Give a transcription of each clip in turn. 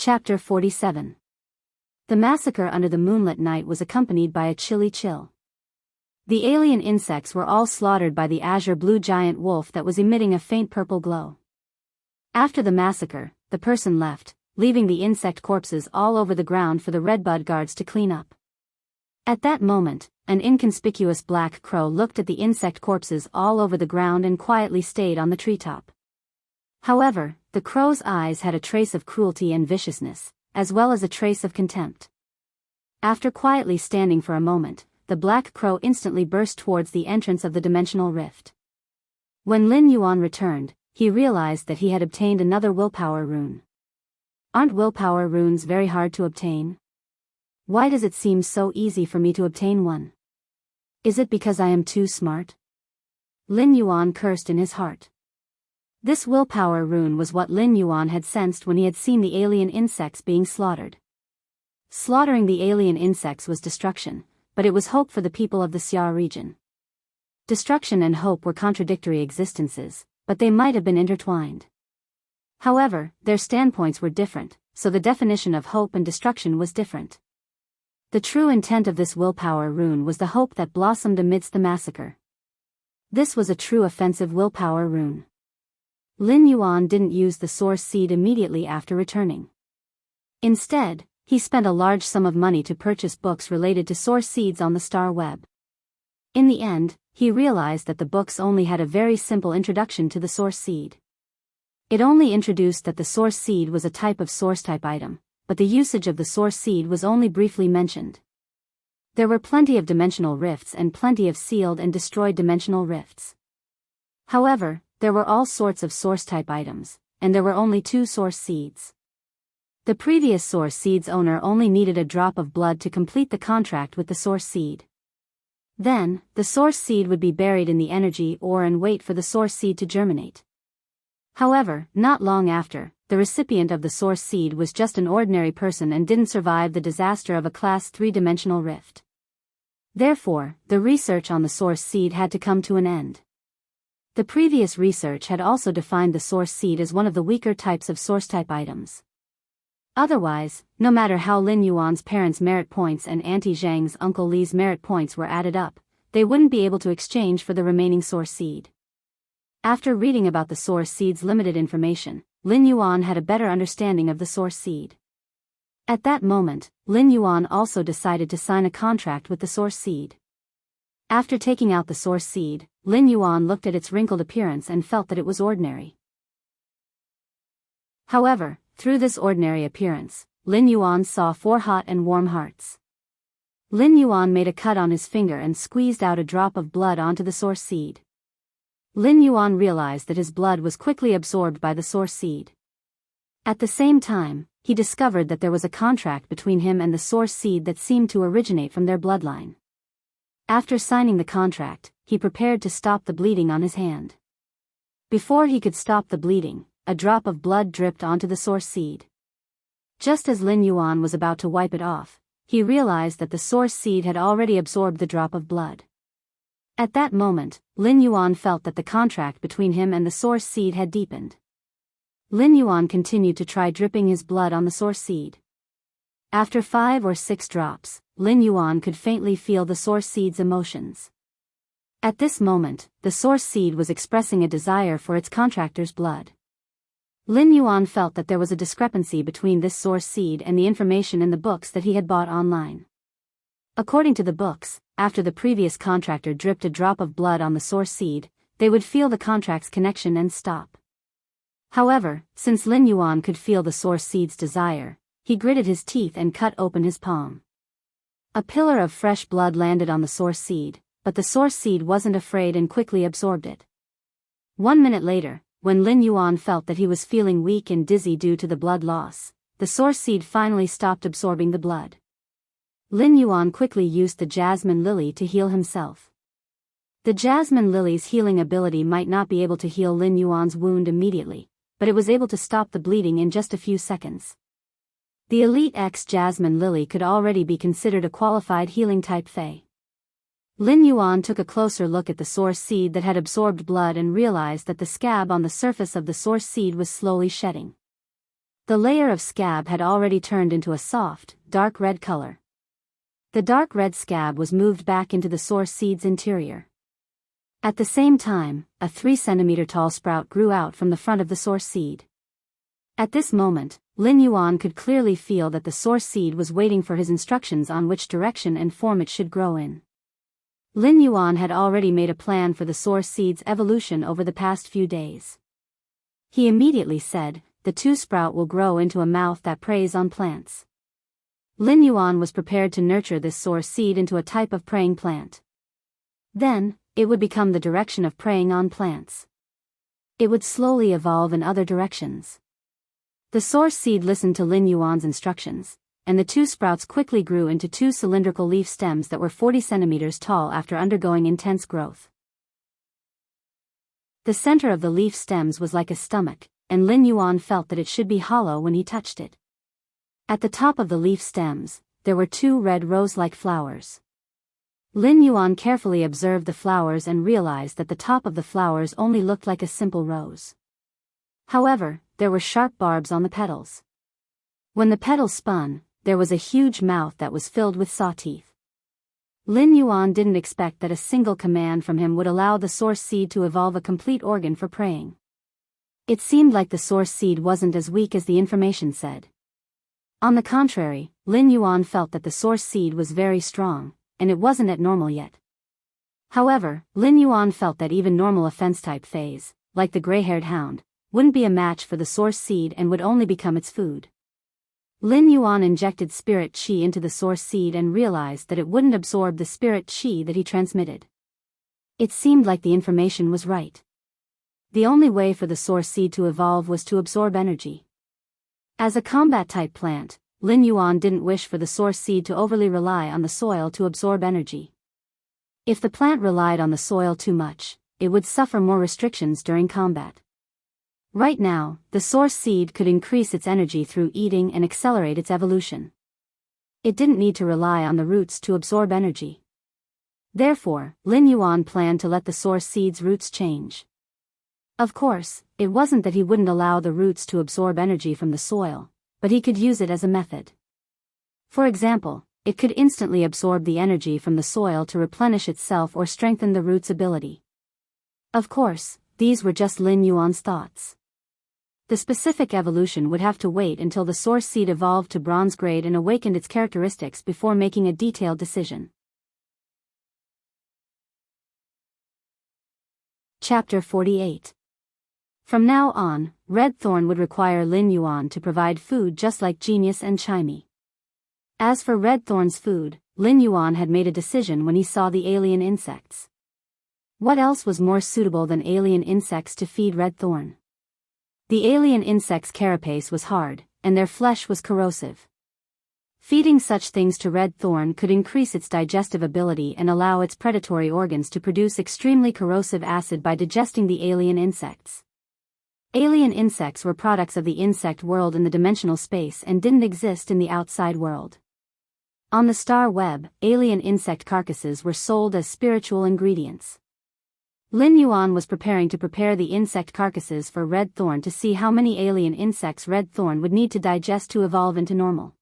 Chapter 47. The massacre under the moonlit night was accompanied by a chilly chill. The alien insects were all slaughtered by the azure-blue giant wolf that was emitting a faint purple glow. After the massacre, the person left, leaving the insect corpses all over the ground for the redbud guards to clean up. At that moment, an inconspicuous black crow looked at the insect corpses all over the ground and quietly stayed on the treetop. However, the crow's eyes had a trace of cruelty and viciousness, as well as a trace of contempt. After quietly standing for a moment, the black crow instantly burst towards the entrance of the dimensional rift. When Lin Yuan returned, he realized that he had obtained another willpower rune. Aren't willpower runes very hard to obtain? Why does it seem so easy for me to obtain one? Is it because I am too smart? Lin Yuan cursed in his heart. This willpower rune was what Lin Yuan had sensed when he had seen the alien insects being slaughtered. Slaughtering the alien insects was destruction, but it was hope for the people of the Xia region. Destruction and hope were contradictory existences, but they might have been intertwined. However, their standpoints were different, so the definition of hope and destruction was different. The true intent of this willpower rune was the hope that blossomed amidst the massacre. This was a true offensive willpower rune. Lin Yuan didn't use the source seed immediately after returning. Instead, he spent a large sum of money to purchase books related to source seeds on the star web. In the end, he realized that the books only had a very simple introduction to the source seed. It only introduced that the source seed was a type of source type item, but the usage of the source seed was only briefly mentioned. There were plenty of dimensional rifts and plenty of sealed and destroyed dimensional rifts. However, there were all sorts of source-type items, and there were only 2 source seeds. The previous source seed's owner only needed a drop of blood to complete the contract with the source seed. Then, the source seed would be buried in the energy ore and wait for the source seed to germinate. However, not long after, the recipient of the source seed was just an ordinary person and didn't survive the disaster of a Class 3-dimensional rift. Therefore, the research on the source seed had to come to an end. The previous research had also defined the source seed as one of the weaker types of source-type items. Otherwise, no matter how Lin Yuan's parents' merit points and Auntie Zhang's Uncle Li's merit points were added up, they wouldn't be able to exchange for the remaining source seed. After reading about the source seed's limited information, Lin Yuan had a better understanding of the source seed. At that moment, Lin Yuan also decided to sign a contract with the source seed. After taking out the source seed, Lin Yuan looked at its wrinkled appearance and felt that it was ordinary. However, through this ordinary appearance, Lin Yuan saw 4 hot and warm hearts. Lin Yuan made a cut on his finger and squeezed out a drop of blood onto the source seed. Lin Yuan realized that his blood was quickly absorbed by the source seed. At the same time, he discovered that there was a contract between him and the source seed that seemed to originate from their bloodline. After signing the contract, he prepared to stop the bleeding on his hand. Before he could stop the bleeding, a drop of blood dripped onto the source seed. Just as Lin Yuan was about to wipe it off, he realized that the source seed had already absorbed the drop of blood. At that moment, Lin Yuan felt that the contract between him and the source seed had deepened. Lin Yuan continued to try dripping his blood on the source seed. After 5 or 6 drops, Lin Yuan could faintly feel the source seed's emotions. At this moment, the source seed was expressing a desire for its contractor's blood. Lin Yuan felt that there was a discrepancy between this source seed and the information in the books that he had bought online. According to the books, after the previous contractor dripped a drop of blood on the source seed, they would feel the contract's connection and stop. However, since Lin Yuan could feel the source seed's desire, he gritted his teeth and cut open his palm. A pillar of fresh blood landed on the source seed, but the source seed wasn't afraid and quickly absorbed it. 1 minute later, when Lin Yuan felt that he was feeling weak and dizzy due to the blood loss, the source seed finally stopped absorbing the blood. Lin Yuan quickly used the jasmine lily to heal himself. The jasmine lily's healing ability might not be able to heal Lin Yuan's wound immediately, but it was able to stop the bleeding in just a few seconds. The Elite X Jasmine Lily could already be considered a qualified healing type Fae. Lin Yuan took a closer look at the source seed that had absorbed blood and realized that the scab on the surface of the source seed was slowly shedding. The layer of scab had already turned into a soft, dark red color. The dark red scab was moved back into the source seed's interior. At the same time, a 3 centimeter tall sprout grew out from the front of the source seed. At this moment, Lin Yuan could clearly feel that the source seed was waiting for his instructions on which direction and form it should grow in. Lin Yuan had already made a plan for the source seed's evolution over the past few days. He immediately said, "The 2 sprout will grow into a mouth that preys on plants." Lin Yuan was prepared to nurture this source seed into a type of preying plant. Then, it would become the direction of preying on plants. It would slowly evolve in other directions. The source seed listened to Lin Yuan's instructions, and the 2 sprouts quickly grew into 2 cylindrical leaf stems that were 40 centimeters tall after undergoing intense growth. The center of the leaf stems was like a stomach, and Lin Yuan felt that it should be hollow when he touched it. At the top of the leaf stems, there were 2 red rose-like flowers. Lin Yuan carefully observed the flowers and realized that the top of the flowers only looked like a simple rose. However, there were sharp barbs on the petals. When the petals spun, there was a huge mouth that was filled with saw teeth. Lin Yuan didn't expect that a single command from him would allow the source seed to evolve a complete organ for preying. It seemed like the source seed wasn't as weak as the information said. On the contrary, Lin Yuan felt that the source seed was very strong, and it wasn't at normal yet. However, Lin Yuan felt that even normal offense-type phase, like the gray-haired hound, wouldn't be a match for the source seed and would only become its food. Lin Yuan injected spirit qi into the source seed and realized that it wouldn't absorb the spirit qi that he transmitted. It seemed like the information was right. The only way for the source seed to evolve was to absorb energy. As a combat-type plant, Lin Yuan didn't wish for the source seed to overly rely on the soil to absorb energy. If the plant relied on the soil too much, it would suffer more restrictions during combat. Right now, the source seed could increase its energy through eating and accelerate its evolution. It didn't need to rely on the roots to absorb energy. Therefore, Lin Yuan planned to let the source seed's roots change. Of course, it wasn't that he wouldn't allow the roots to absorb energy from the soil, but he could use it as a method. For example, it could instantly absorb the energy from the soil to replenish itself or strengthen the root's ability. Of course, these were just Lin Yuan's thoughts. The specific evolution would have to wait until the source seed evolved to bronze grade and awakened its characteristics before making a detailed decision. Chapter 48. From now on, Red Thorn would require Lin Yuan to provide food just like Genius and Chimey. As for Red Thorn's food, Lin Yuan had made a decision when he saw the alien insects. What else was more suitable than alien insects to feed Red Thorn? The alien insects' carapace was hard, and their flesh was corrosive. Feeding such things to Red Thorn could increase its digestive ability and allow its predatory organs to produce extremely corrosive acid by digesting the alien insects. Alien insects were products of the insect world in the dimensional space and didn't exist in the outside world. On the star web, alien insect carcasses were sold as spiritual ingredients. Lin Yuan was preparing to prepare the insect carcasses for Red Thorn to see how many alien insects Red Thorn would need to digest to evolve into normal.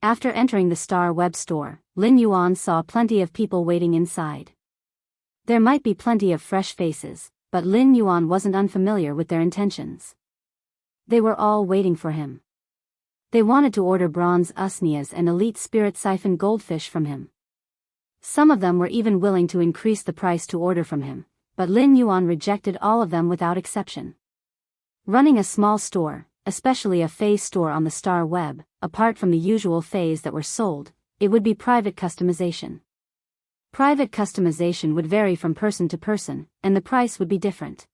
After entering the star web store, Lin Yuan saw plenty of people waiting inside. There might be plenty of fresh faces, but Lin Yuan wasn't unfamiliar with their intentions. They were all waiting for him. They wanted to order bronze usnias and elite spirit siphon goldfish from him. Some of them were even willing to increase the price to order from him, but Lin Yuan rejected all of them without exception. Running a small store, especially a phase store on the star web, apart from the usual phase that were sold, it would be private customization. Private customization would vary from person to person, and the price would be different.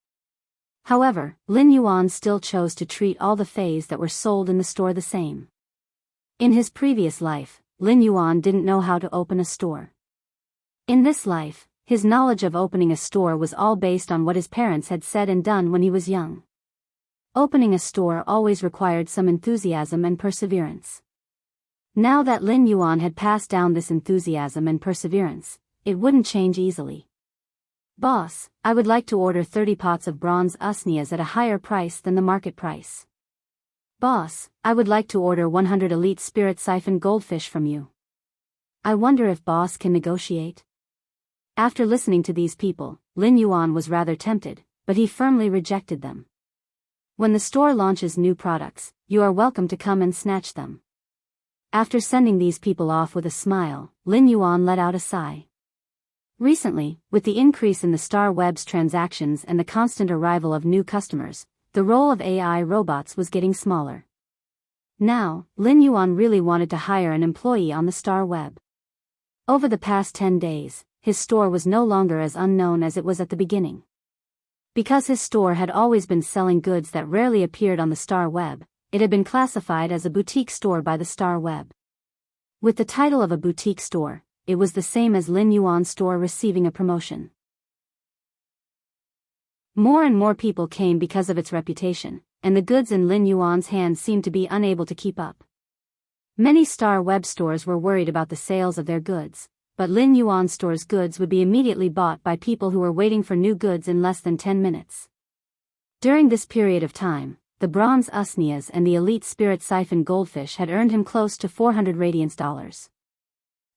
However, Lin Yuan still chose to treat all the phase that were sold in the store the same. In his previous life, Lin Yuan didn't know how to open a store. In this life, his knowledge of opening a store was all based on what his parents had said and done when he was young. Opening a store always required some enthusiasm and perseverance. Now that Lin Yuan had passed down this enthusiasm and perseverance, it wouldn't change easily. "Boss, I would like to order 30 pots of bronze usnias at a higher price than the market price." Boss, I would like to order 100 elite spirit siphon goldfish from you. I wonder if boss can negotiate? After listening to these people, Lin Yuan was rather tempted, but he firmly rejected them. When the store launches new products, you are welcome to come and snatch them. After sending these people off with a smile, Lin Yuan let out a sigh. Recently, with the increase in the Star Web's transactions and the constant arrival of new customers, the role of AI robots was getting smaller. Now, Lin Yuan really wanted to hire an employee on the Star Web. Over the past 10 days, his store was no longer as unknown as it was at the beginning. Because his store had always been selling goods that rarely appeared on the Star Web, it had been classified as a boutique store by the Star Web. With the title of a boutique store, it was the same as Lin Yuan's store receiving a promotion. More and more people came because of its reputation, and the goods in Lin Yuan's hands seemed to be unable to keep up. Many Star Web stores were worried about the sales of their goods, but Lin Yuan store's goods would be immediately bought by people who were waiting for new goods in less than 10 minutes. During this period of time, the bronze usnias and the elite spirit siphon goldfish had earned him close to 400 radiance dollars.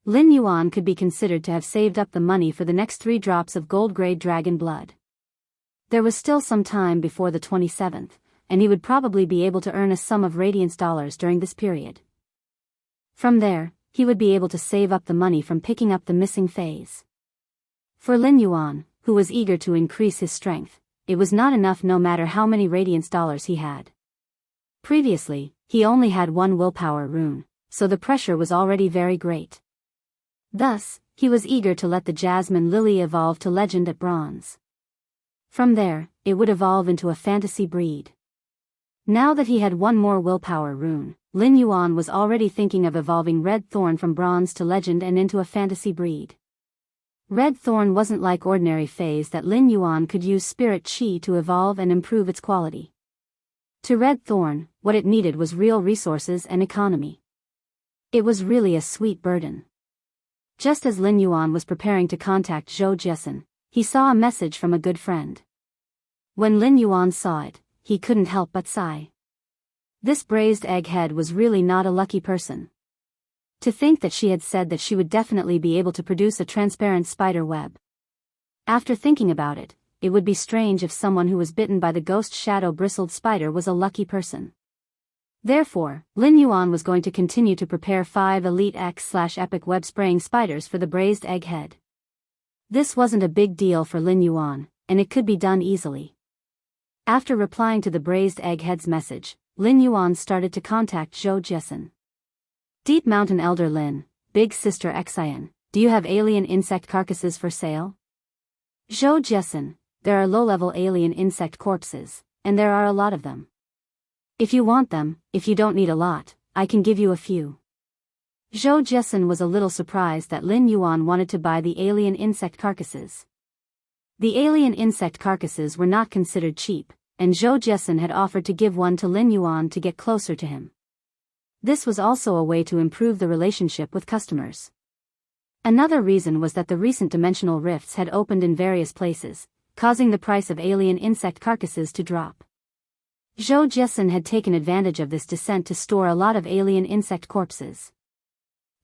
Lin Yuan could be considered to have saved up the money for the next 3 drops of gold-grade dragon blood. There was still some time before the 27th, and he would probably be able to earn a sum of radiance dollars during this period. From there, he would be able to save up the money from picking up the missing phase. For Lin Yuan, who was eager to increase his strength, it was not enough no matter how many radiance dollars he had. Previously, he only had 1 willpower rune, so the pressure was already very great. Thus, he was eager to let the Jasmine Lily evolve to legend at bronze. From there, it would evolve into a fantasy breed. Now that he had 1 more willpower rune, Lin Yuan was already thinking of evolving Red Thorn from bronze to legend and into a fantasy breed. Red Thorn wasn't like ordinary phase that Lin Yuan could use spirit chi to evolve and improve its quality. To Red Thorn, what it needed was real resources and economy. It was really a sweet burden. Just as Lin Yuan was preparing to contact Zhou Jiesin, he saw a message from a good friend. When Lin Yuan saw it, he couldn't help but sigh. This braised egghead was really not a lucky person. To think that she had said that she would definitely be able to produce a transparent spider web. After thinking about it, it would be strange if someone who was bitten by the ghost shadow bristled spider was a lucky person. Therefore, Lin Yuan was going to continue to prepare 5 Elite X/Epic web spraying spiders for the braised egghead. This wasn't a big deal for Lin Yuan, and it could be done easily. After replying to the braised egghead's message, Lin Yuan started to contact Zhou Jiesin. Deep Mountain Elder Lin, Big Sister Xian, do you have alien insect carcasses for sale? Zhou Jiesin, there are low-level alien insect corpses, and there are a lot of them. If you want them, if you don't need a lot, I can give you a few. Zhou Jiesin was a little surprised that Lin Yuan wanted to buy the alien insect carcasses. The alien insect carcasses were not considered cheap, and Zhou Jiesin had offered to give one to Lin Yuan to get closer to him. This was also a way to improve the relationship with customers. Another reason was that the recent dimensional rifts had opened in various places, causing the price of alien insect carcasses to drop. Zhou Jiesin had taken advantage of this descent to store a lot of alien insect corpses.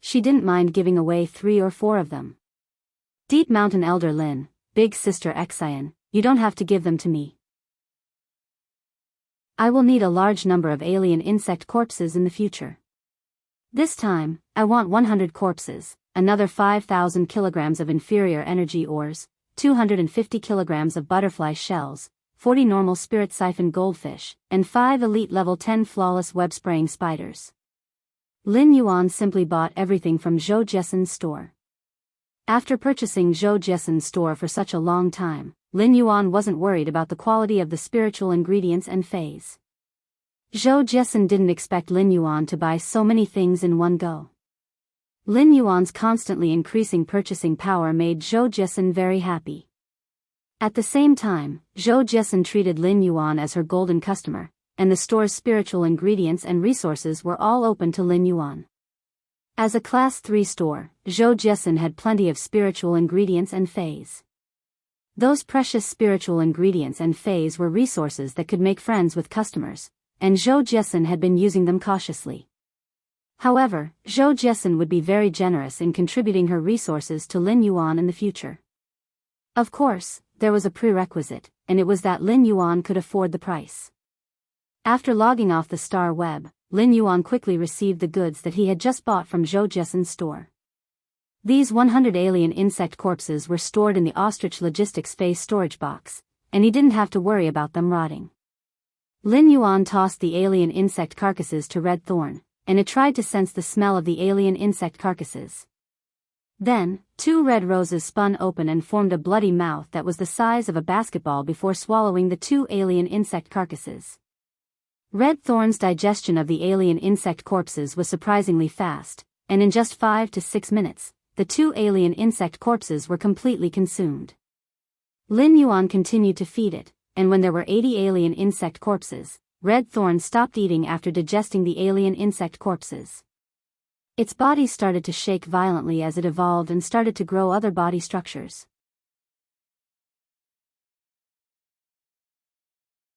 She didn't mind giving away 3 or 4 of them. Deep Mountain Elder Lin, Big Sister Xian, you don't have to give them to me. I will need a large number of alien insect corpses in the future. This time, I want 100 corpses, another 5,000 kilograms of inferior energy ores, 250 kilograms of butterfly shells, 40 normal spirit siphon goldfish, and 5 elite level 10 flawless web spraying spiders. Lin Yuan simply bought everything from Zhou Jiesin's store. After purchasing Zhou Jiesin's store for such a long time, Lin Yuan wasn't worried about the quality of the spiritual ingredients and phase. Zhou Jiesin didn't expect Lin Yuan to buy so many things in one go. Lin Yuan's constantly increasing purchasing power made Zhou Jiesin very happy. At the same time, Zhou Jiesin treated Lin Yuan as her golden customer, and the store's spiritual ingredients and resources were all open to Lin Yuan. As a Class 3 store, Zhou Jiesin had plenty of spiritual ingredients and phase. Those precious spiritual ingredients and phase were resources that could make friends with customers, and Zhou Jiesun had been using them cautiously. However, Zhou Jiesun would be very generous in contributing her resources to Lin Yuan in the future. Of course, there was a prerequisite, and it was that Lin Yuan could afford the price. After logging off the star web, Lin Yuan quickly received the goods that he had just bought from Zhou Jiesun's store. These 100 alien insect corpses were stored in the Ostrich Logistics Phase storage box, and he didn't have to worry about them rotting. Lin Yuan tossed the alien insect carcasses to Red Thorn, and it tried to sense the smell of the alien insect carcasses. Then, 2 red roses spun open and formed a bloody mouth that was the size of a basketball before swallowing the 2 alien insect carcasses. Red Thorn's digestion of the alien insect corpses was surprisingly fast, and in just 5 to 6 minutes, the 2 alien insect corpses were completely consumed. Lin Yuan continued to feed it, and when there were 80 alien insect corpses, Red Thorn stopped eating after digesting the alien insect corpses. Its body started to shake violently as it evolved and started to grow other body structures.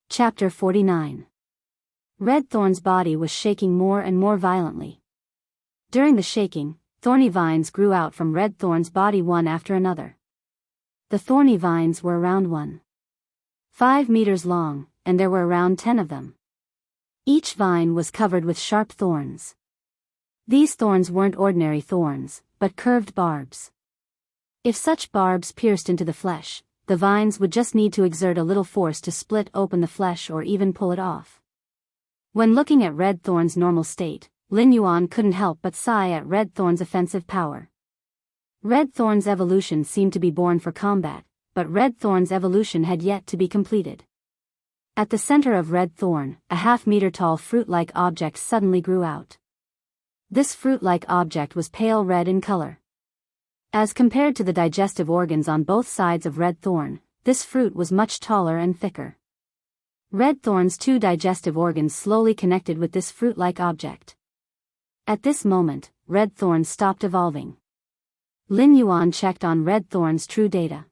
Chapter 49. Red Thorn's body was shaking more and more violently. During the shaking, thorny vines grew out from Red Thorn's body one after another. The thorny vines were around 1.5 meters long, and there were around 10 of them. Each vine was covered with sharp thorns. These thorns weren't ordinary thorns, but curved barbs. If such barbs pierced into the flesh, the vines would just need to exert a little force to split open the flesh or even pull it off. When looking at Red Thorn's normal state, Lin Yuan couldn't help but sigh at Red Thorn's offensive power. Red Thorn's evolution seemed to be born for combat, but Red Thorn's evolution had yet to be completed. At the center of Red Thorn, a half-meter-tall fruit-like object suddenly grew out. This fruit-like object was pale red in color. As compared to the digestive organs on both sides of Red Thorn, this fruit was much taller and thicker. Red Thorn's 2 digestive organs slowly connected with this fruit-like object. At this moment, Red Thorn stopped evolving. Lin Yuan checked on Red Thorn's true data.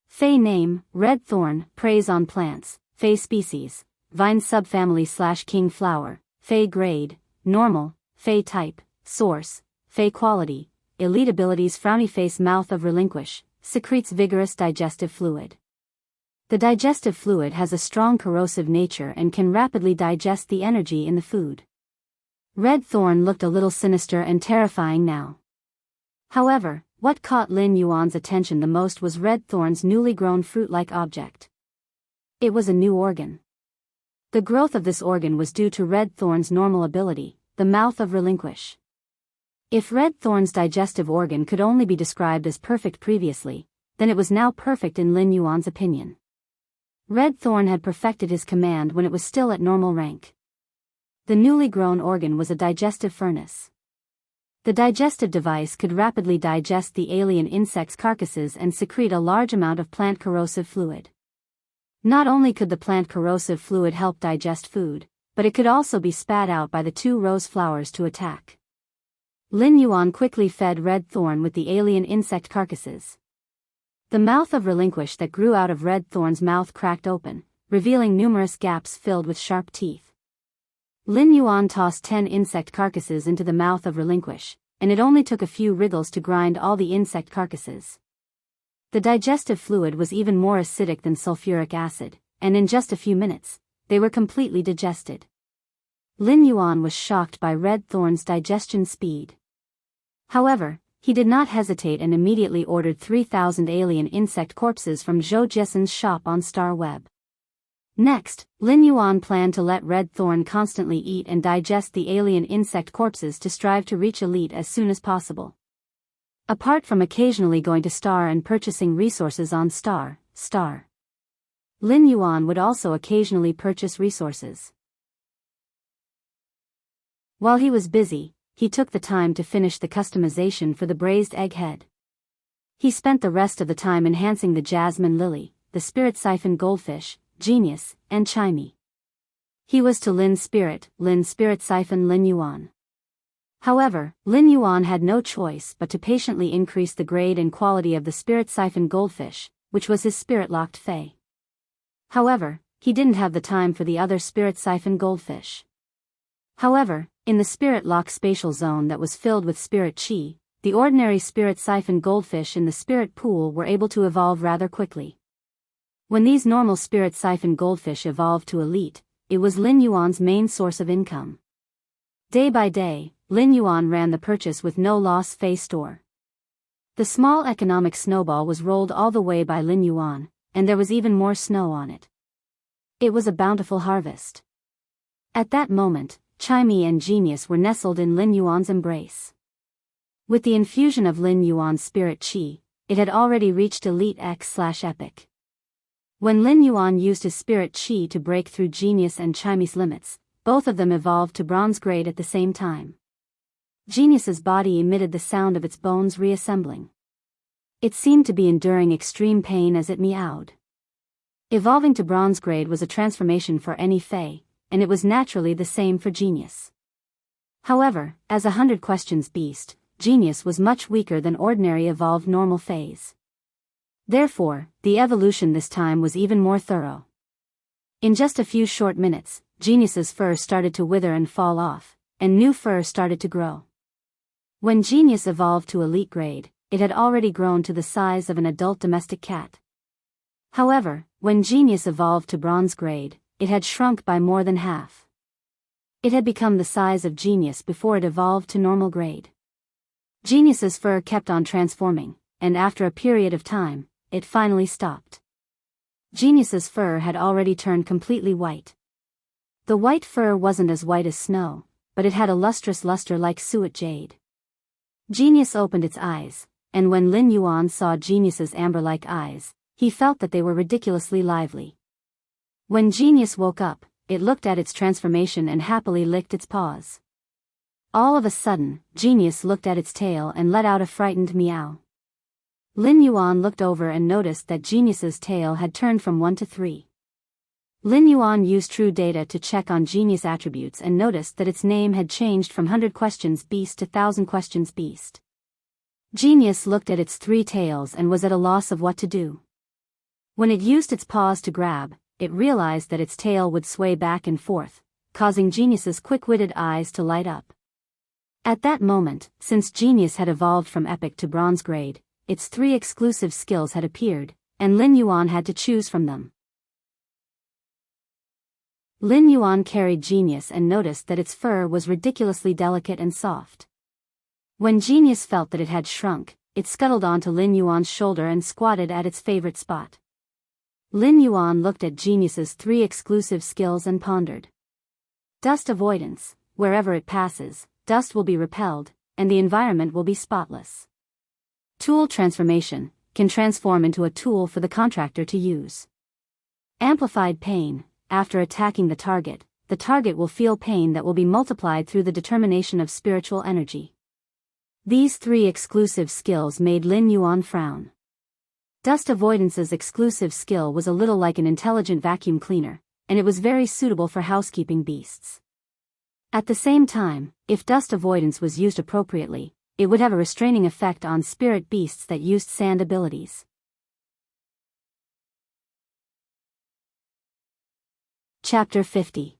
Fey name, Red Thorn, preys on plants. Fey species, vine subfamily / king flower. Fey grade, normal. Fey type, source. Fey quality, elite abilities. Frowny face, mouth of relinquish, secretes vigorous digestive fluid. The digestive fluid has a strong corrosive nature and can rapidly digest the energy in the food. Red Thorn looked a little sinister and terrifying now. However, what caught Lin Yuan's attention the most was Red Thorn's newly grown fruit-like object. It was a new organ. The growth of this organ was due to Red Thorn's normal ability, the mouth of relinquish. If Red Thorn's digestive organ could only be described as perfect previously, then it was now perfect in Lin Yuan's opinion. Red Thorn had perfected his command when it was still at normal rank. The newly grown organ was a digestive furnace. The digestive device could rapidly digest the alien insects' carcasses and secrete a large amount of plant corrosive fluid. Not only could the plant corrosive fluid help digest food, but it could also be spat out by the 2 rose flowers to attack. Lin Yuan quickly fed Red Thorn with the alien insect carcasses. The mouth of relinquish that grew out of Red Thorn's mouth cracked open, revealing numerous gaps filled with sharp teeth. Lin Yuan tossed 10 insect carcasses into the mouth of relinquish, and it only took a few wriggles to grind all the insect carcasses. The digestive fluid was even more acidic than sulfuric acid, and in just a few minutes, they were completely digested. Lin Yuan was shocked by Red Thorn's digestion speed. However, he did not hesitate and immediately ordered 3,000 alien insect corpses from Zhou Jiesun's shop on Star Web. Next, Lin Yuan planned to let Red Thorn constantly eat and digest the alien insect corpses to strive to reach elite as soon as possible. Apart from occasionally going to Star and purchasing resources on Star, Lin Yuan would also occasionally purchase resources. While he was busy, he took the time to finish the customization for the braised egg head. He spent the rest of the time enhancing the jasmine lily, the spirit siphon goldfish, genius, and chimey. He was to Lin's spirit siphon Lin Yuan. However, Lin Yuan had no choice but to patiently increase the grade and quality of the spirit siphon goldfish, which was his spirit-locked fey. However, he didn't have the time for the other spirit siphon goldfish. However, in the spirit lock spatial zone that was filled with spirit chi, the ordinary spirit siphon goldfish in the spirit pool were able to evolve rather quickly. When these normal spirit siphon goldfish evolved to elite, it was Lin Yuan's main source of income. Day by day, Lin Yuan ran the purchase with no loss Fei store. The small economic snowball was rolled all the way by Lin Yuan, and there was even more snow on it. It was a bountiful harvest. At that moment, Chimie and Genius were nestled in Lin Yuan's embrace. With the infusion of Lin Yuan's spirit chi, it had already reached Elite X/Epic. When Lin Yuan used his spirit chi to break through Genius and Chimie's limits, both of them evolved to bronze grade at the same time. Genius's body emitted the sound of its bones reassembling. It seemed to be enduring extreme pain as it meowed. Evolving to bronze grade was a transformation for any Fae, and it was naturally the same for Genius. However, as a 100 questions beast, Genius was much weaker than ordinary evolved normal Faes. Therefore, the evolution this time was even more thorough. In just a few short minutes, Genius's fur started to wither and fall off, and new fur started to grow. When Genius evolved to elite grade, it had already grown to the size of an adult domestic cat. However, when Genius evolved to bronze grade, it had shrunk by more than half. It had become the size of Genius before it evolved to normal grade. Genius's fur kept on transforming, and after a period of time, it finally stopped. Genius's fur had already turned completely white. The white fur wasn't as white as snow, but it had a lustrous luster like suet jade. Genius opened its eyes, and when Lin Yuan saw Genius's amber-like eyes, he felt that they were ridiculously lively. When Genius woke up, it looked at its transformation and happily licked its paws. All of a sudden, Genius looked at its tail and let out a frightened meow. Lin Yuan looked over and noticed that Genius's tail had turned from 1 to 3. Lin Yuan used true data to check on Genius attributes and noticed that its name had changed from 100 questions beast to 1000 questions beast. Genius looked at its 3 tails and was at a loss of what to do. When it used its paws to grab, it realized that its tail would sway back and forth, causing Genius's quick-witted eyes to light up. At that moment, since Genius had evolved from epic to bronze grade, its 3 exclusive skills had appeared, and Lin Yuan had to choose from them. Lin Yuan carried Genius and noticed that its fur was ridiculously delicate and soft. When Genius felt that it had shrunk, it scuttled onto Lin Yuan's shoulder and squatted at its favorite spot. Lin Yuan looked at Genius's 3 exclusive skills and pondered. Dust avoidance: wherever it passes, dust will be repelled, and the environment will be spotless. Tool transformation: can transform into a tool for the contractor to use. Amplified pain: after attacking the target will feel pain that will be multiplied through the determination of spiritual energy. These 3 exclusive skills made Lin Yuan frown. Dust avoidance's exclusive skill was a little like an intelligent vacuum cleaner, and it was very suitable for housekeeping beasts. At the same time, if dust avoidance was used appropriately, it would have a restraining effect on spirit beasts that used sand abilities. Chapter 50.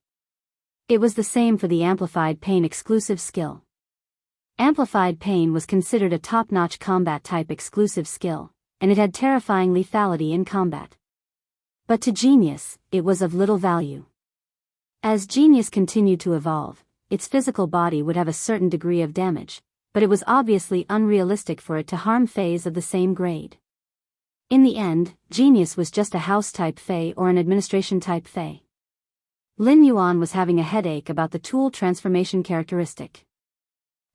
It was the same for the Amplified Pain exclusive skill. Amplified Pain was considered a top-notch combat-type exclusive skill, and it had terrifying lethality in combat. But to Genius, it was of little value. As Genius continued to evolve, its physical body would have a certain degree of damage, but it was obviously unrealistic for it to harm Faes of the same grade. In the end, Genius was just a house-type Fae or an administration-type Fae. Lin Yuan was having a headache about the tool transformation characteristic.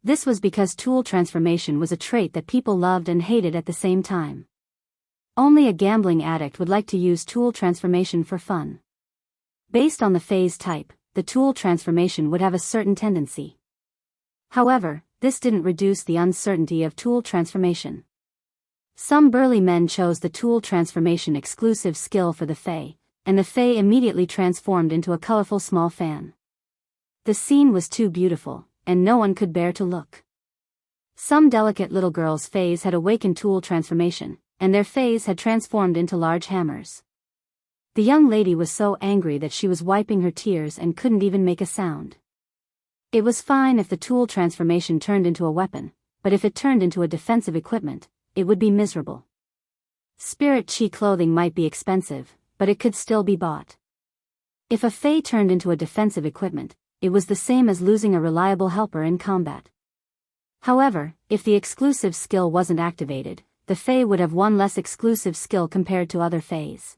This was because tool transformation was a trait that people loved and hated at the same time. Only a gambling addict would like to use tool transformation for fun. Based on the phase type, the tool transformation would have a certain tendency. However, this didn't reduce the uncertainty of tool transformation. Some burly men chose the tool transformation exclusive skill for the Fae, and the Fae immediately transformed into a colorful small fan. The scene was too beautiful, and no one could bear to look. Some delicate little girls' Faes had awakened tool transformation, and their Faes had transformed into large hammers. The young lady was so angry that she was wiping her tears and couldn't even make a sound. It was fine if the tool transformation turned into a weapon, but if it turned into a defensive equipment, it would be miserable. Spirit chi clothing might be expensive, but it could still be bought. If a Fey turned into a defensive equipment, it was the same as losing a reliable helper in combat. However, if the exclusive skill wasn't activated, the Fey would have one less exclusive skill compared to other Feys.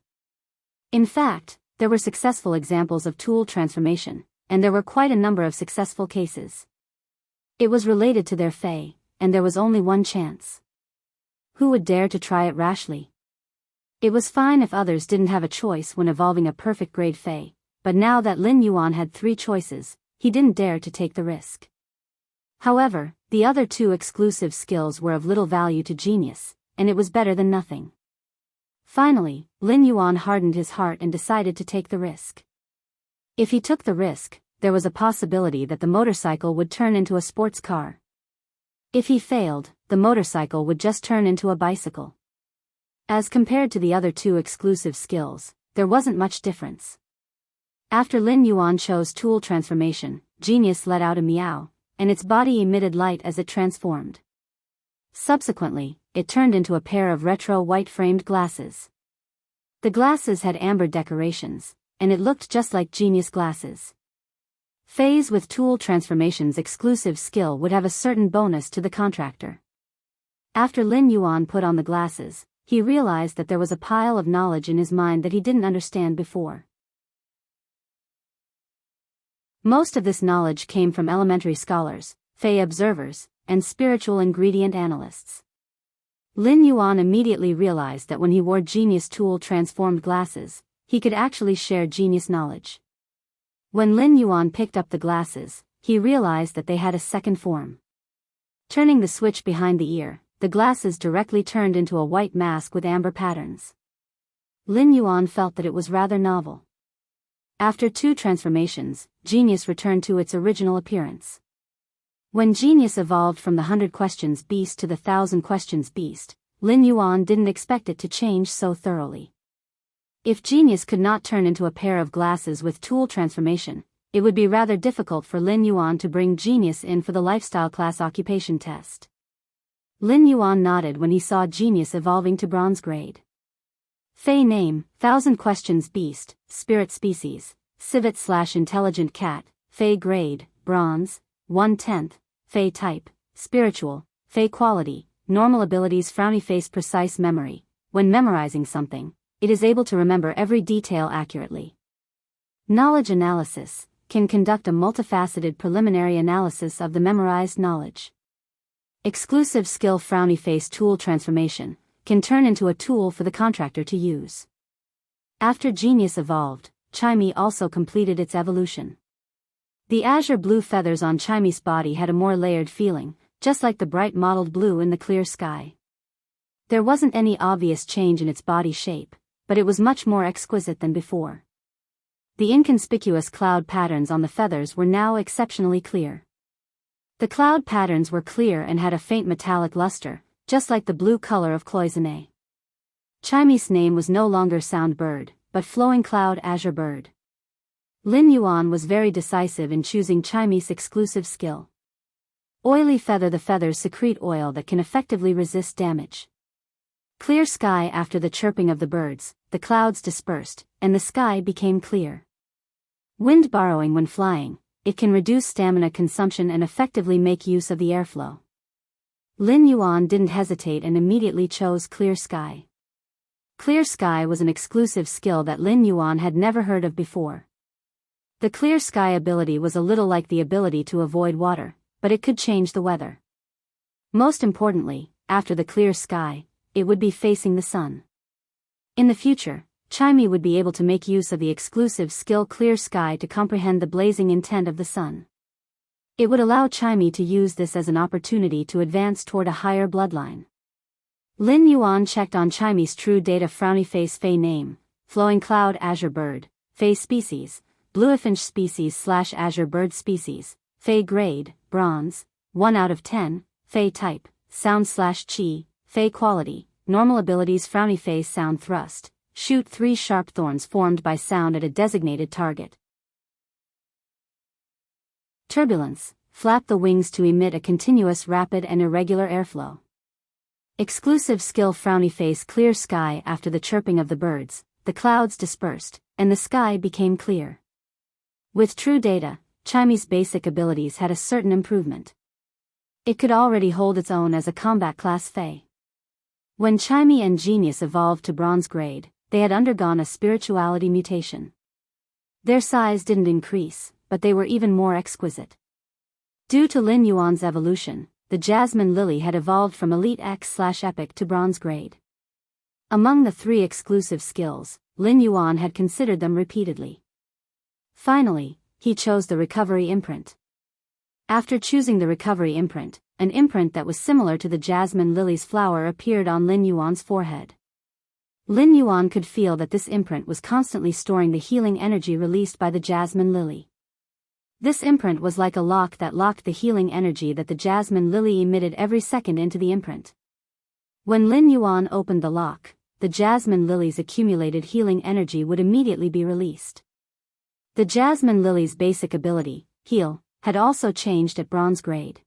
In fact, there were successful examples of tool transformation, and there were quite a number of successful cases. It was related to their Fey, and there was only one chance. Who would dare to try it rashly? It was fine if others didn't have a choice when evolving a perfect grade Fey, but now that Lin Yuan had 3 choices, he didn't dare to take the risk. However, the other 2 exclusive skills were of little value to genius, and it was better than nothing. Finally, Lin Yuan hardened his heart and decided to take the risk. If he took the risk, there was a possibility that the motorcycle would turn into a sports car. If he failed, the motorcycle would just turn into a bicycle. As compared to the other 2 exclusive skills, there wasn't much difference. After Lin Yuan chose tool transformation, Genius let out a meow, and its body emitted light as it transformed. Subsequently, it turned into a pair of retro white-framed glasses. The glasses had amber decorations, and it looked just like Genius glasses. Feys with tool transformation's exclusive skill would have a certain bonus to the contractor. After Lin Yuan put on the glasses, he realized that there was a pile of knowledge in his mind that he didn't understand before. Most of this knowledge came from elementary scholars, Fey observers, and spiritual ingredient analysts. Lin Yuan immediately realized that when he wore Genius tool transformed glasses, he could actually share Genius knowledge. When Lin Yuan picked up the glasses, he realized that they had a second form. Turning the switch behind the ear, the glasses directly turned into a white mask with amber patterns. Lin Yuan felt that it was rather novel. After 2 transformations, Genius returned to its original appearance. When Genius evolved from the 100 questions beast to the 1000 questions beast, Lin Yuan didn't expect it to change so thoroughly. If Genius could not turn into a pair of glasses with tool transformation, it would be rather difficult for Lin Yuan to bring Genius in for the lifestyle class occupation test. Lin Yuan nodded when he saw Genius evolving to bronze grade. Fey name, 1000 questions beast, spirit species, civet/intelligent cat, Fey grade, bronze, 1/10, Fey type, spiritual, Fey quality, normal abilities frowny face precise memory. When memorizing something, it is able to remember every detail accurately. Knowledge analysis, can conduct a multifaceted preliminary analysis of the memorized knowledge. Exclusive skill frowny face tool transformation, can turn into a tool for the contractor to use. After Genius evolved, Chimey also completed its evolution. The azure blue feathers on Chimey's body had a more layered feeling, just like the bright mottled blue in the clear sky. There wasn't any obvious change in its body shape, but it was much more exquisite than before. The inconspicuous cloud patterns on the feathers were now exceptionally clear. The cloud patterns were clear and had a faint metallic luster, just like the blue color of cloisonne. Chimey's name was no longer Sound Bird, but Flowing Cloud Azure Bird. Lin Yuan was very decisive in choosing Chimey's exclusive skill. Oily feather. The feathers secrete oil that can effectively resist damage. Clear sky. After the chirping of the birds, the clouds dispersed, and the sky became clear. Wind borrowing. When flying, it can reduce stamina consumption and effectively make use of the airflow. Lin Yuan didn't hesitate and immediately chose Clear Sky. Clear Sky was an exclusive skill that Lin Yuan had never heard of before. The Clear Sky ability was a little like the ability to avoid water, but it could change the weather. Most importantly, after the Clear Sky, it would be facing the sun. In the future, Chimey would be able to make use of the exclusive skill Clear Sky to comprehend the blazing intent of the sun. It would allow Chimey to use this as an opportunity to advance toward a higher bloodline. Lin Yuan checked on Chimey's true data. Frowny face Fey name, Flowing Cloud Azure Bird, Fey species, Bluefinch species / Azure Bird species, Fey grade, bronze, 1 out of 10, Fey type, sound / chi, Fey quality, normal abilities frowny face sound thrust, shoot 3 sharp thorns formed by sound at a designated target. Turbulence, flap the wings to emit a continuous rapid and irregular airflow. Exclusive skill frowny face clear sky after the chirping of the birds, the clouds dispersed, and the sky became clear. With true data, Chimy's basic abilities had a certain improvement. It could already hold its own as a combat class Fae. When Chimy and Genius evolved to bronze grade, they had undergone a spirituality mutation. Their size didn't increase, but they were even more exquisite. Due to Lin Yuan's evolution, the Jasmine Lily had evolved from Elite X/Epic to bronze grade. Among the 3 exclusive skills, Lin Yuan had considered them repeatedly. Finally, he chose the Recovery Imprint. After choosing the Recovery Imprint, an imprint that was similar to the Jasmine Lily's flower appeared on Lin Yuan's forehead. Lin Yuan could feel that this imprint was constantly storing the healing energy released by the Jasmine Lily. This imprint was like a lock that locked the healing energy that the Jasmine Lily emitted every second into the imprint. When Lin Yuan opened the lock, the Jasmine Lily's accumulated healing energy would immediately be released. The Jasmine Lily's basic ability, Heal, had also changed at bronze grade.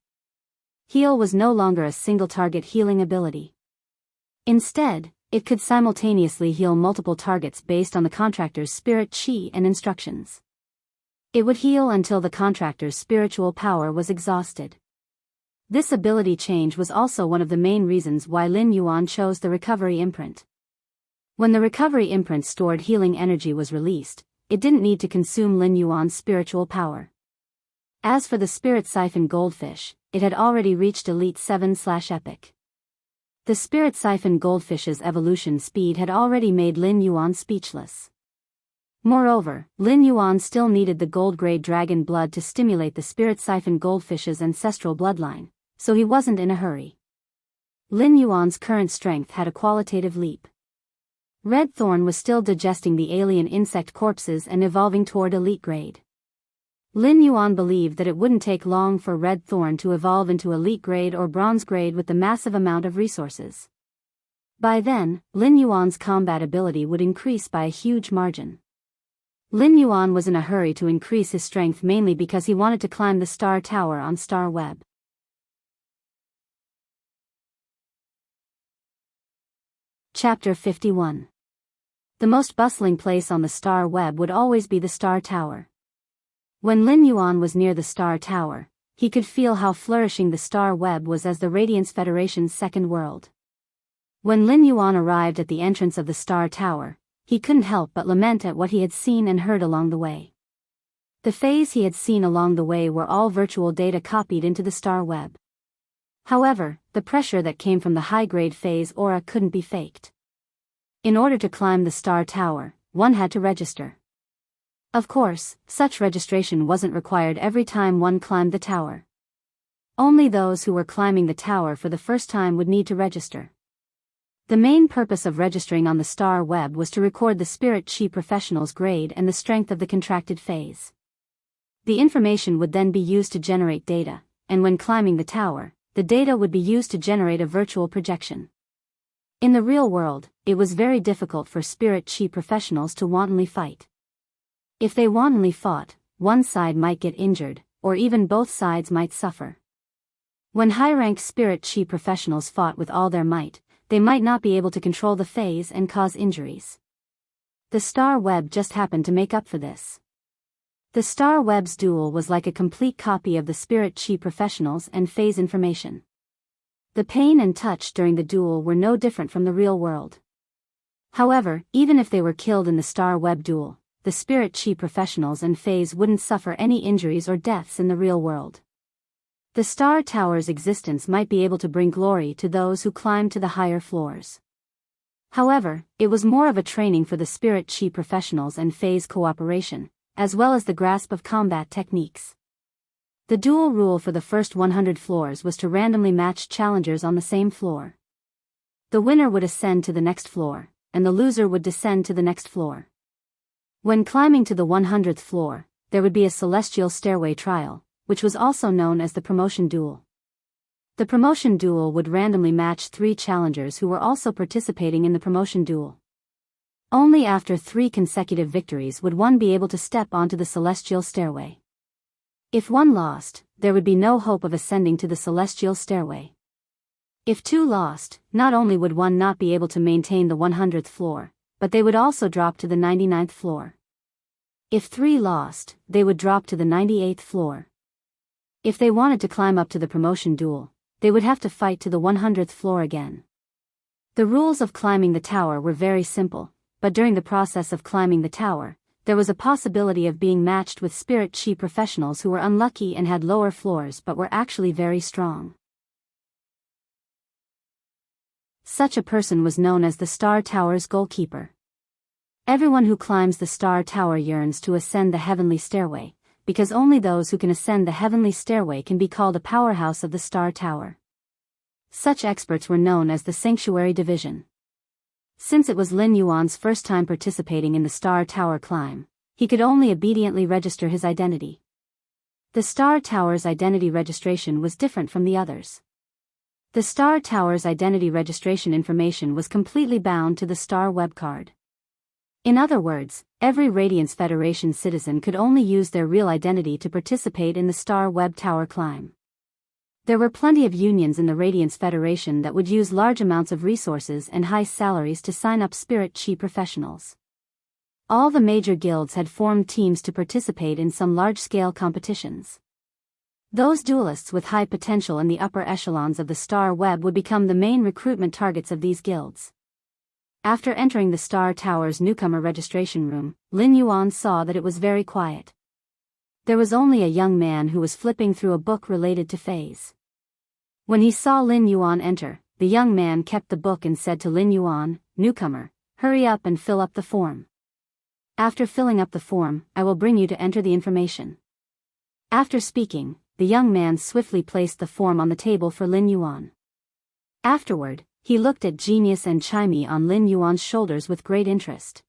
Heal was no longer a single-target healing ability. Instead, it could simultaneously heal multiple targets based on the contractor's spirit chi and instructions. It would heal until the contractor's spiritual power was exhausted. This ability change was also one of the main reasons why Lin Yuan chose the Recovery Imprint. When the Recovery Imprint stored healing energy was released, it didn't need to consume Lin Yuan's spiritual power. As for the Spirit Siphon Goldfish, it had already reached Elite 7/Epic. The Spirit Siphon Goldfish's evolution speed had already made Lin Yuan speechless. Moreover, Lin Yuan still needed the gold-grade dragon blood to stimulate the Spirit Siphon Goldfish's ancestral bloodline, so he wasn't in a hurry. Lin Yuan's current strength had a qualitative leap. Red Thorn was still digesting the alien insect corpses and evolving toward elite grade. Lin Yuan believed that it wouldn't take long for Red Thorn to evolve into elite grade or bronze grade with the massive amount of resources. By then, Lin Yuan's combat ability would increase by a huge margin. Lin Yuan was in a hurry to increase his strength mainly because he wanted to climb the Star Tower on Star Web. Chapter 51. The most bustling place on the Star Web would always be the Star Tower. When Lin Yuan was near the Star Tower, he could feel how flourishing the Star Web was as the Radiance Federation's second world. When Lin Yuan arrived at the entrance of the Star Tower, he couldn't help but lament at what he had seen and heard along the way. The phase he had seen along the way were all virtual data copied into the Star Web. However, the pressure that came from the high-grade phase aura couldn't be faked. In order to climb the Star Tower, one had to register. Of course, such registration wasn't required every time one climbed the tower. Only those who were climbing the tower for the first time would need to register. The main purpose of registering on the Star Web was to record the Spirit Chi professional's grade and the strength of the contracted phase. The information would then be used to generate data, and when climbing the tower, the data would be used to generate a virtual projection. In the real world, it was very difficult for Spirit Chi professionals to wantonly fight. If they wantonly fought, one side might get injured, or even both sides might suffer. When high-ranked Spirit Chi professionals fought with all their might, they might not be able to control the phase and cause injuries. The Star Web just happened to make up for this. The Star Web's duel was like a complete copy of the Spirit Chi professionals and phase information. The pain and touch during the duel were no different from the real world. However, even if they were killed in the Star Web duel, the Spirit Chi professionals and phase wouldn't suffer any injuries or deaths in the real world. The Star Tower's existence might be able to bring glory to those who climbed to the higher floors. However, it was more of a training for the Spirit Chi professionals and phase cooperation, as well as the grasp of combat techniques. The dual rule for the first 100 floors was to randomly match challengers on the same floor. The winner would ascend to the next floor, and the loser would descend to the next floor. When climbing to the 100th floor, there would be a celestial stairway trial, which was also known as the promotion duel. The promotion duel would randomly match 3 challengers who were also participating in the promotion duel. Only after 3 consecutive victories would one be able to step onto the celestial stairway. If one lost, there would be no hope of ascending to the celestial stairway. If 2 lost, not only would one not be able to maintain the 100th floor, but they would also drop to the 99th floor. If 3 lost, they would drop to the 98th floor. If they wanted to climb up to the promotion duel, they would have to fight to the 100th floor again. The rules of climbing the tower were very simple, but during the process of climbing the tower, there was a possibility of being matched with spirit chi professionals who were unlucky and had lower floors but were actually very strong. Such a person was known as the Star Tower's goalkeeper. Everyone who climbs the Star Tower yearns to ascend the heavenly stairway, because only those who can ascend the heavenly stairway can be called a powerhouse of the Star Tower. Such experts were known as the Sanctuary Division. Since it was Lin Yuan's first time participating in the Star Tower climb, he could only obediently register his identity. The Star Tower's identity registration was different from the others. The Star Tower's identity registration information was completely bound to the Star Web card. In other words, every Radiance Federation citizen could only use their real identity to participate in the Star Web Tower climb. There were plenty of unions in the Radiance Federation that would use large amounts of resources and high salaries to sign up spirit chi professionals. All the major guilds had formed teams to participate in some large-scale competitions. Those duelists with high potential in the upper echelons of the Star Web would become the main recruitment targets of these guilds. After entering the Star Tower's newcomer registration room, Lin Yuan saw that it was very quiet. There was only a young man who was flipping through a book related to phase. When he saw Lin Yuan enter, the young man kept the book and said to Lin Yuan, "Newcomer, hurry up and fill up the form. After filling up the form, I will bring you to enter the information." After speaking, the young man swiftly placed the form on the table for Lin Yuan. Afterward, he looked at Genius and Chimey on Lin Yuan's shoulders with great interest.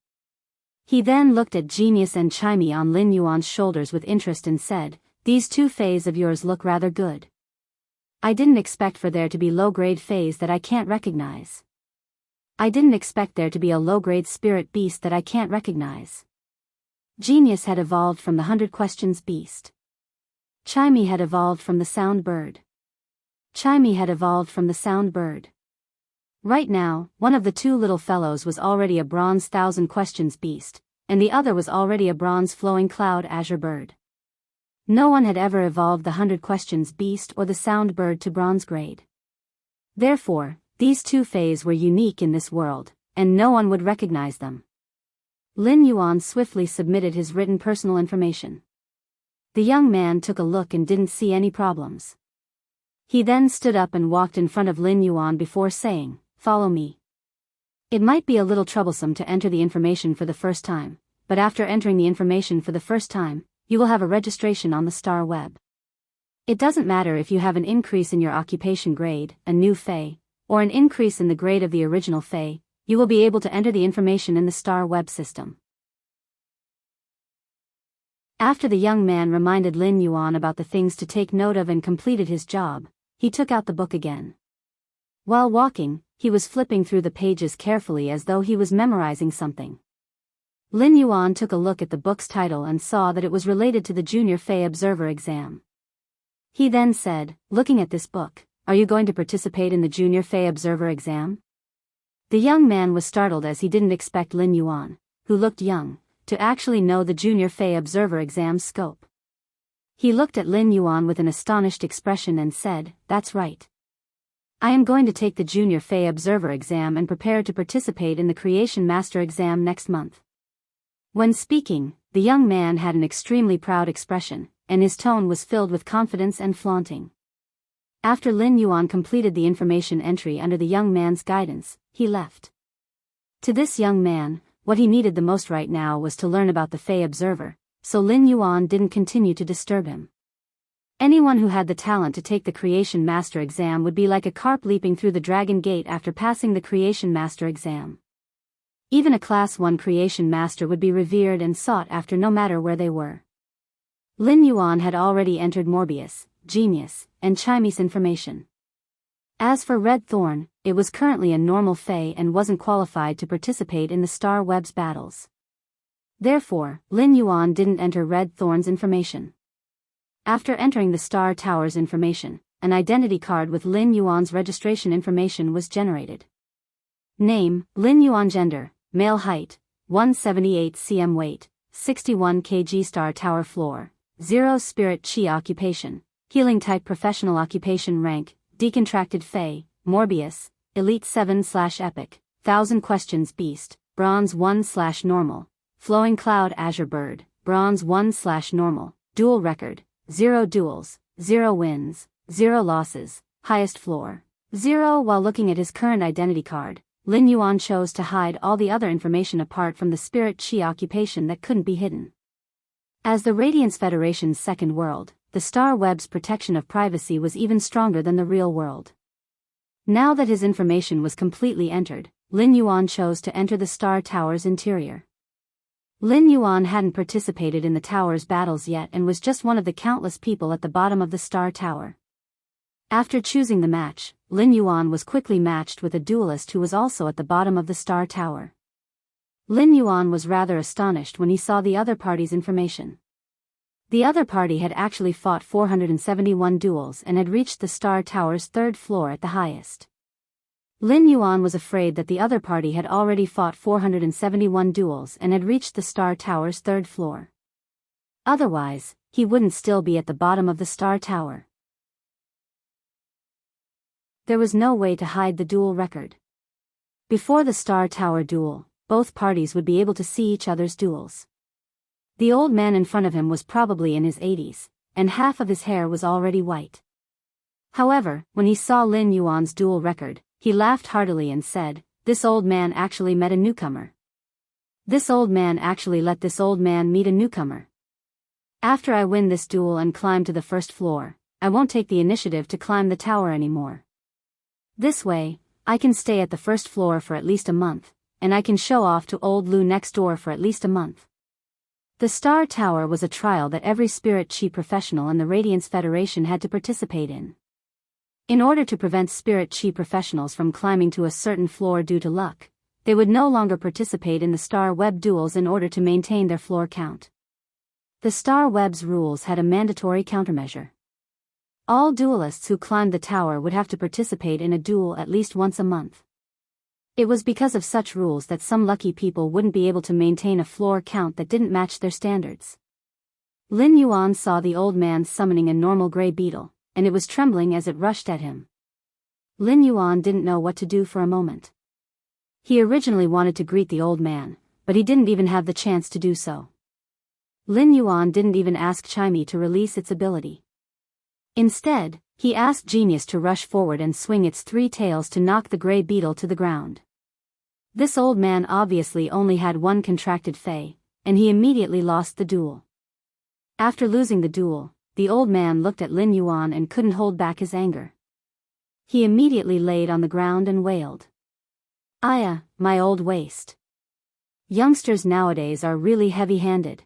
He then looked at Genius and Chimey on Lin Yuan's shoulders with interest and said, "These 2 fays of yours look rather good. I didn't expect for there to be low-grade fays that I can't recognize. I didn't expect there to be a low-grade spirit beast that I can't recognize." Genius had evolved from the 100 Questions beast. Chimey had evolved from the sound bird. Chimey had evolved from the sound bird. Right now, one of the 2 little fellows was already a bronze 1000 Questions beast, and the other was already a bronze flowing cloud azure bird. No one had ever evolved the 100 Questions beast or the sound bird to bronze grade. Therefore, these 2 fays were unique in this world, and no one would recognize them. Lin Yuan swiftly submitted his written personal information. The young man took a look and didn't see any problems. He then stood up and walked in front of Lin Yuan before saying, "Follow me." It might be a little troublesome to enter the information for the first time, but after entering the information for the first time, you will have a registration on the Star Web. It doesn't matter if you have an increase in your occupation grade, a new Fey, or an increase in the grade of the original Fey, you will be able to enter the information in the Star Web system. After the young man reminded Lin Yuan about the things to take note of and completed his job, he took out the book again. While walking, he was flipping through the pages carefully as though he was memorizing something. Lin Yuan took a look at the book's title and saw that it was related to the Junior Fey Observer exam. He then said, looking at this book, "Are you going to participate in the Junior Fey Observer exam?" The young man was startled as he didn't expect Lin Yuan, who looked young, to actually know the Junior Fey Observer exam's scope. He looked at Lin Yuan with an astonished expression and said, "That's right. I am going to take the Junior Fey Observer exam and prepare to participate in the Creation Master exam next month." When speaking, the young man had an extremely proud expression, and his tone was filled with confidence and flaunting. After Lin Yuan completed the information entry under the young man's guidance, he left. To this young man, what he needed the most right now was to learn about the Fey Observer, so Lin Yuan didn't continue to disturb him. Anyone who had the talent to take the Creation Master exam would be like a carp leaping through the Dragon Gate after passing the Creation Master exam. Even a Class 1 Creation Master would be revered and sought after no matter where they were. Lin Yuan had already entered Morbius, Genius, and Chimey's information. As for Red Thorn, it was currently a normal Fae and wasn't qualified to participate in the Star Web's battles. Therefore, Lin Yuan didn't enter Red Thorn's information. After entering the Star Tower's information, an identity card with Lin Yuan's registration information was generated. Name, Lin Yuan. Gender, male. Height, 178 cm. Weight, 61 kg. Star Tower floor, 0. Spirit Chi. Occupation, healing type. Professional. Occupation. Rank, decontracted Fae, Morbius, Elite 7/Epic, 1000 Questions. Beast, Bronze 1/Normal, Flowing Cloud. Azure Bird, Bronze 1/Normal, Duel record, 0 duels, 0 wins, 0 losses, highest floor, 0. While looking at his current identity card, Lin Yuan chose to hide all the other information apart from the Spirit Chi occupation that couldn't be hidden. As the Radiance Federation's second world, the Star Web's protection of privacy was even stronger than the real world. Now that his information was completely entered, Lin Yuan chose to enter the Star Tower's interior. Lin Yuan hadn't participated in the tower's battles yet and was just one of the countless people at the bottom of the Star Tower. After choosing the match, Lin Yuan was quickly matched with a duelist who was also at the bottom of the Star Tower. Lin Yuan was rather astonished when he saw the other party's information. The other party had actually fought 471 duels and had reached the Star Tower's third floor at the highest. Lin Yuan was afraid that the other party had already fought 471 duels and had reached the Star Tower's third floor. Otherwise, he wouldn't still be at the bottom of the Star Tower. There was no way to hide the duel record. Before the Star Tower duel, both parties would be able to see each other's duels. The old man in front of him was probably in his 80s, and half of his hair was already white. However, when he saw Lin Yuan's duel record, he laughed heartily and said, "This old man actually met a newcomer. This old man actually let this old man meet a newcomer. After I win this duel and climb to the first floor, I won't take the initiative to climb the tower anymore. This way, I can stay at the first floor for at least a month, and I can show off to old Lu next door for at least a month." The Star Tower was a trial that every Spirit Chi professional in the Radiance Federation had to participate in. In order to prevent Spirit Chi professionals from climbing to a certain floor due to luck, they would no longer participate in the Star Web duels in order to maintain their floor count. The Star Web's rules had a mandatory countermeasure. All duelists who climbed the tower would have to participate in a duel at least once a month. It was because of such rules that some lucky people wouldn't be able to maintain a floor count that didn't match their standards. Lin Yuan saw the old man summoning a normal gray beetle, and it was trembling as it rushed at him. Lin Yuan didn't know what to do for a moment. He originally wanted to greet the old man, but he didn't even have the chance to do so. Lin Yuan didn't even ask Chimey to release its ability. Instead, he asked Genius to rush forward and swing its 3 tails to knock the gray beetle to the ground. This old man obviously only had one contracted Fae, and he immediately lost the duel. After losing the duel, the old man looked at Lin Yuan and couldn't hold back his anger. He immediately laid on the ground and wailed. "Aya, my old waist. Youngsters nowadays are really heavy-handed."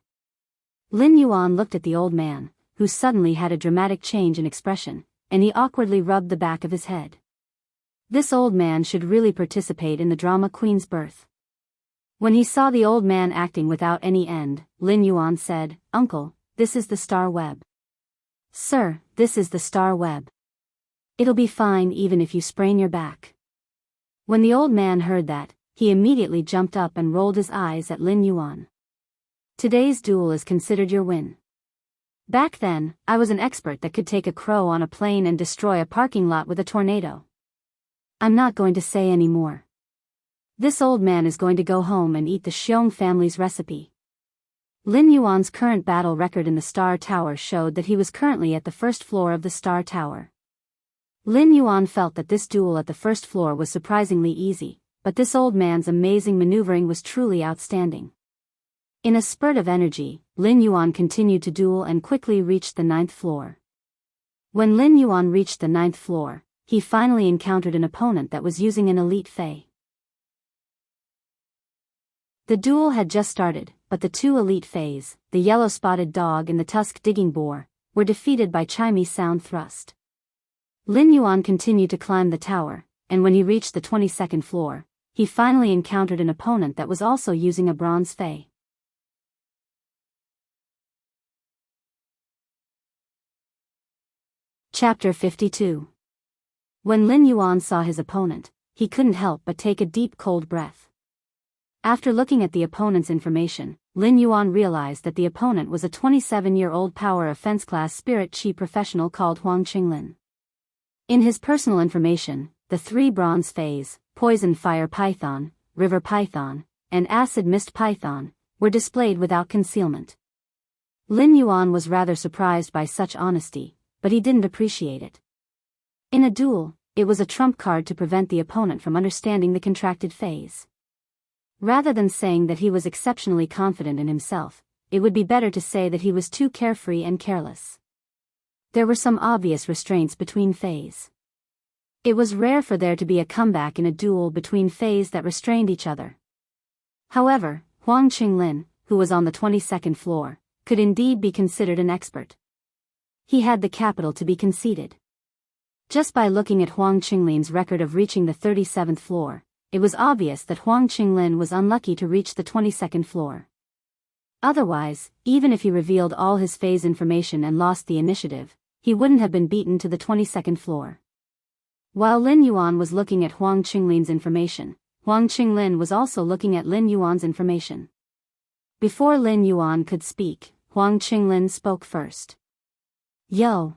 Lin Yuan looked at the old man, who suddenly had a dramatic change in expression, and he awkwardly rubbed the back of his head. This old man should really participate in the drama queen's birth. When he saw the old man acting without any end, Lin Yuan said, "Uncle, this is the Star Web." "Sir, this is the Star Web. It'll be fine even if you sprain your back." When the old man heard that, he immediately jumped up and rolled his eyes at Lin Yuan. "Today's duel is considered your win. Back then, I was an expert that could take a crow on a plane and destroy a parking lot with a tornado. I'm not going to say any more. This old man is going to go home and eat the Xiong family's recipe." Lin Yuan's current battle record in the Star Tower showed that he was currently at the first floor of the Star Tower. Lin Yuan felt that this duel at the first floor was surprisingly easy, but this old man's amazing maneuvering was truly outstanding. In a spurt of energy, Lin Yuan continued to duel and quickly reached the 9th floor. When Lin Yuan reached the 9th floor, he finally encountered an opponent that was using an elite Fae. The duel had just started, but the 2 elite Faes, the yellow-spotted dog and the tusk-digging boar, were defeated by Chimey's sound thrust. Lin Yuan continued to climb the tower, and when he reached the 22nd floor, he finally encountered an opponent that was also using a bronze fei. Chapter 52. When Lin Yuan saw his opponent, he couldn't help but take a deep cold breath. After looking at the opponent's information, Lin Yuan realized that the opponent was a 27-year-old power offense class spirit chi professional called Huang Qinglin. In his personal information, the 3 bronze feis, poison fire python, river python, and acid mist python, were displayed without concealment. Lin Yuan was rather surprised by such honesty, but he didn't appreciate it. In a duel, it was a trump card to prevent the opponent from understanding the contracted phase. Rather than saying that he was exceptionally confident in himself, it would be better to say that he was too carefree and careless. There were some obvious restraints between feis. It was rare for there to be a comeback in a duel between feis that restrained each other. However, Huang Qinglin, who was on the 22nd floor, could indeed be considered an expert. He had the capital to be conceited. Just by looking at Huang Qinglin's record of reaching the 37th floor, it was obvious that Huang Qinglin was unlucky to reach the 22nd floor. Otherwise, even if he revealed all his phase information and lost the initiative, he wouldn't have been beaten to the 22nd floor. While Lin Yuan was looking at Huang Qinglin's information, Huang Qinglin was also looking at Lin Yuan's information. Before Lin Yuan could speak, Huang Qinglin spoke first. Yo.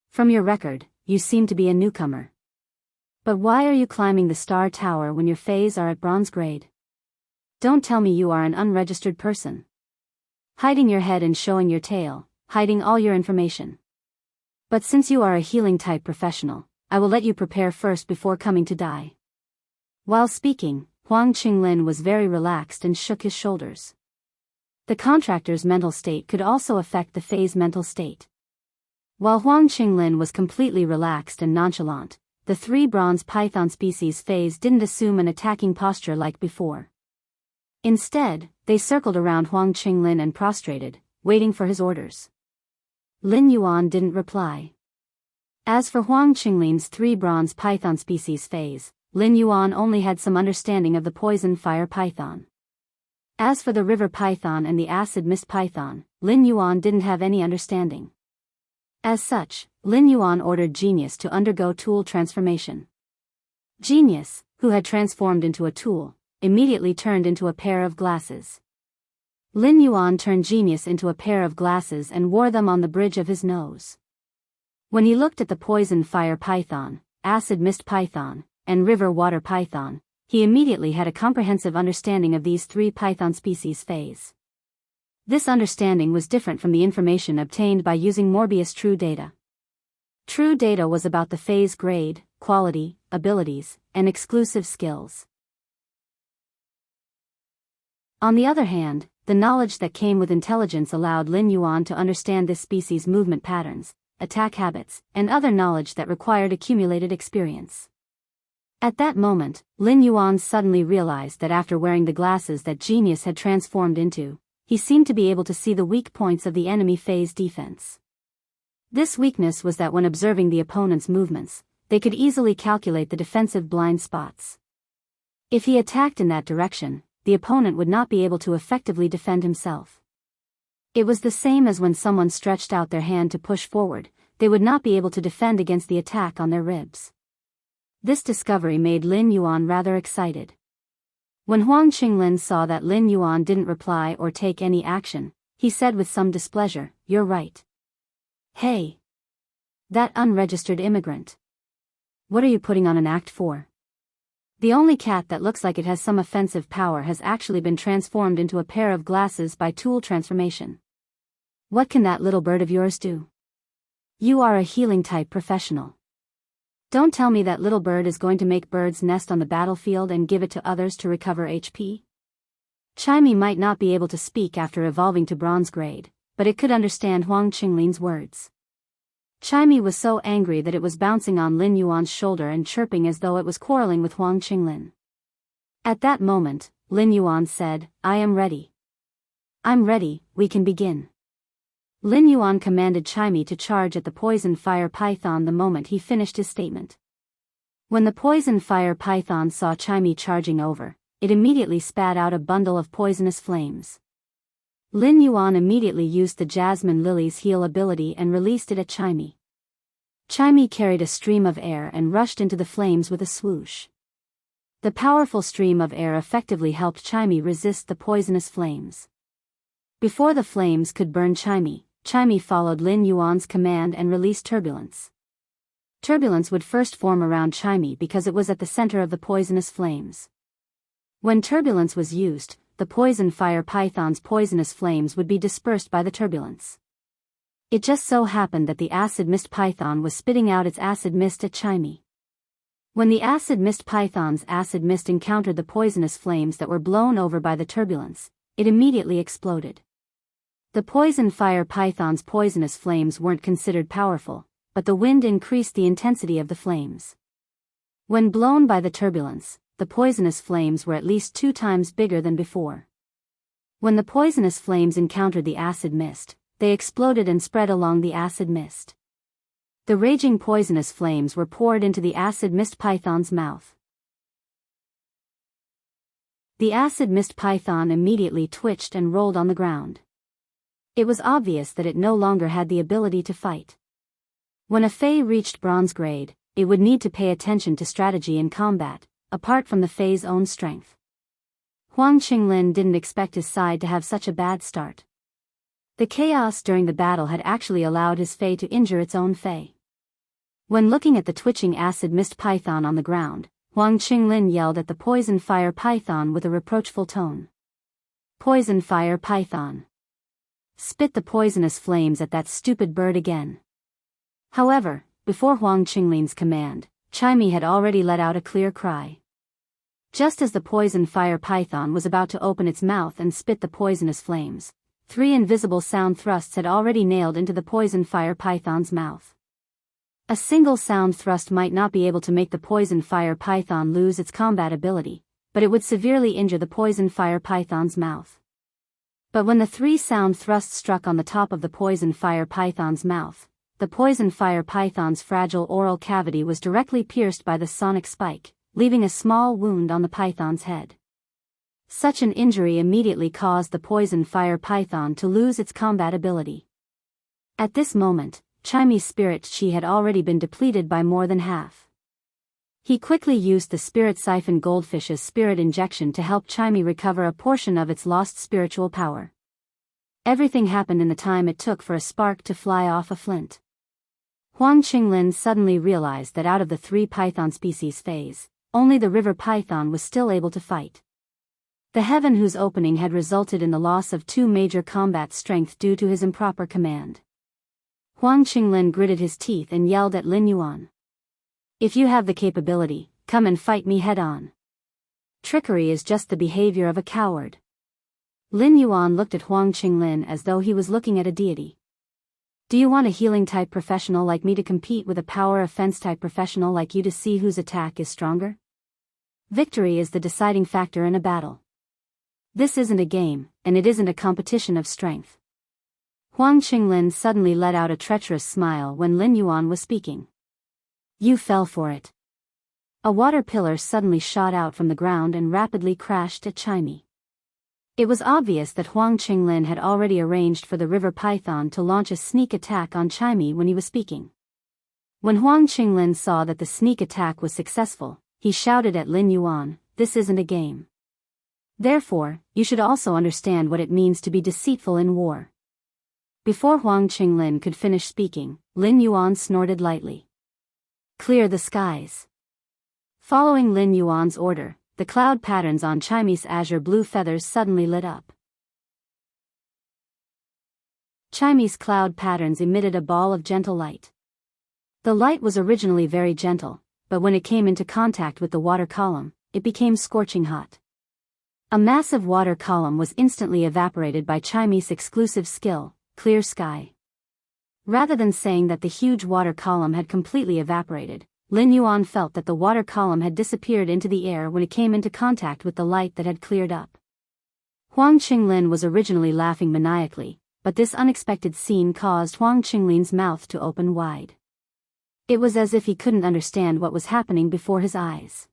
From your record, you seem to be a newcomer. But why are you climbing the Star Tower when your feis are at bronze grade? Don't tell me you are an unregistered person. Hiding your head and showing your tail, hiding all your information. But since you are a healing type professional, I will let you prepare first before coming to die. While speaking, Huang Qinglin was very relaxed and shook his shoulders. The contractor's mental state could also affect the feis' mental state. While Huang Qinglin was completely relaxed and nonchalant, the 3 bronze python species feis didn't assume an attacking posture like before. Instead, they circled around Huang Qinglin and prostrated, waiting for his orders. Lin Yuan didn't reply. As for Huang Qinglin's 3 bronze python species feis, Lin Yuan only had some understanding of the poison fire python. As for the river python and the acid mist python, Lin Yuan didn't have any understanding. As such, Lin Yuan ordered Genius to undergo tool transformation. Genius, who had transformed into a tool, immediately turned into a pair of glasses. Lin Yuan turned Genius into a pair of glasses and wore them on the bridge of his nose. When he looked at the poison fire python, acid mist python, and river water python, he immediately had a comprehensive understanding of these 3 python species feis. This understanding was different from the information obtained by using Morbius True Data. True Data was about the feis grade, quality, abilities, and exclusive skills. On the other hand, the knowledge that came with intelligence allowed Lin Yuan to understand this species' movement patterns, attack habits, and other knowledge that required accumulated experience. At that moment, Lin Yuan suddenly realized that after wearing the glasses that Genius had transformed into, he seemed to be able to see the weak points of the enemy feis defense. This weakness was that when observing the opponent's movements, they could easily calculate the defensive blind spots. If he attacked in that direction, the opponent would not be able to effectively defend himself. It was the same as when someone stretched out their hand to push forward, they would not be able to defend against the attack on their ribs. This discovery made Lin Yuan rather excited. When Huang Qinglin saw that Lin Yuan didn't reply or take any action, he said with some displeasure, "You're right. Hey! That unregistered immigrant. What are you putting on an act for? The only cat that looks like it has some offensive power has actually been transformed into a pair of glasses by tool transformation. What can that little bird of yours do? You are a healing type professional. Don't tell me that little bird is going to make birds nest on the battlefield and give it to others to recover HP? Chimey might not be able to speak after evolving to bronze grade, but it could understand Huang Qinglin's words. Chimey was so angry that it was bouncing on Lin Yuan's shoulder and chirping as though it was quarreling with Huang Qinglin. At that moment, Lin Yuan said, "I am ready. I'm ready, we can begin." Lin Yuan commanded Chimey to charge at the poison fire python the moment he finished his statement. When the poison fire python saw Chimey charging over, it immediately spat out a bundle of poisonous flames. Lin Yuan immediately used the Jasmine Lily's heal ability and released it at Chimey. Chimey carried a stream of air and rushed into the flames with a swoosh. The powerful stream of air effectively helped Chimey resist the poisonous flames. Before the flames could burn Chimey, Chimey followed Lin Yuan's command and released turbulence. Turbulence would first form around Chimey because it was at the center of the poisonous flames. When turbulence was used, the poison fire python's poisonous flames would be dispersed by the turbulence. It just so happened that the acid mist python was spitting out its acid mist at Chimey. When the acid mist python's acid mist encountered the poisonous flames that were blown over by the turbulence, it immediately exploded. The poison fire python's poisonous flames weren't considered powerful, but the wind increased the intensity of the flames. When blown by the turbulence, the poisonous flames were at least 2 times bigger than before. When the poisonous flames encountered the acid mist, they exploded and spread along the acid mist. The raging poisonous flames were poured into the acid mist python's mouth. The acid mist python immediately twitched and rolled on the ground. It was obvious that it no longer had the ability to fight. When a Fae reached bronze grade, it would need to pay attention to strategy in combat, apart from the Fae's own strength. Huang Qinglin didn't expect his side to have such a bad start. The chaos during the battle had actually allowed his Fae to injure its own Fae. When looking at the twitching acid mist python on the ground, Huang Qinglin yelled at the poison fire python with a reproachful tone. Poison fire python. Spit the poisonous flames at that stupid bird again. However, before Huang Qinglin's command, Chimey had already let out a clear cry. Just as the poison fire python was about to open its mouth and spit the poisonous flames, 3 invisible sound thrusts had already nailed into the poison fire python's mouth. A single sound thrust might not be able to make the poison fire python lose its combat ability, but it would severely injure the poison fire python's mouth. But when the 3 sound thrusts struck on the top of the poison fire python's mouth, the poison fire python's fragile oral cavity was directly pierced by the sonic spike, leaving a small wound on the python's head. Such an injury immediately caused the poison fire python to lose its combat ability. At this moment, Chimey's spirit chi had already been depleted by more than half. He quickly used the spirit siphon goldfish's spirit injection to help Chimey recover a portion of its lost spiritual power. Everything happened in the time it took for a spark to fly off a flint. Huang Qinglin suddenly realized that out of the 3 python species phase, only the river python was still able to fight. The heaven whose opening had resulted in the loss of 2 major combat strength due to his improper command. Huang Qinglin gritted his teeth and yelled at Lin Yuan. If you have the capability, come and fight me head-on. Trickery is just the behavior of a coward. Lin Yuan looked at Huang Qinglin as though he was looking at a deity. Do you want a healing-type professional like me to compete with a power offense-type professional like you to see whose attack is stronger? Victory is the deciding factor in a battle. This isn't a game, and it isn't a competition of strength. Huang Qinglin suddenly let out a treacherous smile when Lin Yuan was speaking. You fell for it. A water pillar suddenly shot out from the ground and rapidly crashed at Chimey. It was obvious that Huang Qinglin had already arranged for the river python to launch a sneak attack on Chimey when he was speaking. When Huang Qinglin saw that the sneak attack was successful, he shouted at Lin Yuan, "This isn't a game. Therefore, you should also understand what it means to be deceitful in war." Before Huang Qinglin could finish speaking, Lin Yuan snorted lightly. Clear the skies. Following Lin Yuan's order, the cloud patterns on Chimey's azure blue feathers suddenly lit up. Chimey's cloud patterns emitted a ball of gentle light. The light was originally very gentle, but when it came into contact with the water column, it became scorching hot. A massive water column was instantly evaporated by Chimey's exclusive skill, Clear Sky. Rather than saying that the huge water column had completely evaporated, Lin Yuan felt that the water column had disappeared into the air when it came into contact with the light that had cleared up. Huang Qinglin was originally laughing maniacally, but this unexpected scene caused Huang Qinglin's mouth to open wide. It was as if he couldn't understand what was happening before his eyes.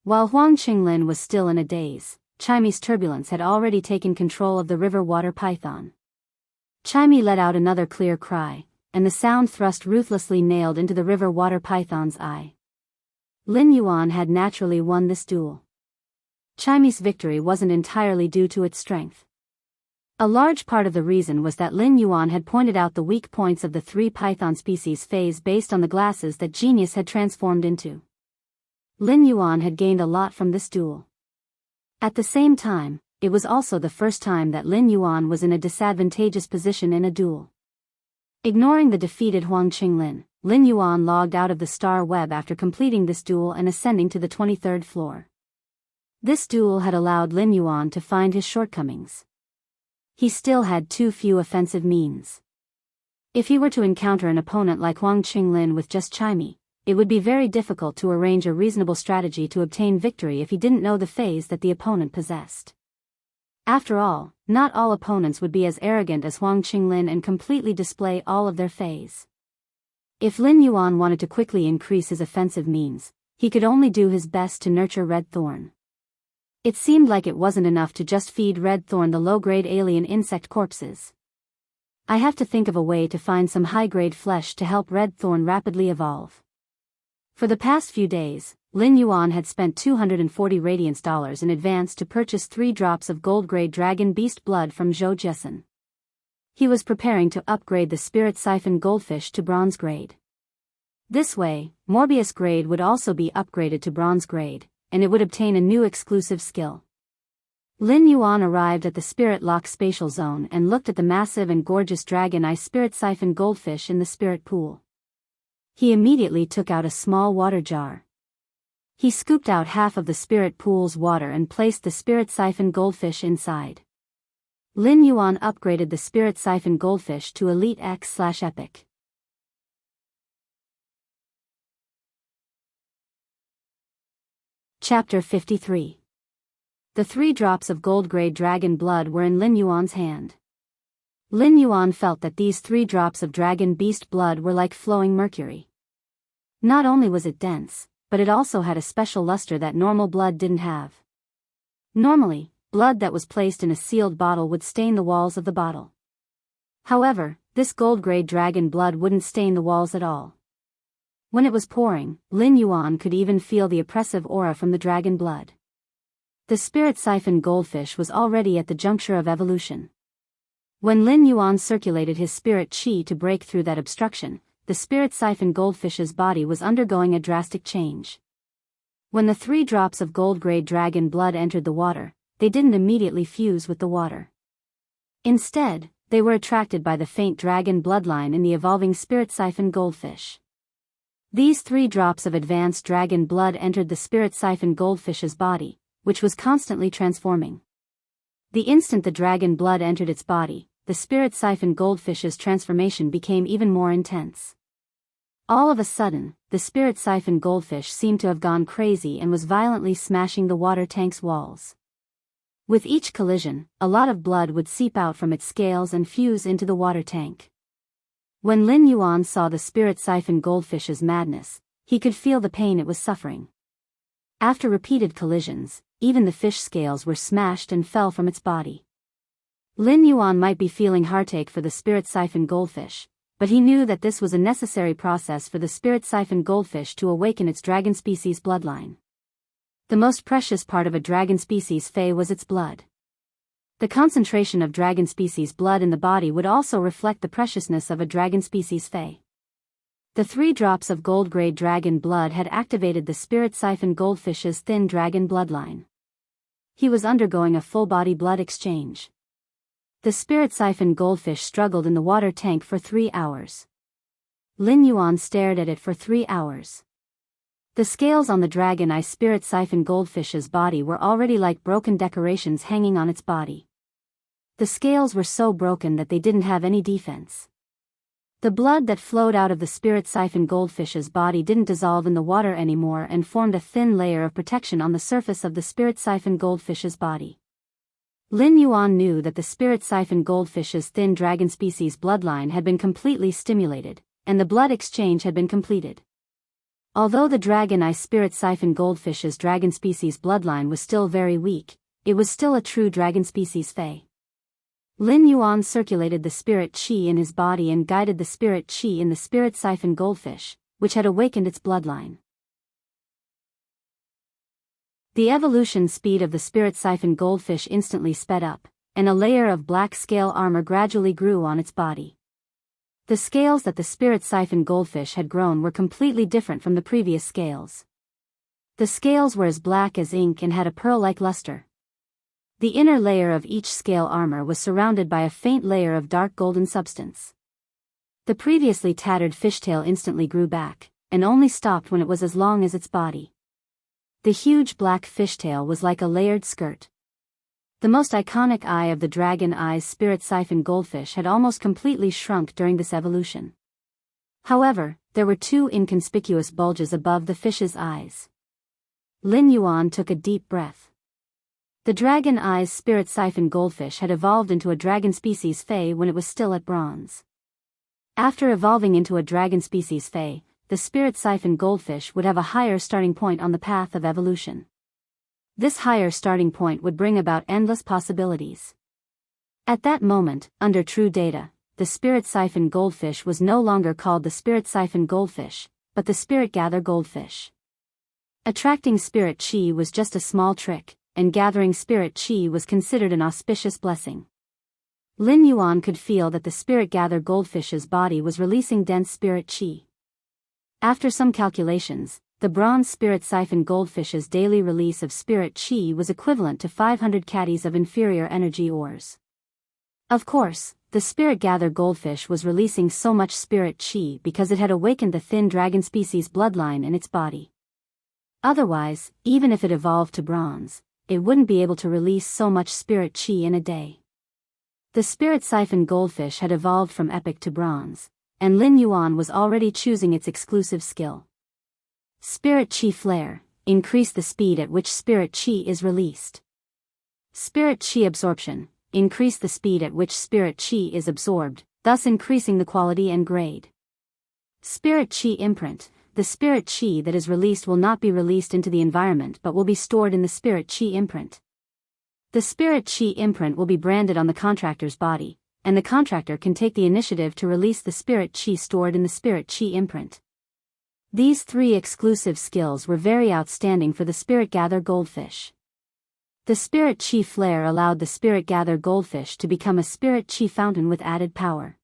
While Huang Qinglin was still in a daze, Chimy's turbulence had already taken control of the river water python. Chimy let out another clear cry, and the sound thrust ruthlessly nailed into the river water python's eye. Lin Yuan had naturally won this duel. Chimy's victory wasn't entirely due to its strength. A large part of the reason was that Lin Yuan had pointed out the weak points of the three python species phase based on the glasses that Genius had transformed into. Lin Yuan had gained a lot from this duel. At the same time, it was also the first time that Lin Yuan was in a disadvantageous position in a duel. Ignoring the defeated Huang Qinglin, Lin Yuan logged out of the star web after completing this duel and ascending to the 23rd floor. This duel had allowed Lin Yuan to find his shortcomings. He still had too few offensive means. If he were to encounter an opponent like Huang Qinglin with just Chimy, it would be very difficult to arrange a reasonable strategy to obtain victory if he didn't know the phase that the opponent possessed. After all, not all opponents would be as arrogant as Huang Qinglin and completely display all of their phase. If Lin Yuan wanted to quickly increase his offensive means, he could only do his best to nurture Red Thorn. It seemed like it wasn't enough to just feed Red Thorn the low-grade alien insect corpses. I have to think of a way to find some high-grade flesh to help Red Thorn rapidly evolve. For the past few days, Lin Yuan had spent 240 radiance dollars in advance to purchase 3 drops of gold-grade dragon beast blood from Zhou Jessen. He was preparing to upgrade the spirit siphon goldfish to bronze grade. This way, Morbius grade would also be upgraded to bronze grade, and it would obtain a new exclusive skill. Lin Yuan arrived at the Spirit Lock spatial zone and looked at the massive and gorgeous dragon eye spirit siphon goldfish in the spirit pool. He immediately took out a small water jar. He scooped out half of the spirit pool's water and placed the spirit siphon goldfish inside. Lin Yuan upgraded the spirit siphon goldfish to Elite X/Epic. Chapter 53. The 3 drops of gold-grade dragon blood were in Lin Yuan's hand. Lin Yuan felt that these 3 drops of dragon beast blood were like flowing mercury. Not only was it dense, but it also had a special luster that normal blood didn't have. Normally, blood that was placed in a sealed bottle would stain the walls of the bottle. However, this gold-grade dragon blood wouldn't stain the walls at all. When it was pouring, Lin Yuan could even feel the oppressive aura from the dragon blood. The spirit siphon goldfish was already at the juncture of evolution. When Lin Yuan circulated his spirit qi to break through that obstruction, the spirit siphon goldfish's body was undergoing a drastic change. When the 3 drops of gold-grade dragon blood entered the water, they didn't immediately fuse with the water. Instead, they were attracted by the faint dragon bloodline in the evolving spirit siphon goldfish. These 3 drops of advanced dragon blood entered the spirit siphon goldfish's body, which was constantly transforming. The instant the dragon blood entered its body, the spirit siphon goldfish's transformation became even more intense. All of a sudden, the spirit siphon goldfish seemed to have gone crazy and was violently smashing the water tank's walls. With each collision, a lot of blood would seep out from its scales and fuse into the water tank. When Lin Yuan saw the spirit siphon goldfish's madness, he could feel the pain it was suffering. After repeated collisions, even the fish scales were smashed and fell from its body. Lin Yuan might be feeling heartache for the spirit siphon goldfish, but he knew that this was a necessary process for the spirit siphon goldfish to awaken its dragon species bloodline. The most precious part of a dragon species Fey was its blood. The concentration of dragon species blood in the body would also reflect the preciousness of a dragon species Fey. The 3 drops of gold-grade dragon blood had activated the spirit siphon goldfish's thin dragon bloodline. He was undergoing a full-body blood exchange. The spirit siphon goldfish struggled in the water tank for 3 hours. Lin Yuan stared at it for 3 hours. The scales on the dragon eye spirit siphon goldfish's body were already like broken decorations hanging on its body. The scales were so broken that they didn't have any defense. The blood that flowed out of the spirit siphon goldfish's body didn't dissolve in the water anymore and formed a thin layer of protection on the surface of the spirit siphon goldfish's body. Lin Yuan knew that the spirit siphon goldfish's thin dragon species bloodline had been completely stimulated, and the blood exchange had been completed. Although the dragon eye spirit siphon goldfish's dragon species bloodline was still very weak, it was still a true dragon species fae. Lin Yuan circulated the spirit qi in his body and guided the spirit qi in the spirit siphon goldfish, which had awakened its bloodline. The evolution speed of the spirit siphon goldfish instantly sped up, and a layer of black scale armor gradually grew on its body. The scales that the spirit siphon goldfish had grown were completely different from the previous scales. The scales were as black as ink and had a pearl-like luster. The inner layer of each scale armor was surrounded by a faint layer of dark golden substance. The previously tattered fishtail instantly grew back, and only stopped when it was as long as its body. The huge black fishtail was like a layered skirt. The most iconic eye of the dragon eye's spirit siphon goldfish had almost completely shrunk during this evolution. However, there were two inconspicuous bulges above the fish's eyes. Lin Yuan took a deep breath. The dragon eye's spirit siphon goldfish had evolved into a dragon species fae when it was still at bronze. After evolving into a dragon species fae, the spirit siphon goldfish would have a higher starting point on the path of evolution. This higher starting point would bring about endless possibilities. At that moment, under true data, the spirit siphon goldfish was no longer called the spirit siphon goldfish, but the spirit gather goldfish. Attracting spirit qi was just a small trick, and gathering spirit qi was considered an auspicious blessing. Lin Yuan could feel that the spirit gather goldfish's body was releasing dense spirit qi. After some calculations, the bronze spirit siphon goldfish's daily release of spirit qi was equivalent to 500 caddies of inferior energy ores. Of course, the spirit gather goldfish was releasing so much spirit qi because it had awakened the thin dragon species bloodline in its body. Otherwise, even if it evolved to bronze, it wouldn't be able to release so much spirit qi in a day. The spirit siphon goldfish had evolved from epic to bronze, and Lin Yuan was already choosing its exclusive skill. Spirit Qi Flare, increase the speed at which Spirit Qi is released. Spirit Qi Absorption, increase the speed at which Spirit Qi is absorbed, thus increasing the quality and grade. Spirit Qi Imprint, the Spirit Qi that is released will not be released into the environment but will be stored in the Spirit Qi Imprint. The Spirit Qi Imprint will be branded on the contractor's body, and the contractor can take the initiative to release the Spirit Qi stored in the Spirit Qi Imprint. These three exclusive skills were very outstanding for the Spirit Gather Goldfish. The Spirit Qi Flare allowed the Spirit Gather Goldfish to become a Spirit Qi fountain with added power.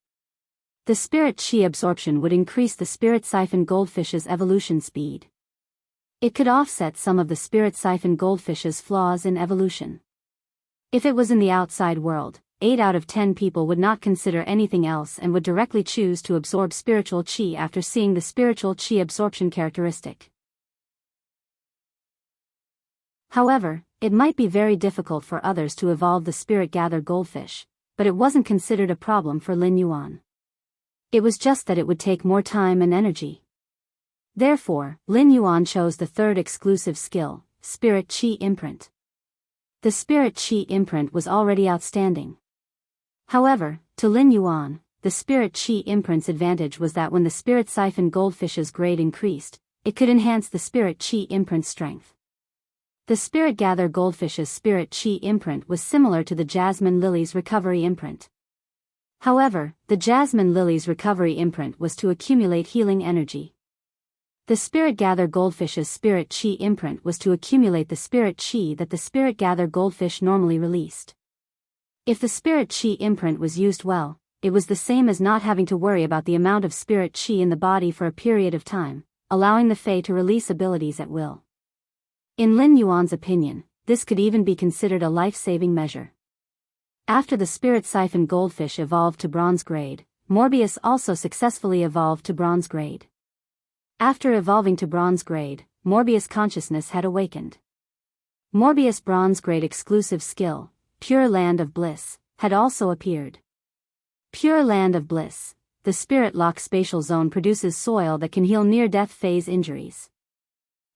The Spirit Qi Absorption would increase the Spirit Siphon Goldfish's evolution speed. It could offset some of the Spirit Siphon Goldfish's flaws in evolution. If it was in the outside world, 8 out of 10 people would not consider anything else and would directly choose to absorb spiritual qi after seeing the spiritual qi absorption characteristic. However, it might be very difficult for others to evolve the spirit gather goldfish, but it wasn't considered a problem for Lin Yuan. It was just that it would take more time and energy. Therefore, Lin Yuan chose the third exclusive skill, Spirit Qi Imprint. The Spirit Qi Imprint was already outstanding. However, to Lin Yuan, the Spirit Qi Imprint's advantage was that when the Spirit Siphon Goldfish's grade increased, it could enhance the Spirit Qi Imprint's strength. The Spirit Gather Goldfish's Spirit Qi Imprint was similar to the Jasmine Lily's Recovery Imprint. However, the Jasmine Lily's Recovery Imprint was to accumulate healing energy. The Spirit Gather Goldfish's Spirit Qi Imprint was to accumulate the Spirit Qi that the Spirit Gather Goldfish normally released. If the Spirit Qi Imprint was used well, it was the same as not having to worry about the amount of Spirit Qi in the body for a period of time, allowing the Fae to release abilities at will. In Lin Yuan's opinion, this could even be considered a life-saving measure. After the Spirit Siphon Goldfish evolved to bronze grade, Morbius also successfully evolved to bronze grade. After evolving to bronze grade, Morbius consciousness had awakened. Morbius bronze grade exclusive skill, Pure Land of Bliss, had also appeared. Pure Land of Bliss, the Spirit Lock spatial zone produces soil that can heal near-death phase injuries.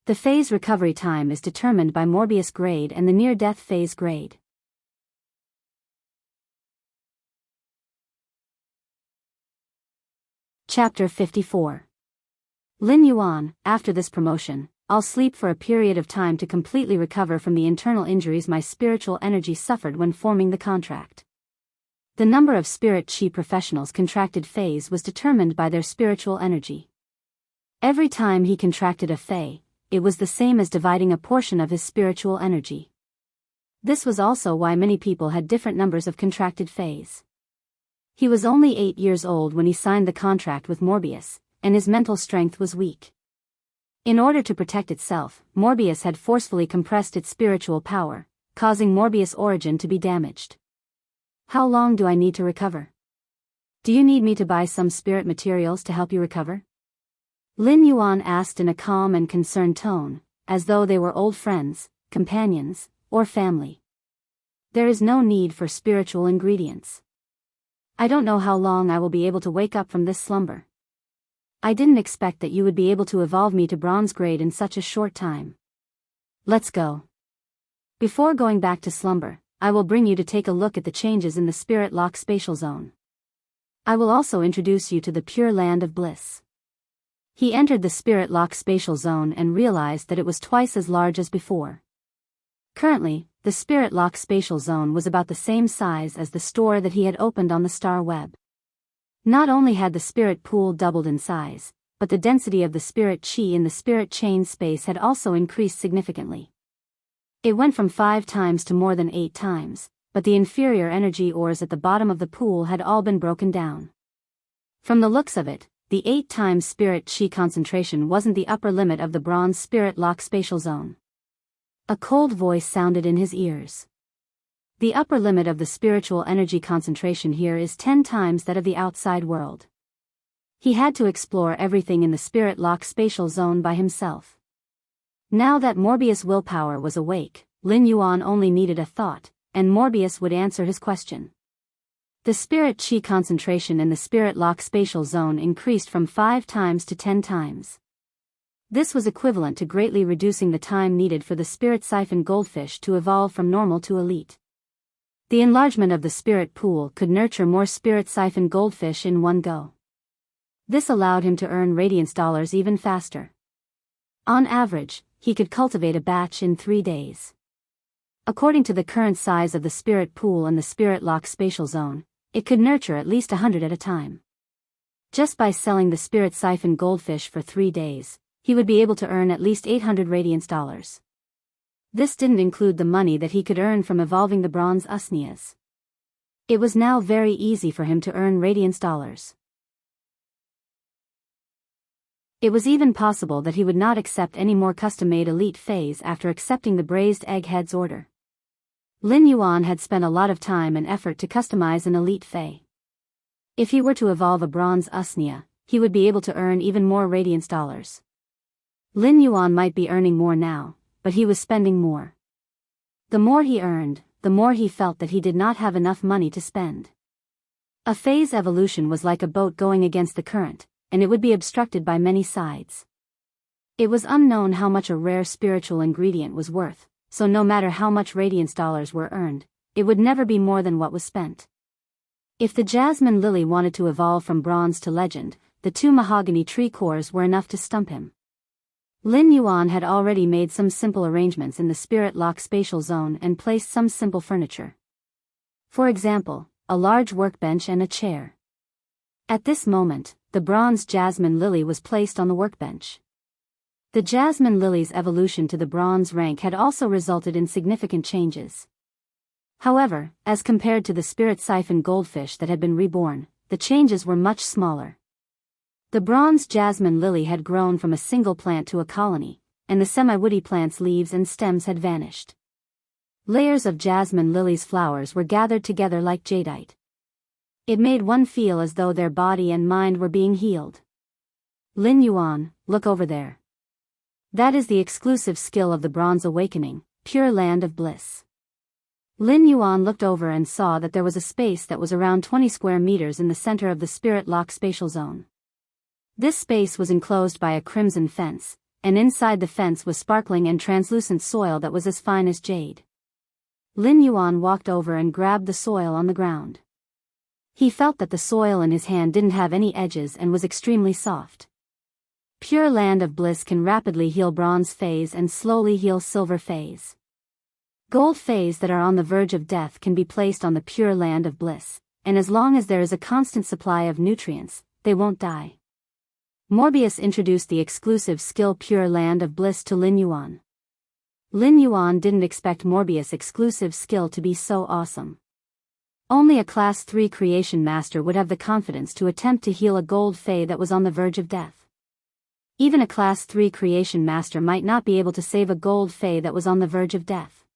The phase recovery time is determined by Morbius grade and the near-death phase grade. Chapter 54. Lin Yuan, after this promotion, I'll sleep for a period of time to completely recover from the internal injuries my spiritual energy suffered when forming the contract. The number of spirit qi professionals contracted phase was determined by their spiritual energy. Every time he contracted a fei, it was the same as dividing a portion of his spiritual energy. This was also why many people had different numbers of contracted feis. He was only 8 years old when he signed the contract with Morbius, and his mental strength was weak. In order to protect itself, Morbius had forcefully compressed its spiritual power, causing Morbius' origin to be damaged. How long do I need to recover? Do you need me to buy some spirit materials to help you recover? Lin Yuan asked in a calm and concerned tone, as though they were old friends, companions, or family. There is no need for spiritual ingredients. I don't know how long I will be able to wake up from this slumber. I didn't expect that you would be able to evolve me to bronze grade in such a short time. Let's go. Before going back to slumber, I will bring you to take a look at the changes in the Spirit Lock spatial zone. I will also introduce you to the Pure Land of Bliss. He entered the Spirit Lock spatial zone and realized that it was twice as large as before. Currently, the Spirit Lock spatial zone was about the same size as the store that he had opened on the Star Web. Not only had the spirit pool doubled in size, but the density of the spirit qi in the spirit chain space had also increased significantly. It went from 5 times to more than 8 times, but the inferior energy ores at the bottom of the pool had all been broken down. From the looks of it, the 8 times spirit qi concentration wasn't the upper limit of the bronze Spirit Lock spatial zone. A cold voice sounded in his ears. The upper limit of the spiritual energy concentration here is 10 times that of the outside world. He had to explore everything in the Spirit Lock spatial zone by himself. Now that Morbius' willpower was awake, Lin Yuan only needed a thought, and Morbius would answer his question. The spirit qi concentration in the Spirit Lock spatial zone increased from 5 times to 10 times. This was equivalent to greatly reducing the time needed for the spirit siphon goldfish to evolve from normal to elite. The enlargement of the spirit pool could nurture more spirit siphon goldfish in one go. This allowed him to earn radiance dollars even faster. On average, he could cultivate a batch in 3 days. According to the current size of the spirit pool and the Spirit Lock spatial zone, it could nurture at least 100 at a time. Just by selling the spirit siphon goldfish for 3 days, he would be able to earn at least 800 radiance dollars. This didn't include the money that he could earn from evolving the bronze usnias. It was now very easy for him to earn radiance dollars. It was even possible that he would not accept any more custom-made elite phase after accepting the braised egghead's order. Lin Yuan had spent a lot of time and effort to customize an elite fei. If he were to evolve a bronze usnia, he would be able to earn even more radiance dollars. Lin Yuan might be earning more now, but he was spending more. The more he earned, the more he felt that he did not have enough money to spend. A phase evolution was like a boat going against the current, and it would be obstructed by many sides. It was unknown how much a rare spiritual ingredient was worth, so no matter how much radiance dollars were earned, it would never be more than what was spent. If the jasmine lily wanted to evolve from bronze to legend, the 2 mahogany tree cores were enough to stump him. Lin Yuan had already made some simple arrangements in the Spirit Lock spatial zone and placed some simple furniture. For example, a large workbench and a chair. At this moment, the bronze jasmine lily was placed on the workbench. The jasmine lily's evolution to the bronze rank had also resulted in significant changes. However, as compared to the spirit siphon goldfish that had been reborn, the changes were much smaller. The bronze jasmine lily had grown from a single plant to a colony, and the semi-woody plant's leaves and stems had vanished. Layers of jasmine lily's flowers were gathered together like jadeite. It made one feel as though their body and mind were being healed. Lin Yuan, look over there. That is the exclusive skill of the Bronze Awakening, Pure Land of Bliss. Lin Yuan looked over and saw that there was a space that was around 20 square meters in the center of the Spirit Lock spatial zone. This space was enclosed by a crimson fence, and inside the fence was sparkling and translucent soil that was as fine as jade. Lin Yuan walked over and grabbed the soil on the ground. He felt that the soil in his hand didn't have any edges and was extremely soft. Pure Land of Bliss can rapidly heal Bronze Phase and slowly heal Silver Phase. Gold Phase that are on the verge of death can be placed on the Pure Land of Bliss, and as long as there is a constant supply of nutrients, they won't die. Morbius introduced the exclusive skill Pure Land of Bliss to Lin Yuan. Lin Yuan didn't expect Morbius' exclusive skill to be so awesome. Only a Class 3 Creation Master would have the confidence to attempt to heal a Gold Fae that was on the verge of death. Even a Class 3 Creation Master might not be able to save a Gold Fae that was on the verge of death.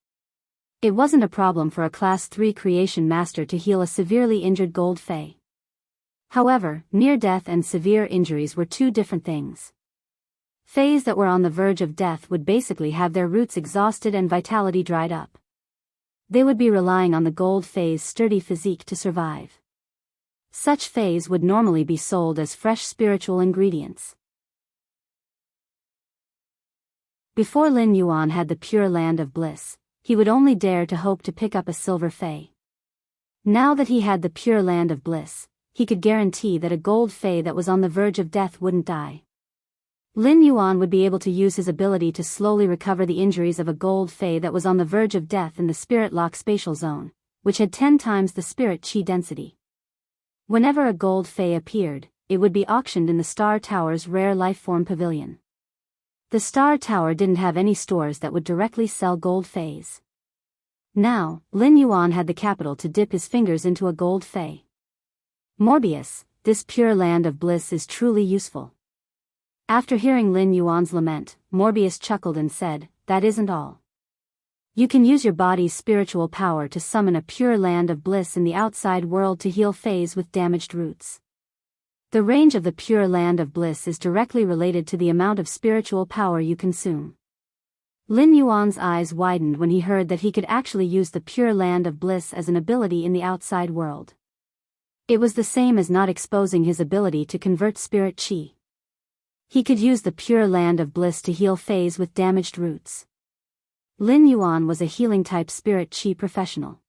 It wasn't a problem for a Class 3 Creation Master to heal a severely injured Gold Fae. However, near death and severe injuries were two different things. Faes that were on the verge of death would basically have their roots exhausted and vitality dried up. They would be relying on the Gold Fae's sturdy physique to survive. Such Faes would normally be sold as fresh spiritual ingredients. Before Lin Yuan had the Pure Land of Bliss, he would only dare to hope to pick up a Silver Fae. Now that he had the Pure Land of Bliss, he could guarantee that a Gold Fae that was on the verge of death wouldn't die. Lin Yuan would be able to use his ability to slowly recover the injuries of a Gold Fae that was on the verge of death in the Spirit Lock Spatial Zone, which had 10 times the Spirit Chi density. Whenever a Gold Fae appeared, it would be auctioned in the Star Tower's Rare Lifeform Pavilion. The Star Tower didn't have any stores that would directly sell Gold Faes. Now, Lin Yuan had the capital to dip his fingers into a Gold Fae. Morbius, this Pure Land of Bliss is truly useful. After hearing Lin Yuan's lament, Morbius chuckled and said, "That isn't all. You can use your body's spiritual power to summon a Pure Land of Bliss in the outside world to heal Faes with damaged roots. The range of the Pure Land of Bliss is directly related to the amount of spiritual power you consume." Lin Yuan's eyes widened when he heard that he could actually use the Pure Land of Bliss as an ability in the outside world. It was the same as not exposing his ability to convert spirit chi. He could use the Pure Land of Bliss to heal Faes with damaged roots. Lin Yuan was a healing-type spirit chi professional.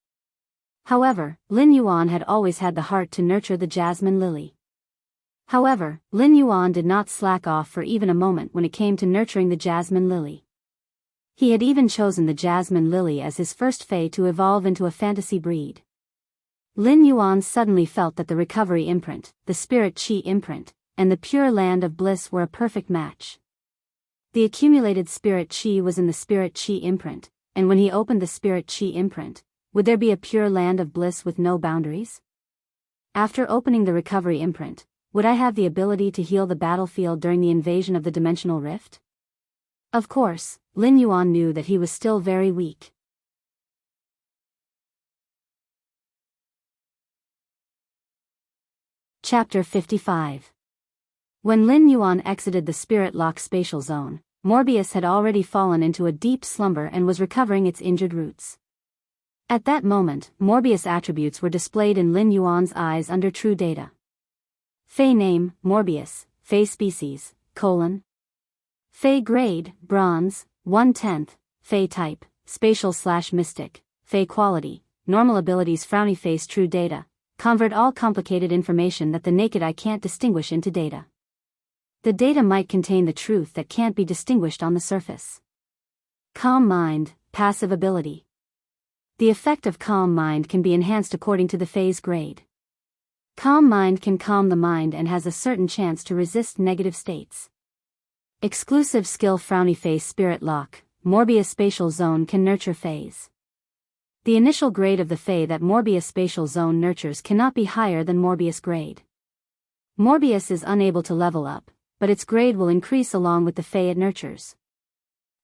However, Lin Yuan had always had the heart to nurture the Jasmine Lily. However, Lin Yuan did not slack off for even a moment when it came to nurturing the Jasmine Lily. He had even chosen the Jasmine Lily as his first Fae to evolve into a fantasy breed. Lin Yuan suddenly felt that the recovery imprint, the Spirit Chi imprint, and the Pure Land of Bliss were a perfect match. The accumulated Spirit Chi was in the Spirit Chi imprint, and when he opened the Spirit Chi imprint, would there be a Pure Land of Bliss with no boundaries? After opening the recovery imprint, would I have the ability to heal the battlefield during the invasion of the Dimensional Rift? Of course, Lin Yuan knew that he was still very weak. Chapter 55. When Lin Yuan exited the Spirit Lock Spatial Zone, Morbius had already fallen into a deep slumber and was recovering its injured roots. At that moment, Morbius attributes were displayed in Lin Yuan's eyes under true data. Fae name, Morbius, Fae species, Fae grade, Bronze, 1/10, Fae type, Spatial/Mystic, Fae quality, normal abilities Frowny face true data, convert all complicated information that the naked eye can't distinguish into data. The data might contain the truth that can't be distinguished on the surface. Calm mind, passive ability. The effect of calm mind can be enhanced according to the Fae's grade. Calm mind can calm the mind and has a certain chance to resist negative states. Exclusive skill Frowny face Spirit Lock, Morbius Spatial Zone can nurture Faes. The initial grade of the Fae that Morbius Spatial Zone nurtures cannot be higher than Morbius grade. Morbius is unable to level up, but its grade will increase along with the Fae it nurtures.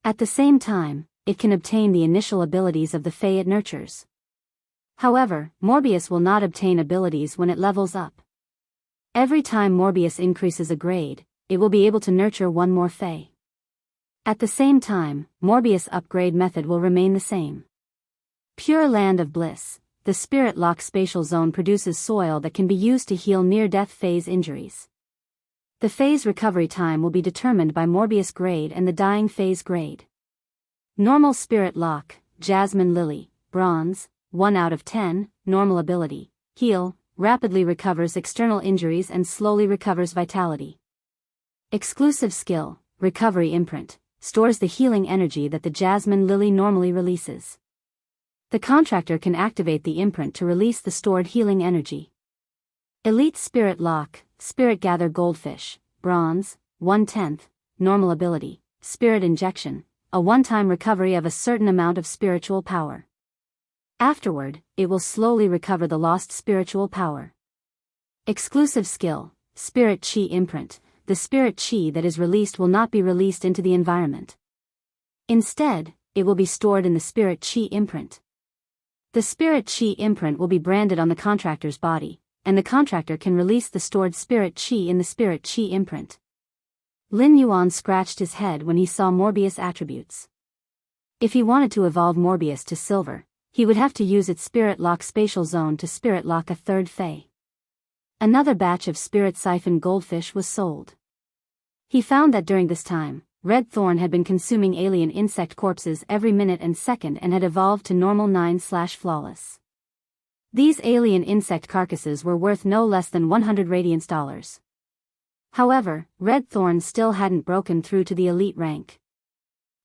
At the same time, it can obtain the initial abilities of the Fae it nurtures. However, Morbius will not obtain abilities when it levels up. Every time Morbius increases a grade, it will be able to nurture one more Fae. At the same time, Morbius' upgrade method will remain the same. Pure Land of Bliss, the Spirit Lock Spatial Zone produces soil that can be used to heal near-death Fae's injuries. The Fae's recovery time will be determined by Morbius grade and the dying Fae's grade. Normal Spirit Lock, Jasmine Lily, Bronze, 1/10, normal ability, heal, rapidly recovers external injuries and slowly recovers vitality. Exclusive skill, recovery imprint, stores the healing energy that the jasmine lily normally releases. The contractor can activate the imprint to release the stored healing energy. Elite Spirit Lock, Spirit Gather Goldfish, Bronze, 1/10, normal ability, Spirit Injection, a one-time recovery of a certain amount of spiritual power. Afterward, it will slowly recover the lost spiritual power. Exclusive skill, Spirit Chi Imprint, the spirit chi that is released will not be released into the environment. Instead, it will be stored in the Spirit Chi Imprint. The Spirit Chi Imprint will be branded on the contractor's body, and the contractor can release the stored Spirit Chi in the Spirit Chi Imprint. Lin Yuan scratched his head when he saw Morbius attributes. If he wanted to evolve Morbius to silver, he would have to use its Spirit Lock spatial zone to Spirit Lock a third Fey. Another batch of Spirit Siphon Goldfish was sold. He found that during this time, Red Thorn had been consuming alien insect corpses every minute and second and had evolved to normal 9/flawless. These alien insect carcasses were worth no less than 100 radiance dollars. However, Red Thorn still hadn't broken through to the elite rank.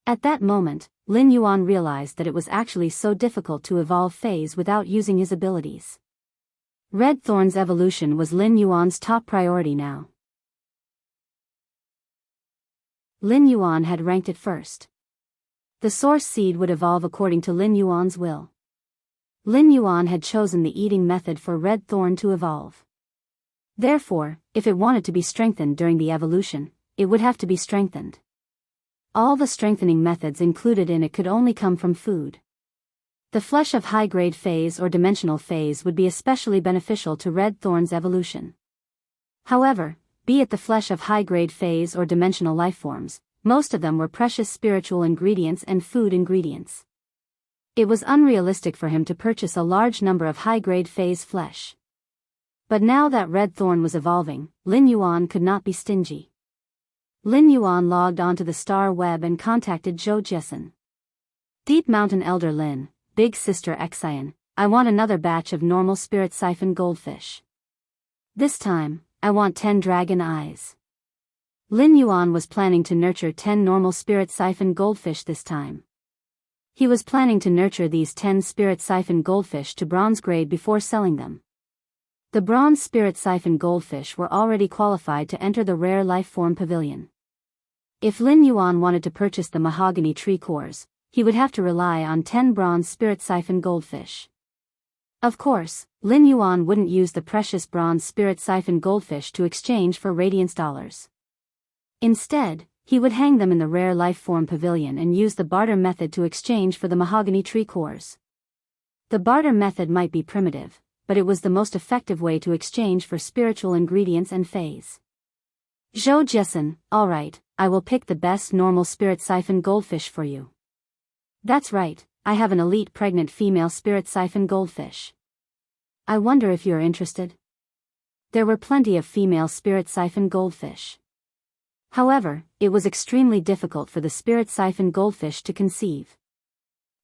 At that moment, Lin Yuan realized that it was actually so difficult to evolve Fays without using his abilities. Red Thorn's evolution was Lin Yuan's top priority now. Lin Yuan had ranked it first. The source seed would evolve according to Lin Yuan's will. Lin Yuan had chosen the eating method for Red Thorn to evolve. Therefore, if it wanted to be strengthened during the evolution, it would have to be strengthened. All the strengthening methods included in it could only come from food. The flesh of high-grade phase or dimensional phase would be especially beneficial to Red Thorn's evolution. However, be it the flesh of high-grade phase or dimensional lifeforms, most of them were precious spiritual ingredients and food ingredients. It was unrealistic for him to purchase a large number of high-grade phase flesh. But now that Red Thorn was evolving, Lin Yuan could not be stingy. Lin Yuan logged onto the star web and contacted Zhou Jiesin. Deep Mountain Elder Lin, Big Sister Xian, I want another batch of normal Spirit Siphon Goldfish. This time, I want 10 dragon eyes. Lin Yuan was planning to nurture 10 normal Spirit Siphon Goldfish this time. He was planning to nurture these 10 Spirit Siphon Goldfish to bronze grade before selling them. The bronze Spirit Siphon Goldfish were already qualified to enter the Rare Life Form Pavilion. If Lin Yuan wanted to purchase the mahogany tree cores, he would have to rely on 10 bronze Spirit Siphon Goldfish. Of course, Lin Yuan wouldn't use the precious bronze Spirit Siphon Goldfish to exchange for radiance dollars. Instead, he would hang them in the Rare Life Form Pavilion and use the barter method to exchange for the mahogany tree cores. The barter method might be primitive, but it was the most effective way to exchange for spiritual ingredients and phase. Zhou Jiesin, alright, I will pick the best normal Spirit Siphon Goldfish for you. That's right, I have an elite pregnant female Spirit Siphon Goldfish. I wonder if you're interested? There were plenty of female Spirit Siphon Goldfish. However, it was extremely difficult for the Spirit Siphon Goldfish to conceive.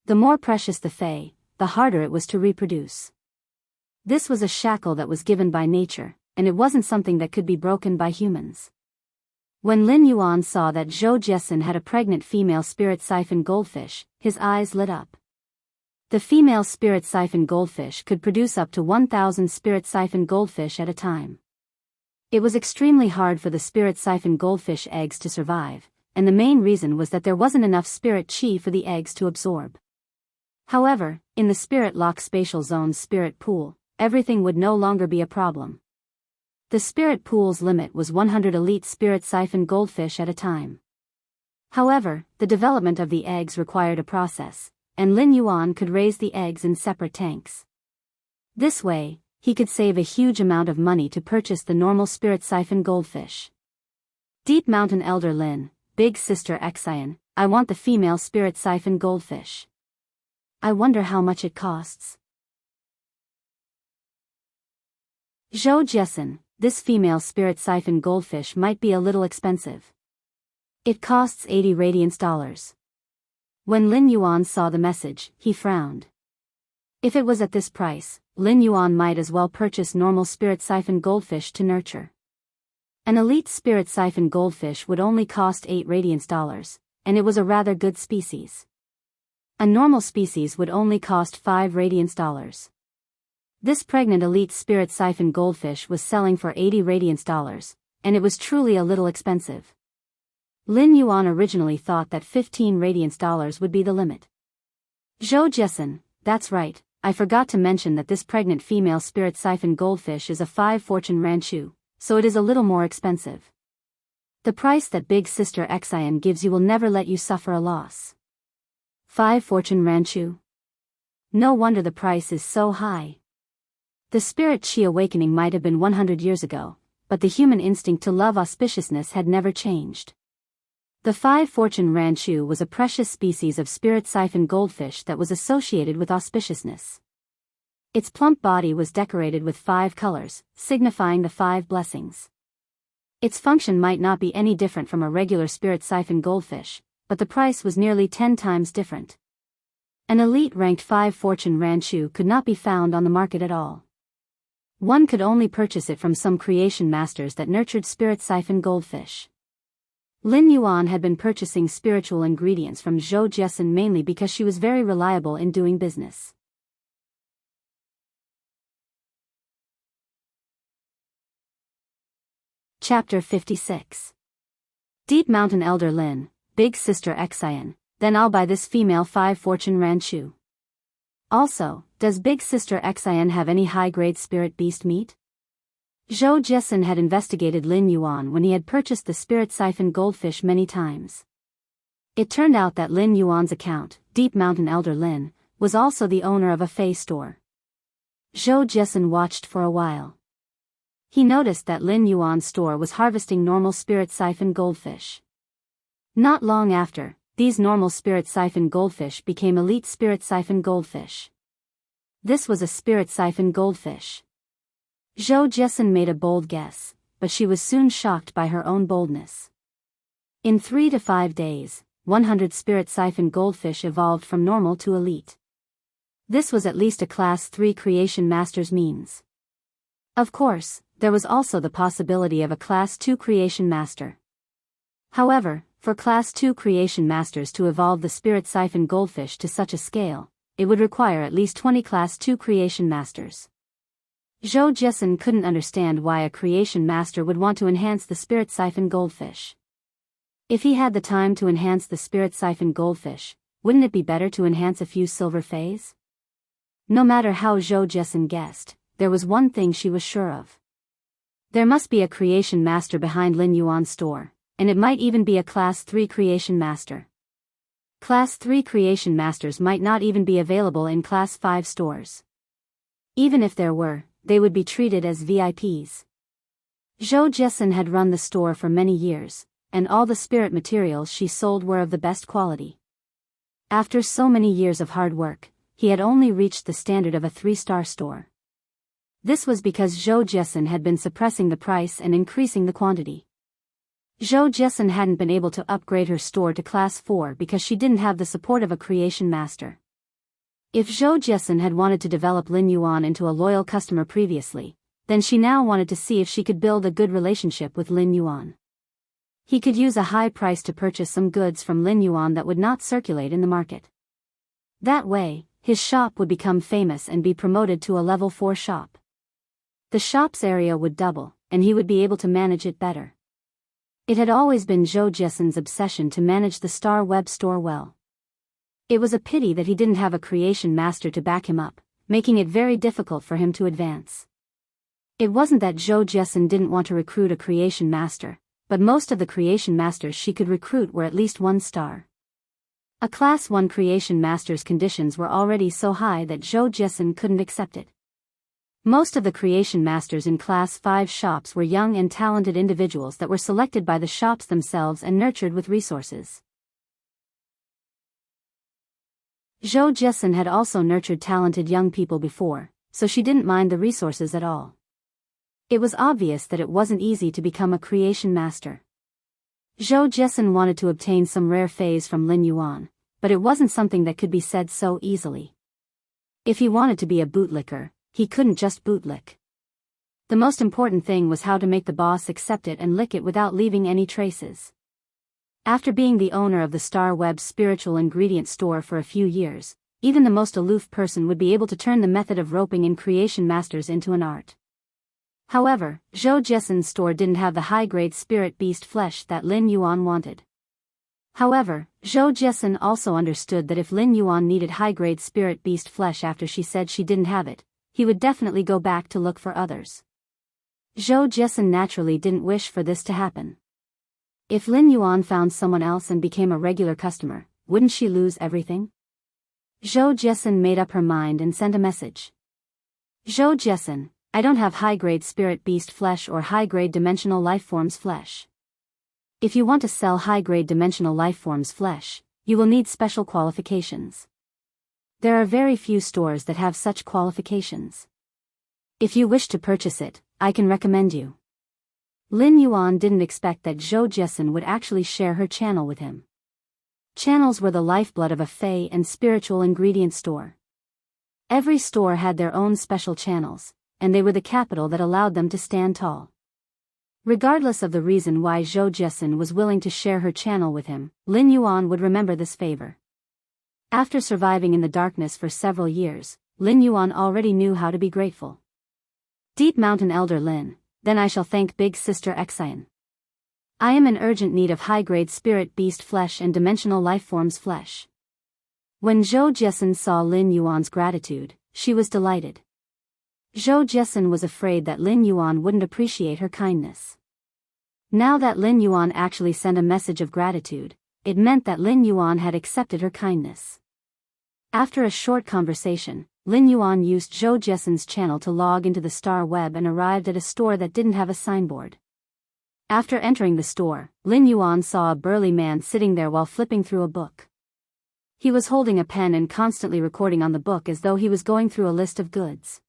The more precious the Fae, the harder it was to reproduce. This was a shackle that was given by nature, and it wasn't something that could be broken by humans. When Lin Yuan saw that Zhou Jiesin had a pregnant female Spirit Siphon Goldfish, his eyes lit up. The female Spirit Siphon Goldfish could produce up to 1,000 Spirit Siphon Goldfish at a time. It was extremely hard for the Spirit Siphon Goldfish eggs to survive, and the main reason was that there wasn't enough Spirit Chi for the eggs to absorb. However, in the Spirit Lock Spatial Zone's Spirit Pool, everything would no longer be a problem. The Spirit Pool's limit was 100 elite Spirit Siphon Goldfish at a time. However, the development of the eggs required a process, and Lin Yuan could raise the eggs in separate tanks. This way, he could save a huge amount of money to purchase the normal Spirit Siphon Goldfish. Deep Mountain Elder Lin, Big Sister Xian, I want the female Spirit Siphon Goldfish. I wonder how much it costs. Zhou Jiesin, this female Spirit Siphon Goldfish might be a little expensive. It costs 80 radiance dollars. When Lin Yuan saw the message, he frowned. If it was at this price, Lin Yuan might as well purchase normal spirit siphon goldfish to nurture. An elite spirit siphon goldfish would only cost 8 radiance dollars, and it was a rather good species. A normal species would only cost 5 radiance dollars. This pregnant elite spirit siphon goldfish was selling for 80 radiance dollars, and it was truly a little expensive. Lin Yuan originally thought that 15 radiance dollars would be the limit. Zhou Jiesun, that's right, I forgot to mention that this pregnant female spirit siphon goldfish is a 5 fortune ranchu, so it is a little more expensive. The price that big sister Xian gives you will never let you suffer a loss. 5 fortune ranchu? No wonder the price is so high. The spirit qi awakening might have been 100 years ago, but the human instinct to love auspiciousness had never changed. The 5 fortune ranchu was a precious species of spirit siphon goldfish that was associated with auspiciousness. Its plump body was decorated with 5 colors, signifying the 5 blessings. Its function might not be any different from a regular spirit siphon goldfish, but the price was nearly 10 times different. An elite-ranked 5 fortune ranchu could not be found on the market at all. One could only purchase it from some creation masters that nurtured spirit siphon goldfish. Lin Yuan had been purchasing spiritual ingredients from Zhou Jiesun mainly because she was very reliable in doing business. Chapter 56. Deep Mountain Elder Lin, Big Sister Xian, then I'll buy this female 5 fortune ranchu. Also, does Big Sister Xian have any high-grade spirit beast meat? Zhou Jiesun had investigated Lin Yuan when he had purchased the spirit siphon goldfish many times. It turned out that Lin Yuan's account, Deep Mountain Elder Lin, was also the owner of a fei store. Zhou Jiesun watched for a while. He noticed that Lin Yuan's store was harvesting normal spirit siphon goldfish. Not long after, these normal spirit siphon goldfish became elite spirit siphon goldfish. This was a spirit siphon goldfish. Zhou Jiesun made a bold guess, but she was soon shocked by her own boldness. In 3 to 5 days, 100 spirit siphon goldfish evolved from normal to elite. This was at least a Class 3 creation master's means. Of course, there was also the possibility of a Class 2 creation master. However, for Class 2 creation masters to evolve the spirit siphon goldfish to such a scale, it would require at least 20 Class 2 creation masters. Zhou Jiesun couldn't understand why a creation master would want to enhance the spirit siphon goldfish. If he had the time to enhance the spirit siphon goldfish, wouldn't it be better to enhance a few silver feis? No matter how Zhou Jiesun guessed, there was one thing she was sure of. There must be a creation master behind Lin Yuan's store, and it might even be a Class 3 creation master. Class 3 creation masters might not even be available in Class 5 stores. Even if there were, they would be treated as VIPs. Zhou Jiesun had run the store for many years, and all the spirit materials she sold were of the best quality. After so many years of hard work, he had only reached the standard of a 3-star store. This was because Zhou Jiesun had been suppressing the price and increasing the quantity. Zhou Jiesun hadn't been able to upgrade her store to Class 4 because she didn't have the support of a creation master. If Zhou Jiesun had wanted to develop Lin Yuan into a loyal customer previously, then she now wanted to see if she could build a good relationship with Lin Yuan. He could use a high price to purchase some goods from Lin Yuan that would not circulate in the market. That way, his shop would become famous and be promoted to a level 4 shop. The shop's area would double, and he would be able to manage it better. It had always been Zhou Jiesun's obsession to manage the Star Web store well. It was a pity that he didn't have a creation master to back him up, making it very difficult for him to advance. It wasn't that Zhou Jiesun didn't want to recruit a creation master, but most of the creation masters she could recruit were at least 1 star. A Class 1 creation master's conditions were already so high that Zhou Jiesun couldn't accept it. Most of the creation masters in Class 5 shops were young and talented individuals that were selected by the shops themselves and nurtured with resources. Zhou Jiesun had also nurtured talented young people before, so she didn't mind the resources at all. It was obvious that it wasn't easy to become a creation master. Zhou Jiesun wanted to obtain some rare feis from Lin Yuan, but it wasn't something that could be said so easily. If he wanted to be a bootlicker, he couldn't just bootlick. The most important thing was how to make the boss accept it and lick it without leaving any traces. After being the owner of the Star Web's spiritual ingredient store for a few years, even the most aloof person would be able to turn the method of roping in creation masters into an art. However, Zhou Jiesen's store didn't have the high-grade spirit beast flesh that Lin Yuan wanted. However, Zhou Jiesen also understood that if Lin Yuan needed high-grade spirit beast flesh after she said she didn't have it, he would definitely go back to look for others. Zhou Jiesen naturally didn't wish for this to happen. If Lin Yuan found someone else and became a regular customer, wouldn't she lose everything? Zhou Jiesen made up her mind and sent a message. Zhou Jiesen, I don't have high-grade spirit beast flesh or high-grade dimensional lifeforms flesh. If you want to sell high-grade dimensional lifeforms flesh, you will need special qualifications. There are very few stores that have such qualifications. If you wish to purchase it, I can recommend you. Lin Yuan didn't expect that Zhou Jiesen would actually share her channel with him. Channels were the lifeblood of a fey and spiritual ingredient store. Every store had their own special channels, and they were the capital that allowed them to stand tall. Regardless of the reason why Zhou Jiesen was willing to share her channel with him, Lin Yuan would remember this favor. After surviving in the darkness for several years, Lin Yuan already knew how to be grateful. Deep Mountain Elder Lin, then I shall thank Big Sister Xian. I am in urgent need of high-grade spirit beast flesh and dimensional lifeforms flesh. When Zhou Jiesen saw Lin Yuan's gratitude, she was delighted. Zhou Jiesen was afraid that Lin Yuan wouldn't appreciate her kindness. Now that Lin Yuan actually sent a message of gratitude, it meant that Lin Yuan had accepted her kindness. After a short conversation, Lin Yuan used Zhou Jiesen's channel to log into the Star Web and arrived at a store that didn't have a signboard. After entering the store, Lin Yuan saw a burly man sitting there while flipping through a book. He was holding a pen and constantly recording on the book as though he was going through a list of goods.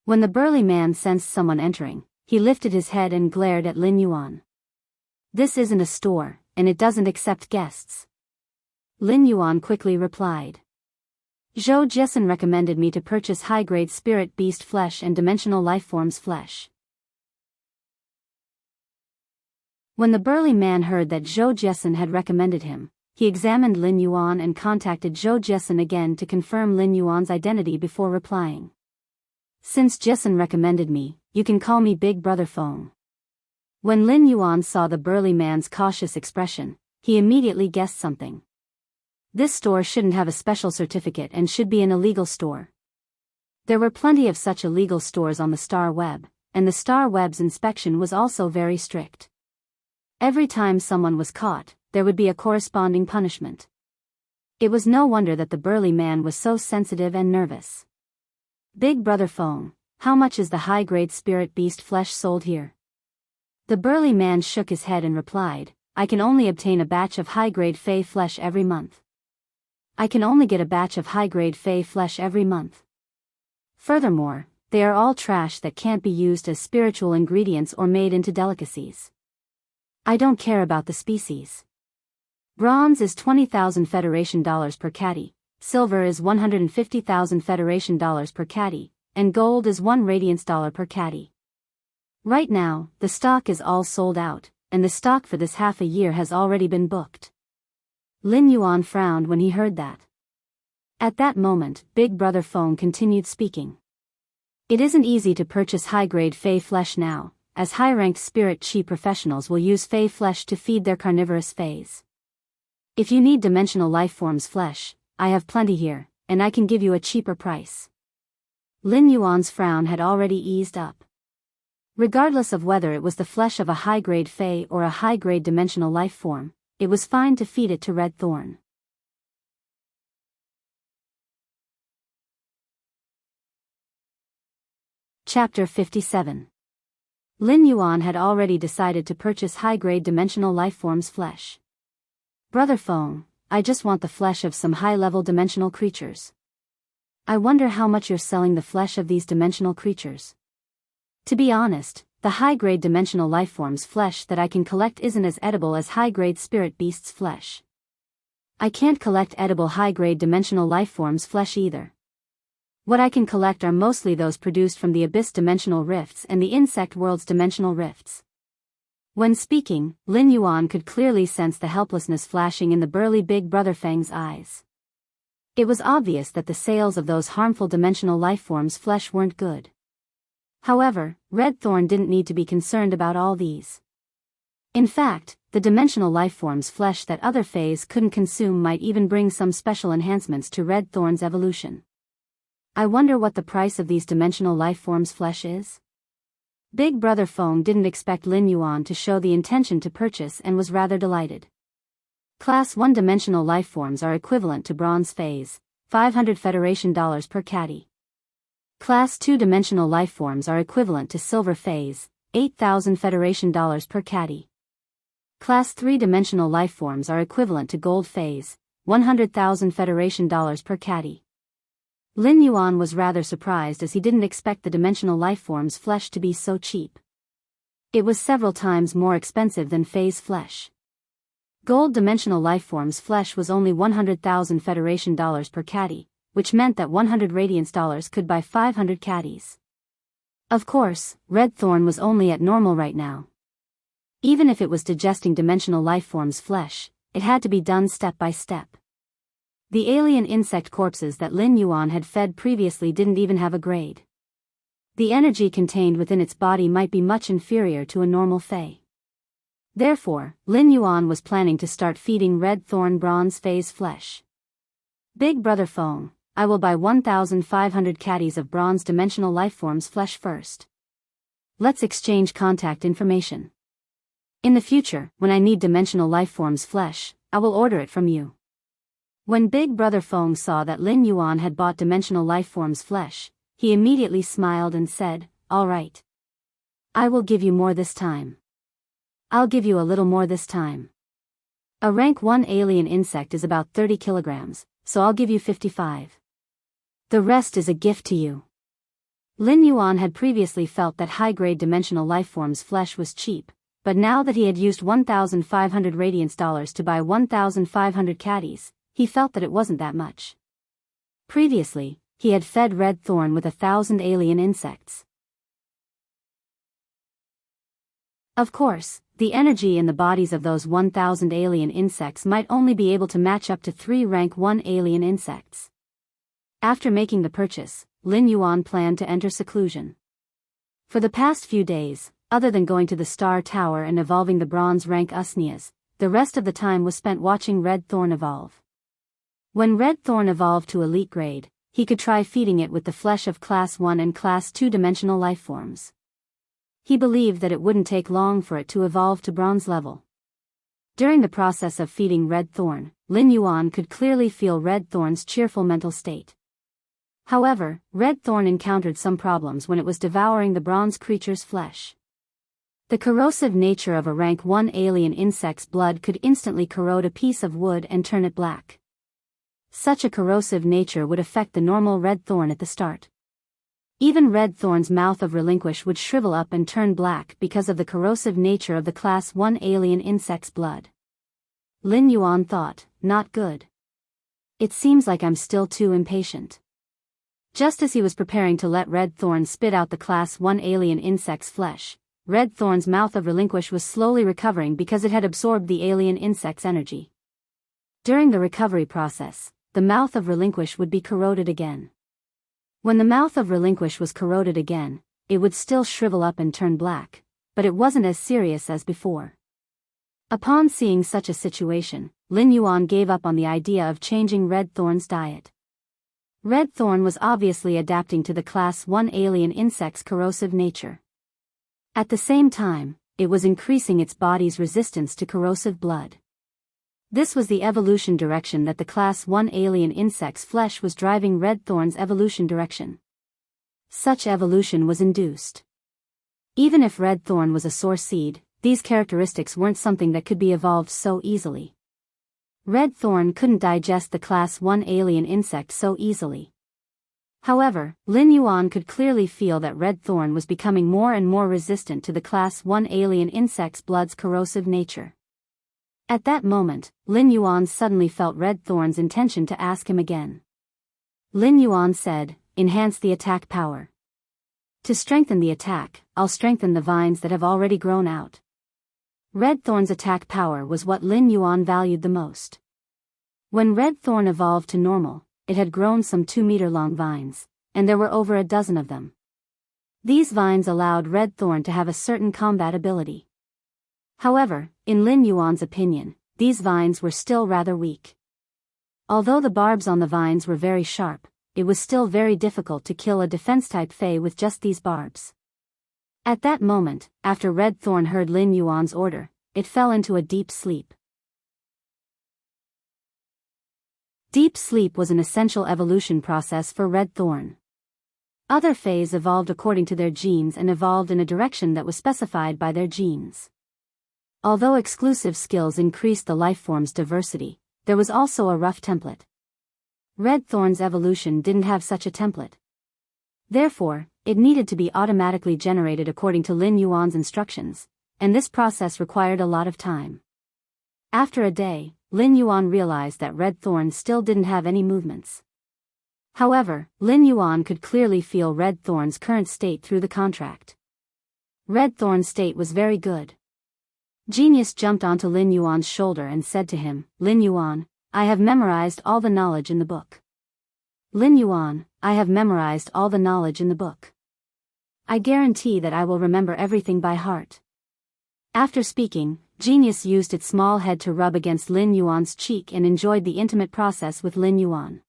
When the burly man sensed someone entering, he lifted his head and glared at Lin Yuan. This isn't a store, and it doesn't accept guests. Lin Yuan quickly replied. Zhou Jiesen recommended me to purchase high-grade spirit beast flesh and dimensional lifeforms flesh. When the burly man heard that Zhou Jiesen had recommended him, he examined Lin Yuan and contacted Zhou Jiesen again to confirm Lin Yuan's identity before replying. Since Jiesen recommended me, you can call me Big Brother Feng. When Lin Yuan saw the burly man's cautious expression, he immediately guessed something. This store shouldn't have a special certificate and should be an illegal store. There were plenty of such illegal stores on the Star Web, and the Star Web's inspection was also very strict. Every time someone was caught, there would be a corresponding punishment. It was no wonder that the burly man was so sensitive and nervous. Big Brother Feng, how much is the high-grade spirit beast flesh sold here? The burly man shook his head and replied, I can only obtain a batch of high-grade fey flesh every month. I can only get a batch of high-grade fey flesh every month. Furthermore, they are all trash that can't be used as spiritual ingredients or made into delicacies. I don't care about the species. Bronze is 20,000 Federation dollars per caddy, silver is 150,000 Federation dollars per caddy, and gold is 1 radiance dollar per caddy. Right now, the stock is all sold out, and the stock for this half a year has already been booked. Lin Yuan frowned when he heard that. At that moment, Big Brother Feng continued speaking. It isn't easy to purchase high-grade fey flesh now, as high-ranked spirit chi professionals will use fey flesh to feed their carnivorous feys. If you need dimensional lifeforms flesh, I have plenty here, and I can give you a cheaper price. Lin Yuan's frown had already eased up. Regardless of whether it was the flesh of a high-grade fey or a high-grade dimensional life form, it was fine to feed it to Red Thorn. Chapter 57. Lin Yuan had already decided to purchase high-grade dimensional lifeforms flesh. Brother Feng, I just want the flesh of some high-level dimensional creatures. I wonder how much you're selling the flesh of these dimensional creatures. To be honest, the high-grade dimensional lifeforms flesh that I can collect isn't as edible as high-grade spirit beasts flesh. I can't collect edible high-grade dimensional lifeforms flesh either. What I can collect are mostly those produced from the abyss dimensional rifts and the insect world's dimensional rifts. When speaking, Lin Yuan could clearly sense the helplessness flashing in the burly Big Brother Fang's eyes. It was obvious that the sales of those harmful dimensional lifeforms' flesh weren't good. However, Red Thorn didn't need to be concerned about all these. In fact, the dimensional lifeforms' flesh that other Fays couldn't consume might even bring some special enhancements to Red Thorn's evolution. I wonder what the price of these dimensional lifeforms' flesh is? Big Brother Feng didn't expect Lin Yuan to show the intention to purchase and was rather delighted. Class 1 dimensional lifeforms are equivalent to Bronze Phase, 500 Federation dollars per caddy. Class 2 dimensional lifeforms are equivalent to Silver Phase, 8,000 Federation dollars per caddy. Class 3 dimensional lifeforms are equivalent to Gold Phase, 100,000 Federation dollars per caddy. Lin Yuan was rather surprised as he didn't expect the dimensional lifeforms' flesh to be so cheap. It was several times more expensive than Phase flesh. Gold dimensional lifeforms' flesh was only 100,000 Federation dollars per caddy, which meant that 100 Radiance dollars could buy 500 caddies. Of course, Red Thorn was only at normal right now. Even if it was digesting dimensional lifeforms' flesh, it had to be done step by step. The alien insect corpses that Lin Yuan had fed previously didn't even have a grade. The energy contained within its body might be much inferior to a normal Fae. Therefore, Lin Yuan was planning to start feeding Red Thorn Bronze Phase flesh. Big Brother Feng, I will buy 1,500 caddies of bronze dimensional lifeforms flesh first. Let's exchange contact information. In the future, when I need dimensional lifeforms flesh, I will order it from you. When Big Brother Feng saw that Lin Yuan had bought dimensional lifeforms flesh, he immediately smiled and said, "All right. I will give you more this time. I'll give you a little more this time. A rank 1 alien insect is about 30 kilograms, so I'll give you 55. The rest is a gift to you." Lin Yuan had previously felt that high-grade dimensional lifeforms flesh was cheap, but now that he had used 1,500 Radiance dollars to buy 1,500 caddies, he felt that it wasn't that much. Previously, he had fed Red Thorn with 1,000 alien insects. Of course, the energy in the bodies of those 1,000 alien insects might only be able to match up to 3 rank 1 alien insects. After making the purchase, Lin Yuan planned to enter seclusion. For the past few days, other than going to the Star Tower and evolving the bronze rank Usnias, the rest of the time was spent watching Red Thorn evolve. When Red Thorn evolved to elite grade, he could try feeding it with the flesh of Class 1 and Class 2 dimensional lifeforms. He believed that it wouldn't take long for it to evolve to bronze level. During the process of feeding Red Thorn, Lin Yuan could clearly feel Red Thorn's cheerful mental state. However, Red Thorn encountered some problems when it was devouring the bronze creature's flesh. The corrosive nature of a rank 1 alien insect's blood could instantly corrode a piece of wood and turn it black. Such a corrosive nature would affect the normal Red Thorn at the start. Even Red Thorn's mouth of relinquish would shrivel up and turn black because of the corrosive nature of the Class 1 alien insect's blood. Lin Yuan thought, not good. It seems like I'm still too impatient. Just as he was preparing to let Red Thorn spit out the Class 1 alien insect's flesh, Red Thorn's mouth of relinquish was slowly recovering because it had absorbed the alien insect's energy. During the recovery process, the mouth of relinquish would be corroded again. When the mouth of relinquish was corroded again, it would still shrivel up and turn black, but it wasn't as serious as before. Upon seeing such a situation, Lin Yuan gave up on the idea of changing Red Thorn's diet. Red Thorn was obviously adapting to the Class 1 alien insect's corrosive nature. At the same time, it was increasing its body's resistance to corrosive blood. This was the evolution direction that the Class 1 alien insect's flesh was driving Red Thorn's evolution direction. Such evolution was induced. Even if Red Thorn was a source seed, these characteristics weren't something that could be evolved so easily. Red Thorn couldn't digest the Class 1 alien insect so easily. However, Lin Yuan could clearly feel that Red Thorn was becoming more and more resistant to the Class 1 alien insect's blood's corrosive nature. At that moment, Lin Yuan suddenly felt Red Thorn's intention to ask him again. Lin Yuan said, enhance the attack power. To strengthen the attack, I'll strengthen the vines that have already grown out. Red Thorn's attack power was what Lin Yuan valued the most. When Red Thorn evolved to normal, it had grown some 2-meter-long vines, and there were over a dozen of them. These vines allowed Red Thorn to have a certain combat ability. However, in Lin Yuan's opinion, these vines were still rather weak. Although the barbs on the vines were very sharp, it was still very difficult to kill a defense-type Fey with just these barbs. At that moment, after Red Thorn heard Lin Yuan's order, it fell into a deep sleep. Deep sleep was an essential evolution process for Red Thorn. Other Fays evolved according to their genes and evolved in a direction that was specified by their genes. Although exclusive skills increased the lifeform's diversity, there was also a rough template. Red Thorn's evolution didn't have such a template. Therefore, it needed to be automatically generated according to Lin Yuan's instructions, and this process required a lot of time. After a day, Lin Yuan realized that Red Thorn still didn't have any movements. However, Lin Yuan could clearly feel Red Thorn's current state through the contract. Red Thorn's state was very good. Genius jumped onto Lin Yuan's shoulder and said to him, "Lin Yuan, I have memorized all the knowledge in the book." "Lin Yuan, I have memorized all the knowledge in the book. I guarantee that I will remember everything by heart." After speaking, Genius used its small head to rub against Lin Yuan's cheek and enjoyed the intimate process with Lin Yuan.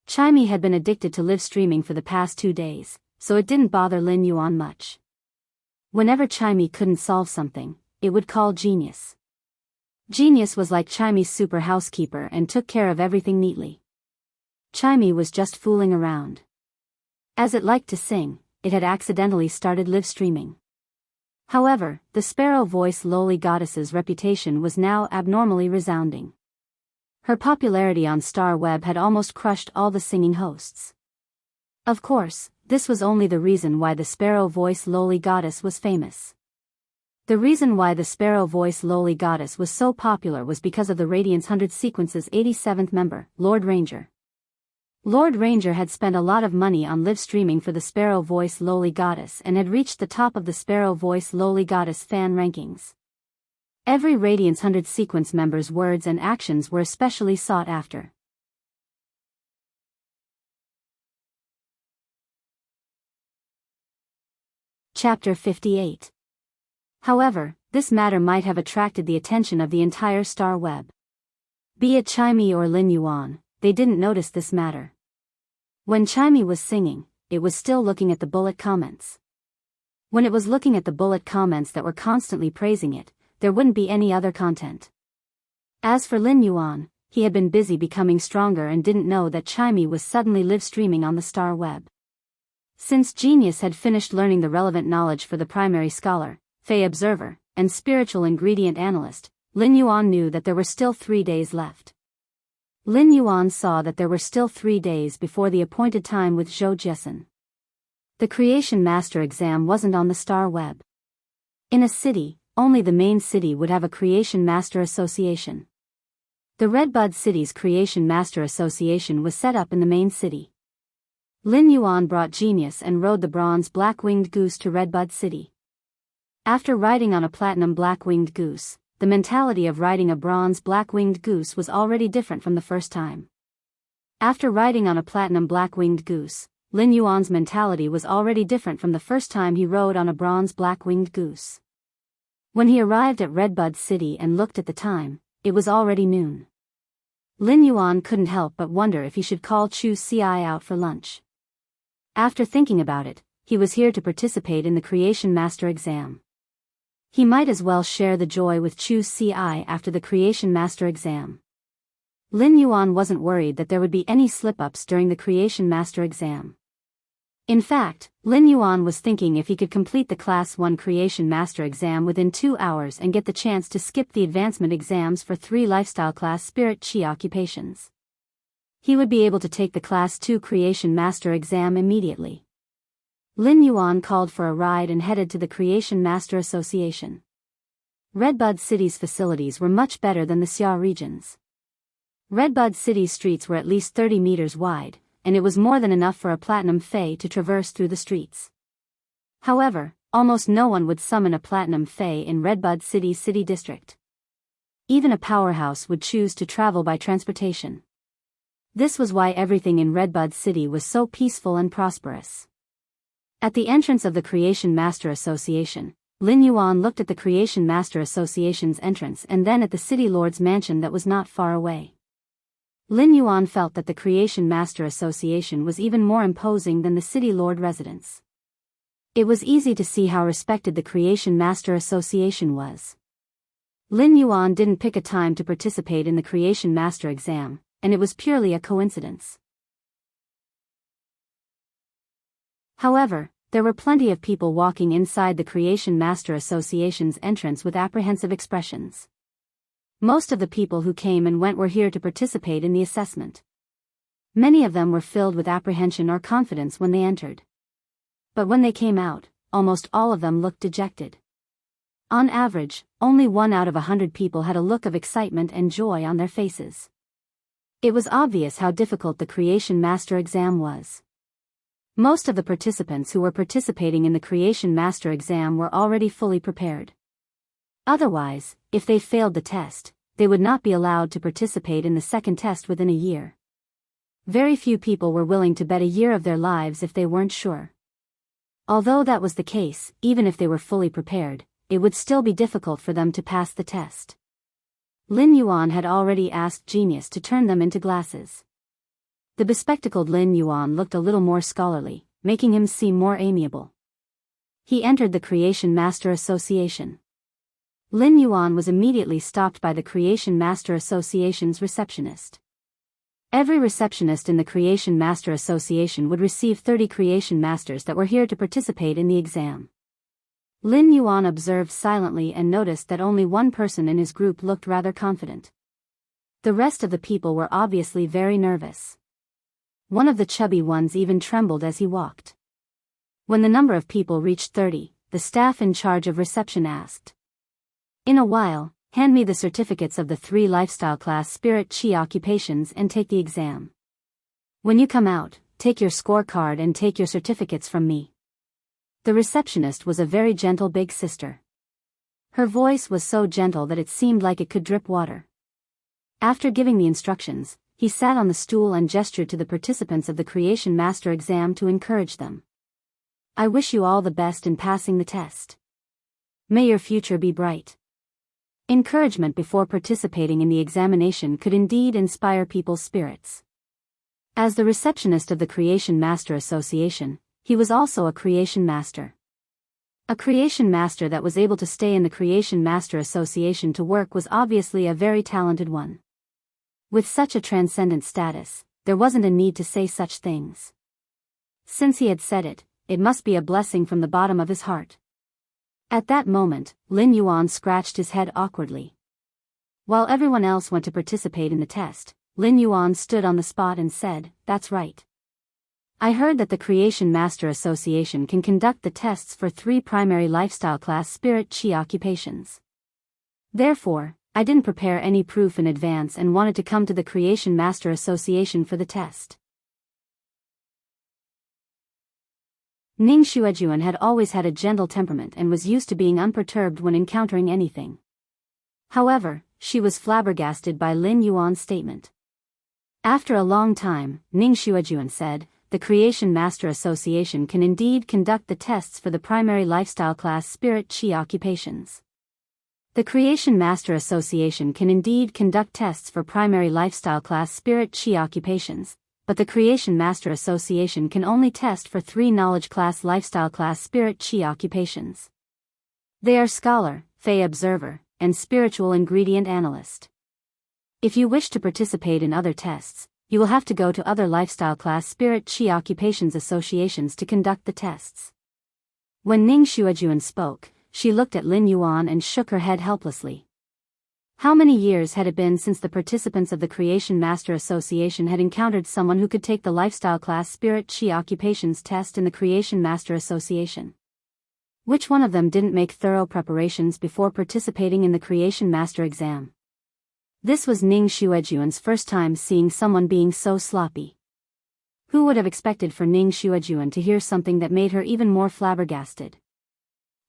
Chimey had been addicted to live streaming for the past 2 days, so it didn't bother Lin Yuan much. Whenever Chimey couldn't solve something, it would call Genius. Genius was like Chimey's super housekeeper and took care of everything neatly. Chimey was just fooling around. As it liked to sing, it had accidentally started live streaming. However, the Sparrow Voice Lowly Goddess's reputation was now abnormally resounding. Her popularity on Star Web had almost crushed all the singing hosts. Of course, this was only the reason why the Sparrow Voice Lowly Goddess was famous. The reason why the Sparrow Voice Lowly Goddess was so popular was because of the Radiance 100 Sequence's 87th member, Lord Ranger. Lord Ranger had spent a lot of money on live streaming for the Sparrow Voice Lowly Goddess and had reached the top of the Sparrow Voice Lowly Goddess fan rankings. Every Radiance 100 Sequence member's words and actions were especially sought after. Chapter 58. However, this matter might have attracted the attention of the entire Star Web. Be it Chimey or Lin Yuan, they didn't notice this matter. When Chimey was singing, it was still looking at the bullet comments. When it was looking at the bullet comments that were constantly praising it, there wouldn't be any other content. As for Lin Yuan, he had been busy becoming stronger and didn't know that Chimey was suddenly live streaming on the Star Web. Since Genius had finished learning the relevant knowledge for the primary scholar, Fey Observer, and spiritual ingredient analyst, Lin Yuan knew that there were still 3 days left. Lin Yuan saw that there were still 3 days before the appointed time with Zhou Jiesun. The Creation Master exam wasn't on the Star Web. In a city, only the main city would have a Creation Master Association. The Redbud City's Creation Master Association was set up in the main city. Lin Yuan brought Genius and rode the bronze black-winged goose to Redbud City. After riding on a platinum black-winged goose, the mentality of riding a bronze black-winged goose was already different from the first time. After riding on a platinum black-winged goose, Lin Yuan's mentality was already different from the first time he rode on a bronze black-winged goose. When he arrived at Redbud City and looked at the time, it was already noon. Lin Yuan couldn't help but wonder if he should call Chu Ci out for lunch. After thinking about it, he was here to participate in the Creation Master exam. He might as well share the joy with Chu Ci after the Creation Master exam. Lin Yuan wasn't worried that there would be any slip-ups during the Creation Master exam. In fact, Lin Yuan was thinking if he could complete the Class 1 Creation Master exam within 2 hours and get the chance to skip the advancement exams for 3 lifestyle class Spirit Chi occupations. He would be able to take the Class 2 Creation Master exam immediately. Lin Yuan called for a ride and headed to the Creation Master Association. Redbud City's facilities were much better than the Xia region's. Redbud City's streets were at least 30 meters wide, and it was more than enough for a platinum fae to traverse through the streets. However, almost no one would summon a platinum fae in Redbud City district. Even a powerhouse would choose to travel by transportation. This was why everything in Redbud City was so peaceful and prosperous. At the entrance of the Creation Master Association, Lin Yuan looked at the Creation Master Association's entrance and then at the City Lord's mansion that was not far away. Lin Yuan felt that the Creation Master Association was even more imposing than the City Lord residence. It was easy to see how respected the Creation Master Association was. Lin Yuan didn't pick a time to participate in the Creation Master exam, and it was purely a coincidence. However, there were plenty of people walking inside the Creation Master Association's entrance with apprehensive expressions. Most of the people who came and went were here to participate in the assessment. Many of them were filled with apprehension or confidence when they entered. But when they came out, almost all of them looked dejected. On average, only 1 out of 100 people had a look of excitement and joy on their faces. It was obvious how difficult the Creation Master exam was. Most of the participants who were participating in the Creation Master exam were already fully prepared. Otherwise, if they failed the test, they would not be allowed to participate in the second test within a year. Very few people were willing to bet a year of their lives if they weren't sure. Although that was the case, even if they were fully prepared, it would still be difficult for them to pass the test. Lin Yuan had already asked Genius to turn them into glasses. The bespectacled Lin Yuan looked a little more scholarly, making him seem more amiable. He entered the Creation Master Association. Lin Yuan was immediately stopped by the Creation Master Association's receptionist. Every receptionist in the Creation Master Association would receive 30 Creation Masters that were here to participate in the exam. Lin Yuan observed silently and noticed that only one person in his group looked rather confident. The rest of the people were obviously very nervous. One of the chubby ones even trembled as he walked. When the number of people reached 30, the staff in charge of reception asked, "In a while, hand me the certificates of the 3 lifestyle class spirit chi occupations and take the exam. When you come out, take your scorecard and take your certificates from me." The receptionist was a very gentle big sister. Her voice was so gentle that it seemed like it could drip water. After giving the instructions, he sat on the stool and gestured to the participants of the Creation Master exam to encourage them. "I wish you all the best in passing the test. May your future be bright." Encouragement before participating in the examination could indeed inspire people's spirits. As the receptionist of the Creation Master Association, he was also a Creation Master. A Creation Master that was able to stay in the Creation Master Association to work was obviously a very talented one. With such a transcendent status, there wasn't a need to say such things. Since he had said it, it must be a blessing from the bottom of his heart. At that moment, Lin Yuan scratched his head awkwardly. While everyone else went to participate in the test, Lin Yuan stood on the spot and said, "That's right. I heard that the Creation Master Association can conduct the tests for 3 primary lifestyle class spirit chi occupations. Therefore, I didn't prepare any proof in advance and wanted to come to the Creation Master Association for the test." Ning Xuejuan had always had a gentle temperament and was used to being unperturbed when encountering anything. However, she was flabbergasted by Lin Yuan's statement. After a long time, Ning Xuejuan said, "The Creation Master Association can indeed conduct the tests for the primary lifestyle class spirit chi occupations. The Creation Master Association can indeed conduct tests for primary lifestyle class spirit chi occupations, but the Creation Master Association can only test for 3 knowledge class lifestyle class spirit chi occupations. They are Scholar, Fey Observer, and Spiritual Ingredient Analyst. If you wish to participate in other tests, you will have to go to other lifestyle class spirit chi occupations associations to conduct the tests." When Ning Xuejuan spoke, she looked at Lin Yuan and shook her head helplessly. How many years had it been since the participants of the Creation Master Association had encountered someone who could take the lifestyle class spirit chi occupations test in the Creation Master Association? Which one of them didn't make thorough preparations before participating in the Creation Master exam? This was Ning Xuejuan's first time seeing someone being so sloppy. Who would have expected for Ning Xuejuan to hear something that made her even more flabbergasted?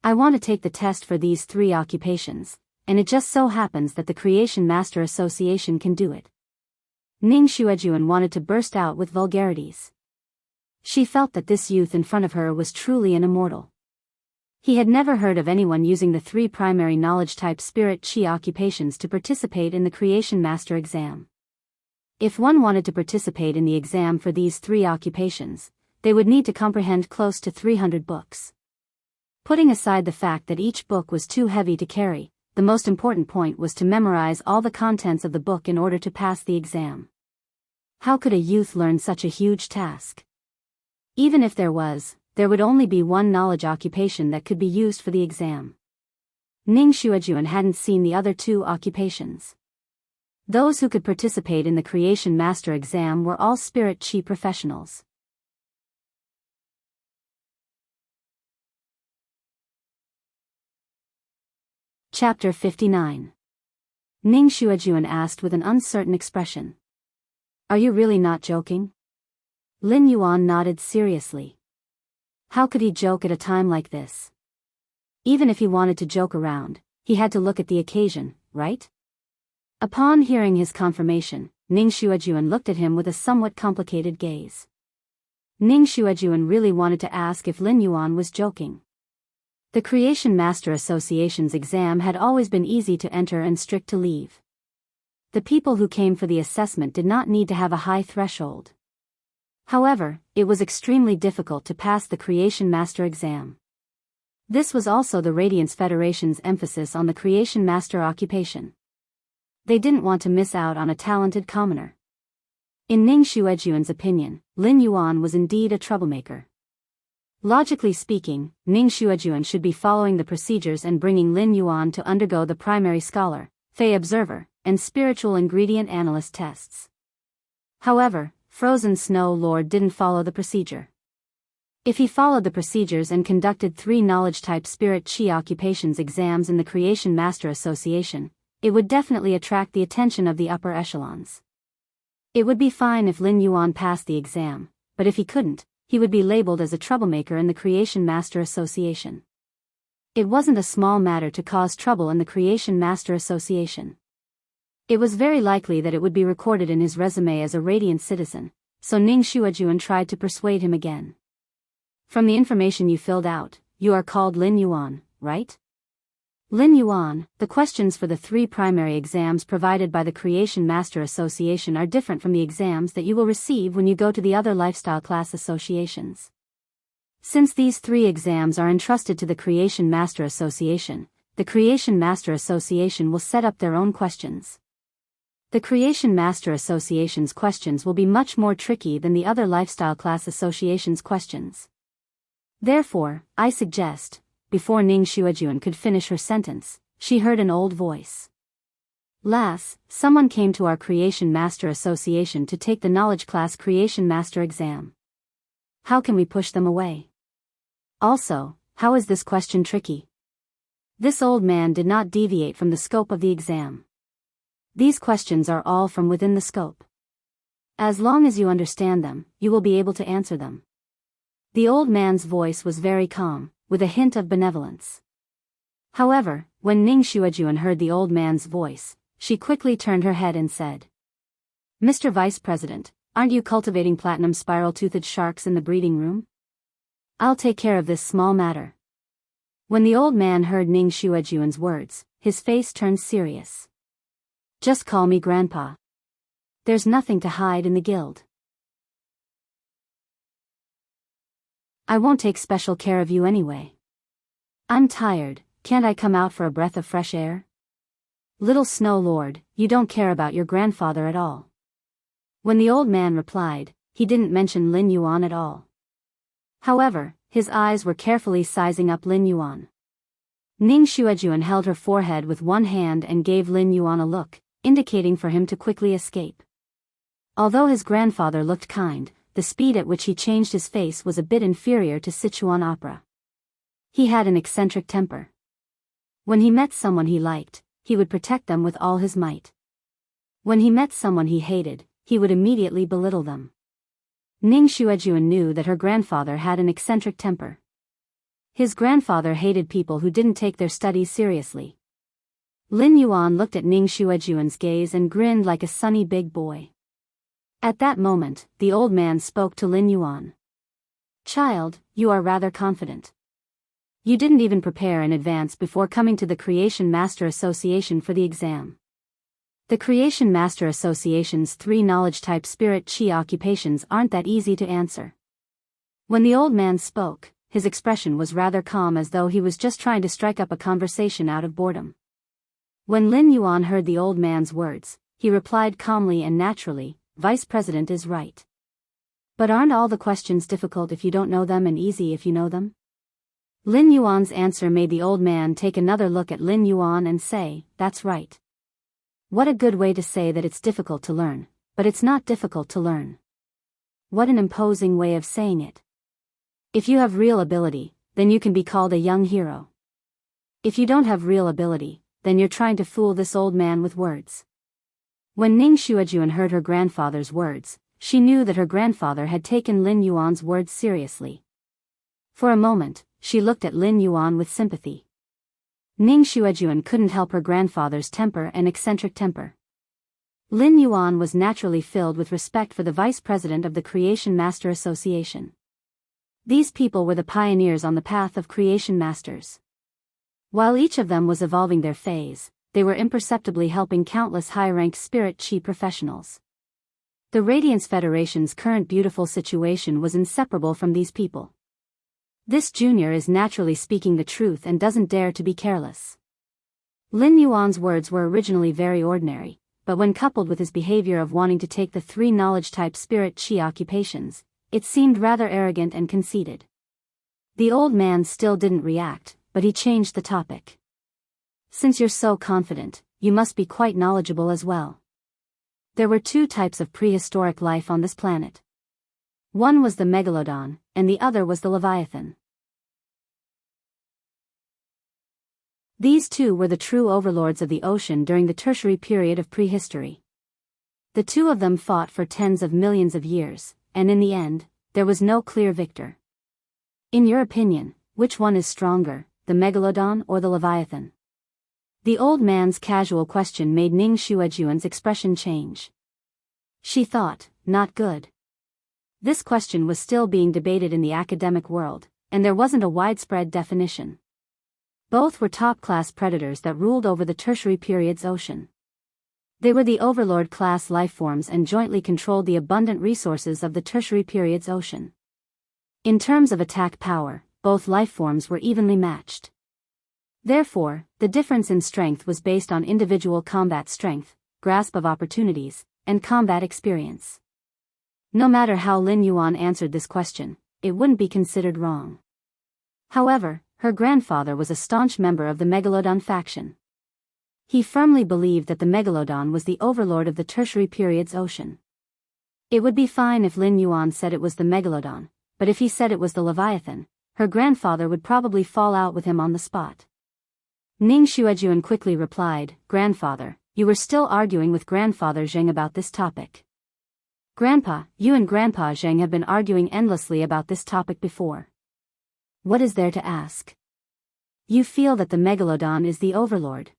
I want to take the test for these 3 occupations, and it just so happens that the Creation Master Association can do it. Ning Xuejuan wanted to burst out with vulgarities. She felt that this youth in front of her was truly an immortal. He had never heard of anyone using the 3 primary knowledge-type spirit chi occupations to participate in the Creation Master exam. If one wanted to participate in the exam for these 3 occupations, they would need to comprehend close to 300 books. Putting aside the fact that each book was too heavy to carry, the most important point was to memorize all the contents of the book in order to pass the exam. How could a youth learn such a huge task? Even if there would only be one knowledge occupation that could be used for the exam. Ning Xuejuan hadn't seen the other 2 occupations. Those who could participate in the Creation Master exam were all spirit chi professionals. Chapter 59. Ning Xuejuan asked with an uncertain expression. Are you really not joking? Lin Yuan nodded seriously. How could he joke at a time like this? Even if he wanted to joke around, he had to look at the occasion, right? Upon hearing his confirmation, Ning Xuejuan looked at him with a somewhat complicated gaze. Ning Xuejuan really wanted to ask if Lin Yuan was joking. The Creation Master Association's exam had always been easy to enter and strict to leave. The people who came for the assessment did not need to have a high threshold. However, it was extremely difficult to pass the Creation Master exam. This was also the Radiance Federation's emphasis on the Creation Master occupation. They didn't want to miss out on a talented commoner. In Ning Xuejuan's opinion, Lin Yuan was indeed a troublemaker. Logically speaking, Ning Xuejuan should be following the procedures and bringing Lin Yuan to undergo the primary scholar, Fey observer, and spiritual ingredient analyst tests. However, Frozen Snow Lord didn't follow the procedure. If he followed the procedures and conducted 3 knowledge-type spirit chi occupations exams in the Creation Master Association, it would definitely attract the attention of the upper echelons. It would be fine if Lin Yuan passed the exam, but if he couldn't, he would be labeled as a troublemaker in the Creation Master Association. It wasn't a small matter to cause trouble in the Creation Master Association. It was very likely that it would be recorded in his resume as a radiant citizen, so Ning Xuejuan tried to persuade him again. From the information you filled out, you are called Lin Yuan, right? Lin Yuan, the questions for the 3 primary exams provided by the Creation Master Association are different from the exams that you will receive when you go to the other lifestyle class associations. Since these 3 exams are entrusted to the Creation Master Association, the Creation Master Association will set up their own questions. The Creation Master Association's questions will be much more tricky than the other lifestyle class associations' questions. Therefore, I suggest, before Ning Xuejuan could finish her sentence, she heard an old voice. Lass, someone came to our Creation Master Association to take the knowledge class Creation Master exam. How can we push them away? Also, how is this question tricky? This old man did not deviate from the scope of the exam. These questions are all from within the scope. As long as you understand them, you will be able to answer them. The old man's voice was very calm, with a hint of benevolence. However, when Ning Xuejuan heard the old man's voice, she quickly turned her head and said, Mr. Vice President, aren't you cultivating platinum spiral-toothed sharks in the breeding room? I'll take care of this small matter. When the old man heard Ning Xuejuan's words, his face turned serious. Just call me Grandpa. There's nothing to hide in the guild. I won't take special care of you anyway. I'm tired, can't I come out for a breath of fresh air? Little Snow Lord, you don't care about your grandfather at all. When the old man replied, he didn't mention Lin Yuan at all. However, his eyes were carefully sizing up Lin Yuan. Ning Xuejuan held her forehead with one hand and gave Lin Yuan a look, indicating for him to quickly escape. Although his grandfather looked kind, the speed at which he changed his face was a bit inferior to Sichuan opera. He had an eccentric temper. When he met someone he liked, he would protect them with all his might. When he met someone he hated, he would immediately belittle them. Ning Xuejuan knew that her grandfather had an eccentric temper. His grandfather hated people who didn't take their studies seriously. Lin Yuan looked at Ning Xuejuan's gaze and grinned like a sunny big boy. At that moment, the old man spoke to Lin Yuan. "Child, you are rather confident. You didn't even prepare in advance before coming to the Creation Master Association for the exam. The Creation Master Association's 3 knowledge-type spirit chi occupations aren't that easy to answer." When the old man spoke, his expression was rather calm, as though he was just trying to strike up a conversation out of boredom. When Lin Yuan heard the old man's words, he replied calmly and naturally, "Vice President is right. But aren't all the questions difficult if you don't know them and easy if you know them?" Lin Yuan's answer made the old man take another look at Lin Yuan and say, "That's right. What a good way to say that it's difficult to learn, but it's not difficult to learn. What an imposing way of saying it. If you have real ability, then you can be called a young hero. If you don't have real ability, then you're trying to fool this old man with words." When Ning Xuejuan heard her grandfather's words, she knew that her grandfather had taken Lin Yuan's words seriously. For a moment, she looked at Lin Yuan with sympathy. Ning Xuejuan couldn't help her grandfather's temper and eccentric temper. Lin Yuan was naturally filled with respect for the vice president of the Creation Master Association. These people were the pioneers on the path of creation masters. While each of them was evolving their phase, they were imperceptibly helping countless high-ranked spirit chi professionals. The Radiance Federation's current beautiful situation was inseparable from these people. This junior is naturally speaking the truth and doesn't dare to be careless. Lin Yuan's words were originally very ordinary, but when coupled with his behavior of wanting to take the 3 knowledge-type spirit chi occupations, it seemed rather arrogant and conceited. The old man still didn't react, but he changed the topic. "Since you're so confident, you must be quite knowledgeable as well. There were 2 types of prehistoric life on this planet. One was the megalodon, and the other was the leviathan. These 2 were the true overlords of the ocean during the tertiary period of prehistory. The 2 of them fought for tens of millions of years, and in the end, there was no clear victor. In your opinion, which one is stronger, the megalodon or the leviathan?" The old man's casual question made Ning Xuejuan's expression change. She thought, not good. This question was still being debated in the academic world, and there wasn't a widespread definition. Both were top-class predators that ruled over the tertiary period's ocean. They were the overlord class lifeforms and jointly controlled the abundant resources of the tertiary period's ocean. In terms of attack power, both lifeforms were evenly matched. Therefore, the difference in strength was based on individual combat strength, grasp of opportunities, and combat experience. No matter how Lin Yuan answered this question, it wouldn't be considered wrong. However, her grandfather was a staunch member of the Megalodon faction. He firmly believed that the Megalodon was the overlord of the tertiary period's ocean. It would be fine if Lin Yuan said it was the Megalodon, but if he said it was the Leviathan, her grandfather would probably fall out with him on the spot. Ning Xuejuan quickly replied, "Grandfather, you were still arguing with Grandfather Zheng about this topic. Grandpa, you and Grandpa Zheng have been arguing endlessly about this topic before. What is there to ask? You feel that the Megalodon is the overlord."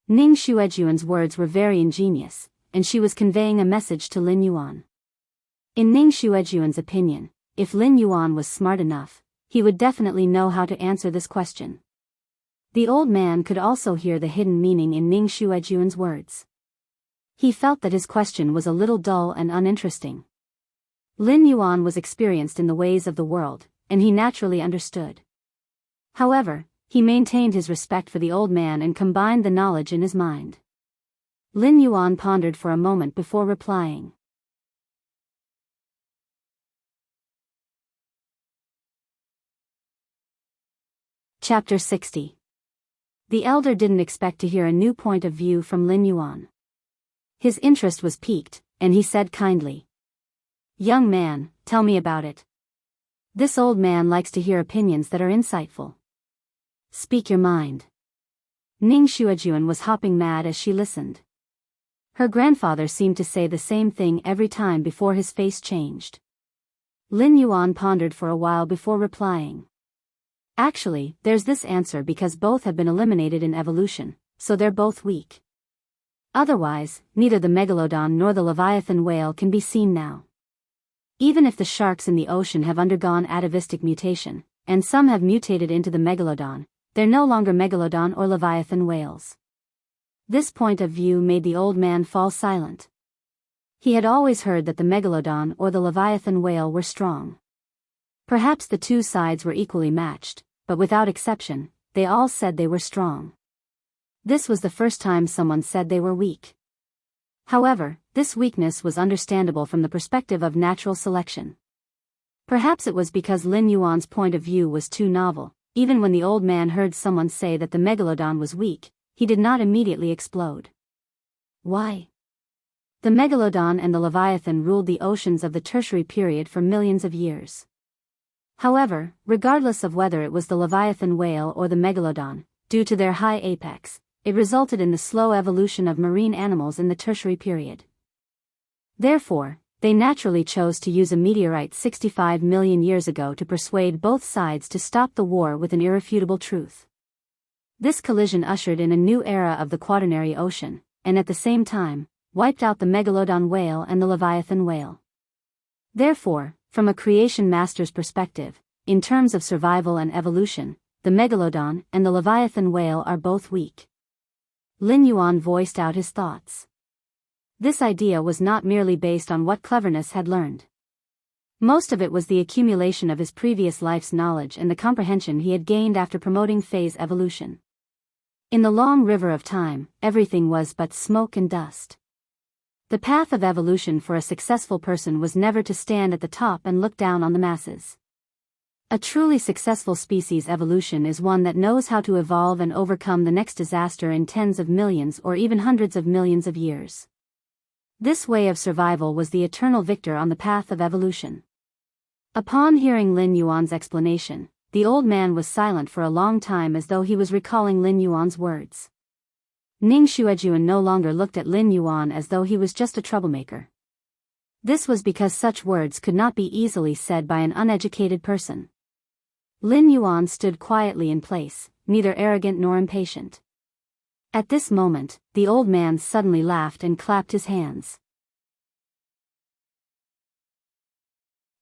Ning Xuejuan's words were very ingenious, and she was conveying a message to Lin Yuan. In Ning Xuejuan's opinion, if Lin Yuan was smart enough, he would definitely know how to answer this question. The old man could also hear the hidden meaning in Ning Xuejuan's words. He felt that his question was a little dull and uninteresting. Lin Yuan was experienced in the ways of the world, and he naturally understood. However, he maintained his respect for the old man and combined the knowledge in his mind. Lin Yuan pondered for a moment before replying. Chapter 60. The elder didn't expect to hear a new point of view from Lin Yuan. His interest was piqued, and he said kindly, "Young man, tell me about it. This old man likes to hear opinions that are insightful. Speak your mind." Ning Xuejuan was hopping mad as she listened. Her grandfather seemed to say the same thing every time before his face changed. Lin Yuan pondered for a while before replying. Actually, there's this answer because both have been eliminated in evolution, so they're both weak. Otherwise, neither the megalodon nor the leviathan whale can be seen now. Even if the sharks in the ocean have undergone atavistic mutation, and some have mutated into the megalodon, they're no longer megalodon or leviathan whales. This point of view made the old man fall silent. He had always heard that the megalodon or the leviathan whale were strong. Perhaps the two sides were equally matched, but without exception, they all said they were strong. This was the first time someone said they were weak. However, this weakness was understandable from the perspective of natural selection. Perhaps it was because Lin Yuan's point of view was too novel. Even when the old man heard someone say that the megalodon was weak, he did not immediately explode. Why? The megalodon and the leviathan ruled the oceans of the tertiary period for millions of years. However, regardless of whether it was the leviathan whale or the megalodon, due to their high apex, it resulted in the slow evolution of marine animals in the tertiary period. Therefore, they naturally chose to use a meteorite 65 million years ago to persuade both sides to stop the war with an irrefutable truth. This collision ushered in a new era of the Quaternary Ocean, and at the same time, wiped out the megalodon whale and the leviathan whale. Therefore, from a creation master's perspective, in terms of survival and evolution, the megalodon and the leviathan whale are both weak. Lin Yuan voiced out his thoughts. This idea was not merely based on what cleverness had learned. Most of it was the accumulation of his previous life's knowledge and the comprehension he had gained after promoting phase evolution. In the long river of time, everything was but smoke and dust. The path of evolution for a successful person was never to stand at the top and look down on the masses. A truly successful species evolution is one that knows how to evolve and overcome the next disaster in tens of millions or even hundreds of millions of years. This way of survival was the eternal victor on the path of evolution. Upon hearing Lin Yuan's explanation, the old man was silent for a long time as though he was recalling Lin Yuan's words. Ning Xuejuan no longer looked at Lin Yuan as though he was just a troublemaker. This was because such words could not be easily said by an uneducated person. Lin Yuan stood quietly in place, neither arrogant nor impatient. At this moment, the old man suddenly laughed and clapped his hands.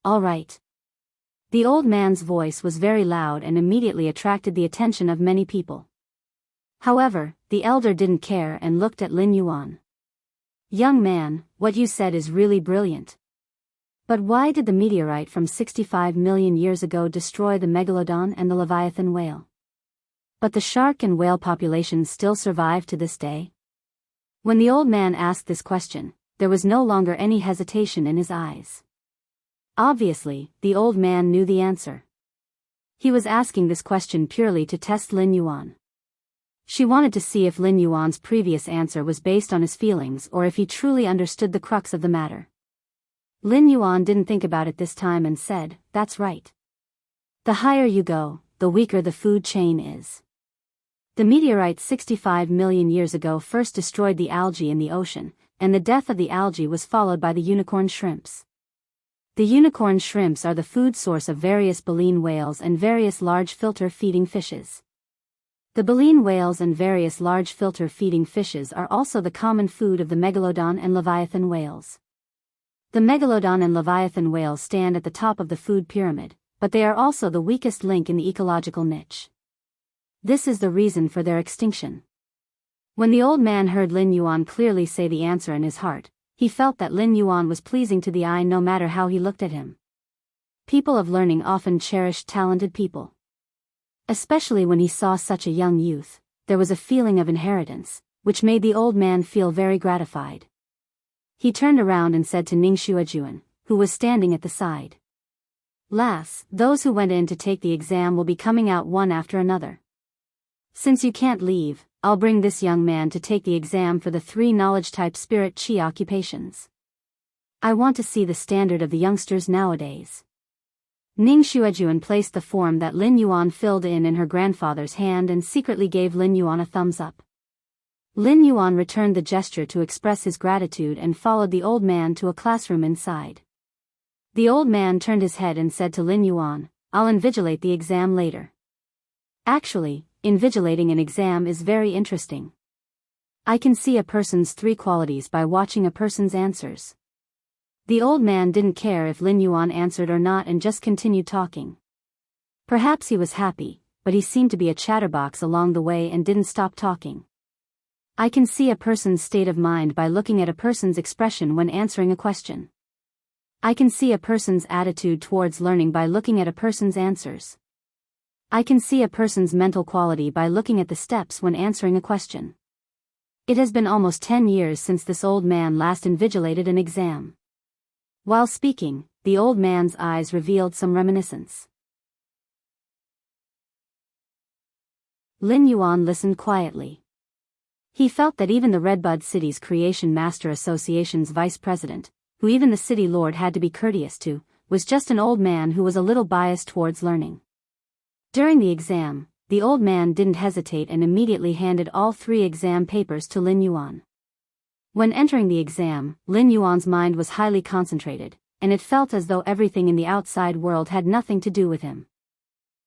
All right. The old man's voice was very loud and immediately attracted the attention of many people. However, the elder didn't care and looked at Lin Yuan. Young man, what you said is really brilliant. But why did the meteorite from 65 million years ago destroy the megalodon and the leviathan whale? But the shark and whale populations still survive to this day? When the old man asked this question, there was no longer any hesitation in his eyes. Obviously, the old man knew the answer. He was asking this question purely to test Lin Yuan. She wanted to see if Lin Yuan's previous answer was based on his feelings or if he truly understood the crux of the matter. Lin Yuan didn't think about it this time and said, "That's right. The higher you go, the weaker the food chain is." The meteorite 65 million years ago first destroyed the algae in the ocean, and the death of the algae was followed by the unicorn shrimps. The unicorn shrimps are the food source of various baleen whales and various large filter-feeding fishes. The baleen whales and various large filter-feeding fishes are also the common food of the megalodon and leviathan whales. The megalodon and leviathan whales stand at the top of the food pyramid, but they are also the weakest link in the ecological niche. This is the reason for their extinction. When the old man heard Lin Yuan clearly say the answer in his heart, he felt that Lin Yuan was pleasing to the eye no matter how he looked at him. People of learning often cherished talented people. Especially when he saw such a young youth, there was a feeling of inheritance, which made the old man feel very gratified. He turned around and said to Ning Xuejuan, who was standing at the side. "Lass, those who went in to take the exam will be coming out one after another. Since you can't leave, I'll bring this young man to take the exam for the 3 knowledge-type spirit chi occupations. I want to see the standard of the youngsters nowadays." Ning Xuejuan placed the form that Lin Yuan filled in her grandfather's hand and secretly gave Lin Yuan a thumbs up. Lin Yuan returned the gesture to express his gratitude and followed the old man to a classroom inside. The old man turned his head and said to Lin Yuan, "I'll invigilate the exam later." Actually, invigilating an exam is very interesting. I can see a person's 3 qualities by watching a person's answers. The old man didn't care if Lin Yuan answered or not and just continued talking. Perhaps he was happy, but he seemed to be a chatterbox along the way and didn't stop talking. I can see a person's state of mind by looking at a person's expression when answering a question. I can see a person's attitude towards learning by looking at a person's answers. I can see a person's mental quality by looking at the steps when answering a question. It has been almost 10 years since this old man last invigilated an exam. While speaking, the old man's eyes revealed some reminiscence. Lin Yuan listened quietly. He felt that even the Redbud City's Creation Master Association's vice president, who even the city lord had to be courteous to, was just an old man who was a little biased towards learning. During the exam, the old man didn't hesitate and immediately handed all 3 exam papers to Lin Yuan. When entering the exam, Lin Yuan's mind was highly concentrated, and it felt as though everything in the outside world had nothing to do with him.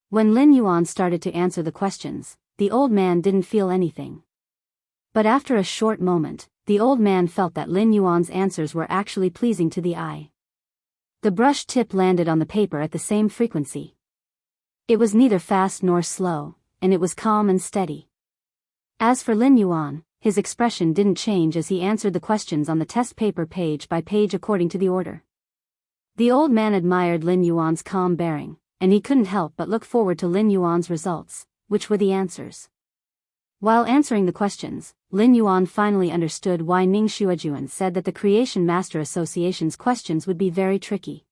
When Lin Yuan started to answer the questions, the old man didn't feel anything. But after a short moment, the old man felt that Lin Yuan's answers were actually pleasing to the eye. The brush tip landed on the paper at the same frequency. It was neither fast nor slow, and it was calm and steady. As for Lin Yuan, his expression didn't change as he answered the questions on the test paper page by page according to the order. The old man admired Lin Yuan's calm bearing, and he couldn't help but look forward to Lin Yuan's results, which were the answers. While answering the questions, Lin Yuan finally understood why Ning Xuejuan said that the Creation Master Association's questions would be very tricky.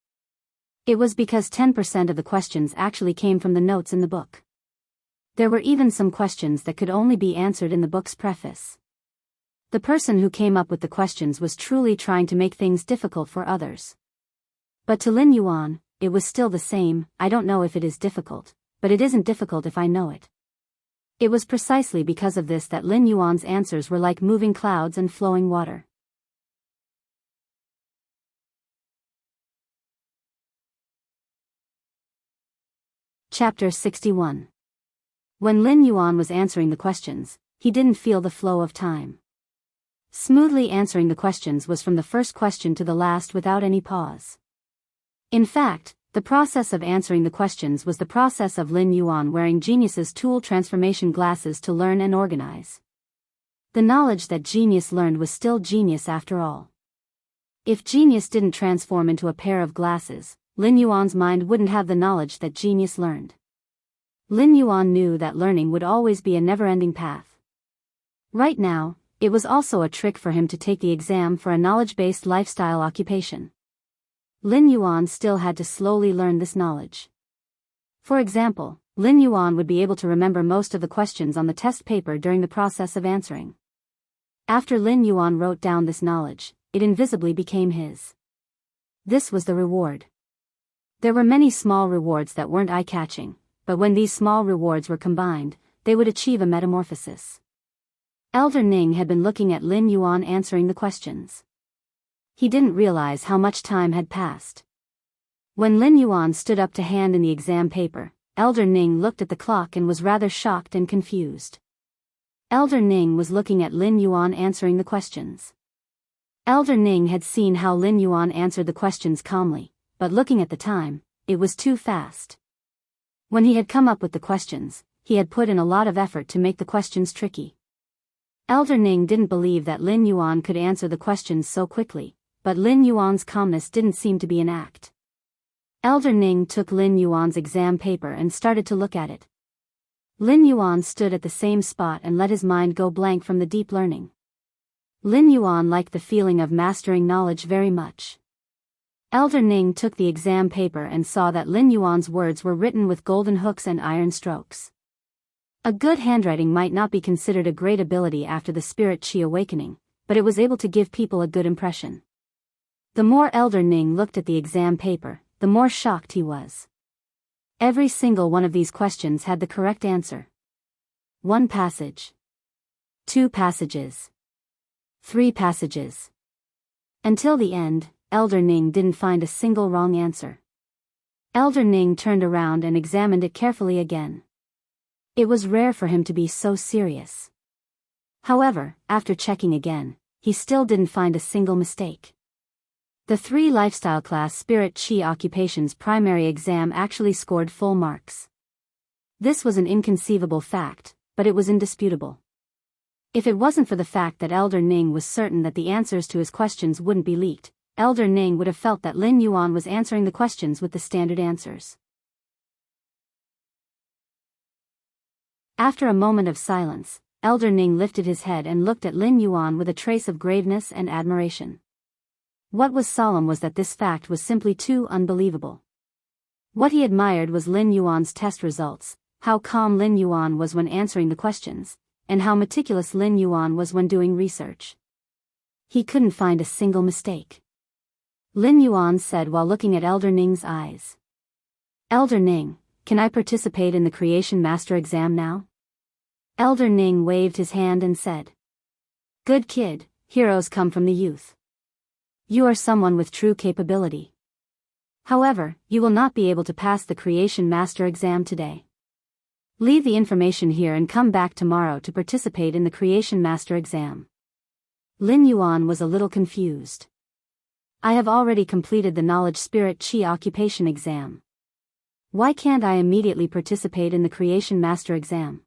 It was because 10% of the questions actually came from the notes in the book. There were even some questions that could only be answered in the book's preface. The person who came up with the questions was truly trying to make things difficult for others. But to Lin Yuan, it was still the same. I don't know if it is difficult, but it isn't difficult if I know it. It was precisely because of this that Lin Yuan's answers were like moving clouds and flowing water. Chapter 61. When Lin Yuan was answering the questions, he didn't feel the flow of time. Smoothly answering the questions was from the first question to the last without any pause. In fact, the process of answering the questions was the process of Lin Yuan wearing Genius's tool transformation glasses to learn and organize. The knowledge that Genius learned was still Genius after all. If Genius didn't transform into a pair of glasses, Lin Yuan's mind wouldn't have the knowledge that Genius learned. Lin Yuan knew that learning would always be a never-ending path. Right now, it was also a trick for him to take the exam for a knowledge-based lifestyle occupation. Lin Yuan still had to slowly learn this knowledge. For example, Lin Yuan would be able to remember most of the questions on the test paper during the process of answering. After Lin Yuan wrote down this knowledge, it invisibly became his. This was the reward. There were many small rewards that weren't eye-catching, but when these small rewards were combined, they would achieve a metamorphosis. Elder Ning had been looking at Lin Yuan answering the questions. He didn't realize how much time had passed. When Lin Yuan stood up to hand in the exam paper, Elder Ning looked at the clock and was rather shocked and confused. Elder Ning was looking at Lin Yuan answering the questions. Elder Ning had seen how Lin Yuan answered the questions calmly, but looking at the time, it was too fast. When he had come up with the questions, he had put in a lot of effort to make the questions tricky. Elder Ning didn't believe that Lin Yuan could answer the questions so quickly, but Lin Yuan's calmness didn't seem to be an act. Elder Ning took Lin Yuan's exam paper and started to look at it. Lin Yuan stood at the same spot and let his mind go blank from the deep learning. Lin Yuan liked the feeling of mastering knowledge very much. Elder Ning took the exam paper and saw that Lin Yuan's words were written with golden hooks and iron strokes. A good handwriting might not be considered a great ability after the spirit chi awakening, but it was able to give people a good impression. The more Elder Ning looked at the exam paper, the more shocked he was. Every single one of these questions had the correct answer. 1 passage. 2 passages. 3 passages. Until the end, Elder Ning didn't find a single wrong answer. Elder Ning turned around and examined it carefully again. It was rare for him to be so serious. However, after checking again, he still didn't find a single mistake. The 3 lifestyle class Spirit Chi occupations primary exam actually scored full marks. This was an inconceivable fact, but it was indisputable. If it wasn't for the fact that Elder Ning was certain that the answers to his questions wouldn't be leaked, Elder Ning would have felt that Lin Yuan was answering the questions with the standard answers. After a moment of silence, Elder Ning lifted his head and looked at Lin Yuan with a trace of graveness and admiration. What was solemn was that this fact was simply too unbelievable. What he admired was Lin Yuan's test results, how calm Lin Yuan was when answering the questions, and how meticulous Lin Yuan was when doing research. He couldn't find a single mistake. Lin Yuan said while looking at Elder Ning's eyes. "Elder Ning, can I participate in the Creation Master exam now?" Elder Ning waved his hand and said, "Good kid, heroes come from the youth. You are someone with true capability. However, you will not be able to pass the Creation Master exam today. Leave the information here and come back tomorrow to participate in the Creation Master exam." Lin Yuan was a little confused. "I have already completed the Knowledge Spirit Chi occupation exam. Why can't I immediately participate in the Creation Master exam?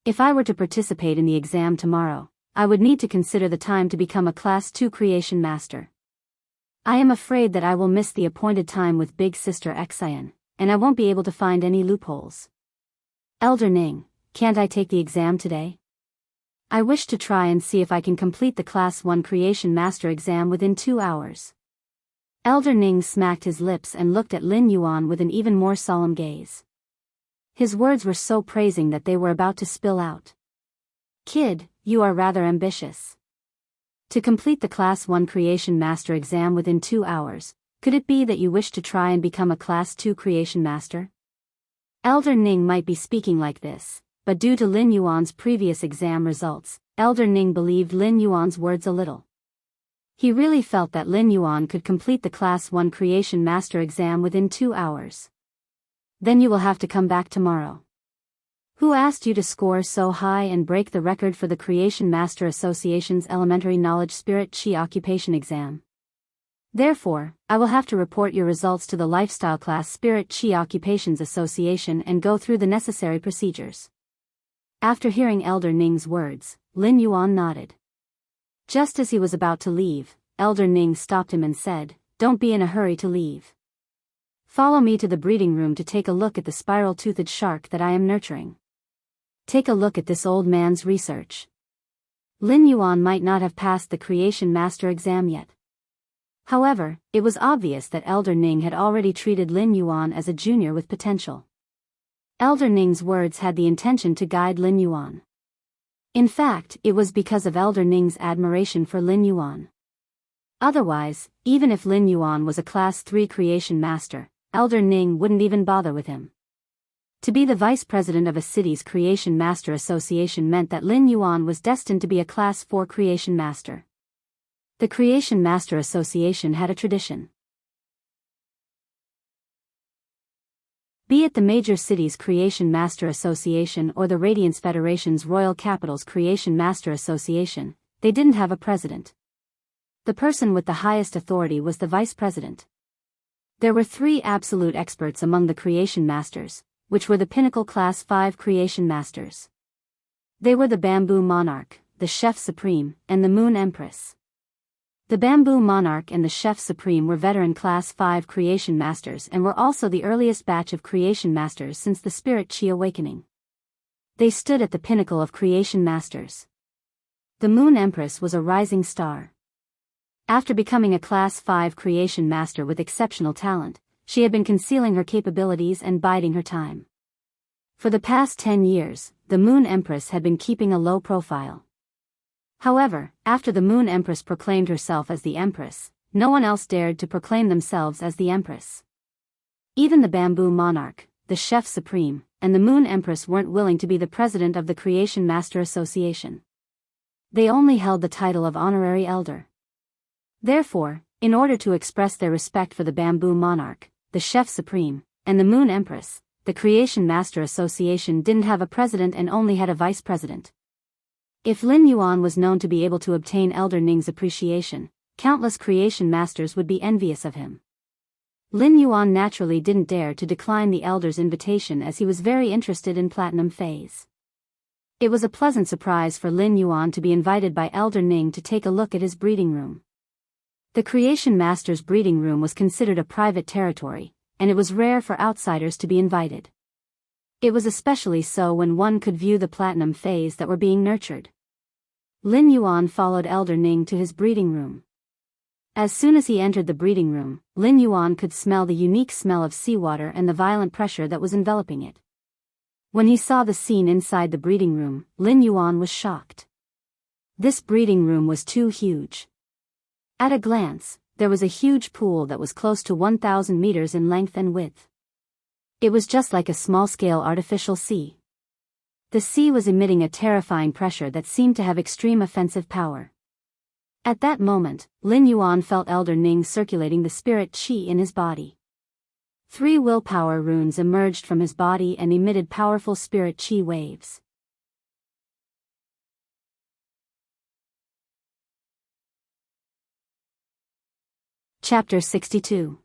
If I were to participate in the exam tomorrow, I would need to consider the time to become a Class 2 Creation Master. I am afraid that I will miss the appointed time with Big Sister Xian, and I won't be able to find any loopholes. Elder Ning, can't I take the exam today? I wish to try and see if I can complete the Class 1 Creation Master exam within 2 hours." Elder Ning smacked his lips and looked at Lin Yuan with an even more solemn gaze. His words were so praising that they were about to spill out. "Kid, you are rather ambitious. To complete the Class 1 Creation Master exam within 2 hours, could it be that you wish to try and become a Class 2 Creation Master?" Elder Ning might be speaking like this, but due to Lin Yuan's previous exam results, Elder Ning believed Lin Yuan's words a little. He really felt that Lin Yuan could complete the Class 1 Creation Master exam within 2 hours. "Then you will have to come back tomorrow. Who asked you to score so high and break the record for the Creation Master Association's Elementary Knowledge Spirit Chi occupation exam? Therefore, I will have to report your results to the Lifestyle Class Spirit Chi Occupations Association and go through the necessary procedures." After hearing Elder Ning's words, Lin Yuan nodded. Just as he was about to leave, Elder Ning stopped him and said, "Don't be in a hurry to leave. Follow me to the breeding room to take a look at the spiral-toothed shark that I am nurturing. Take a look at this old man's research." Lin Yuan might not have passed the Creation Master exam yet. However, it was obvious that Elder Ning had already treated Lin Yuan as a junior with potential. Elder Ning's words had the intention to guide Lin Yuan. In fact, it was because of Elder Ning's admiration for Lin Yuan. Otherwise, even if Lin Yuan was a Class 3 Creation Master, Elder Ning wouldn't even bother with him. To be the vice president of a city's Creation Master Association meant that Lin Yuan was destined to be a Class 4 Creation Master. The Creation Master Association had a tradition. Be it the major cities' Creation Master Association or the Radiance Federation's Royal Capital's Creation Master Association, they didn't have a president. The person with the highest authority was the vice president. There were 3 absolute experts among the Creation Masters, which were the pinnacle Class 5 Creation Masters. They were the Bamboo Monarch, the Chef Supreme, and the Moon Empress. The Bamboo Monarch and the Chef Supreme were veteran Class 5 Creation Masters and were also the earliest batch of Creation Masters since the Spirit Chi Awakening. They stood at the pinnacle of Creation Masters. The Moon Empress was a rising star. After becoming a Class 5 Creation Master with exceptional talent, she had been concealing her capabilities and biding her time. For the past 10 years, the Moon Empress had been keeping a low profile. However, after the Moon Empress proclaimed herself as the Empress, no one else dared to proclaim themselves as the Empress. Even the Bamboo Monarch, the Chef Supreme, and the Moon Empress weren't willing to be the president of the Creation Master Association. They only held the title of Honorary Elder. Therefore, In order to express their respect for the Bamboo Monarch, the Chef Supreme, and the Moon Empress, the Creation Master Association didn't have a president and only had a vice president. If Lin Yuan was known to be able to obtain Elder Ning's appreciation, countless creation masters would be envious of him. Lin Yuan naturally didn't dare to decline the elder's invitation as he was very interested in Platinum Phase. It was a pleasant surprise for Lin Yuan to be invited by Elder Ning to take a look at his breeding room. The Creation Master's breeding room was considered a private territory, and it was rare for outsiders to be invited. It was especially so when one could view the Platinum Phase that were being nurtured. Lin Yuan followed Elder Ning to his breeding room. As soon as he entered the breeding room, Lin Yuan could smell the unique smell of seawater and the violent pressure that was enveloping it. When he saw the scene inside the breeding room, Lin Yuan was shocked. This breeding room was too huge. At a glance, there was a huge pool that was close to 1,000 meters in length and width. It was just like a small-scale artificial sea. The sea was emitting a terrifying pressure that seemed to have extreme offensive power. At that moment, Lin Yuan felt Elder Ning circulating the spirit qi in his body. 3 willpower runes emerged from his body and emitted powerful spirit qi waves. Chapter 62.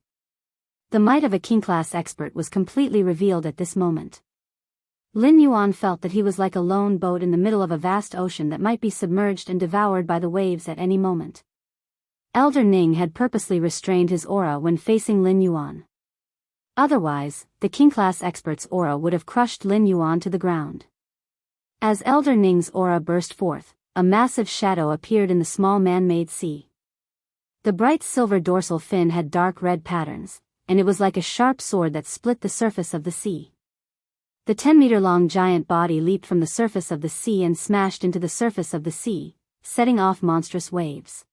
The might of a king-class expert was completely revealed at this moment. Lin Yuan felt that he was like a lone boat in the middle of a vast ocean that might be submerged and devoured by the waves at any moment. Elder Ning had purposely restrained his aura when facing Lin Yuan. Otherwise, the king-class expert's aura would have crushed Lin Yuan to the ground. As Elder Ning's aura burst forth, a massive shadow appeared in the small man-made sea. The bright silver dorsal fin had dark red patterns, and it was like a sharp sword that split the surface of the sea. The 10-meter-long giant body leaped from the surface of the sea and smashed into the surface of the sea, setting off monstrous waves.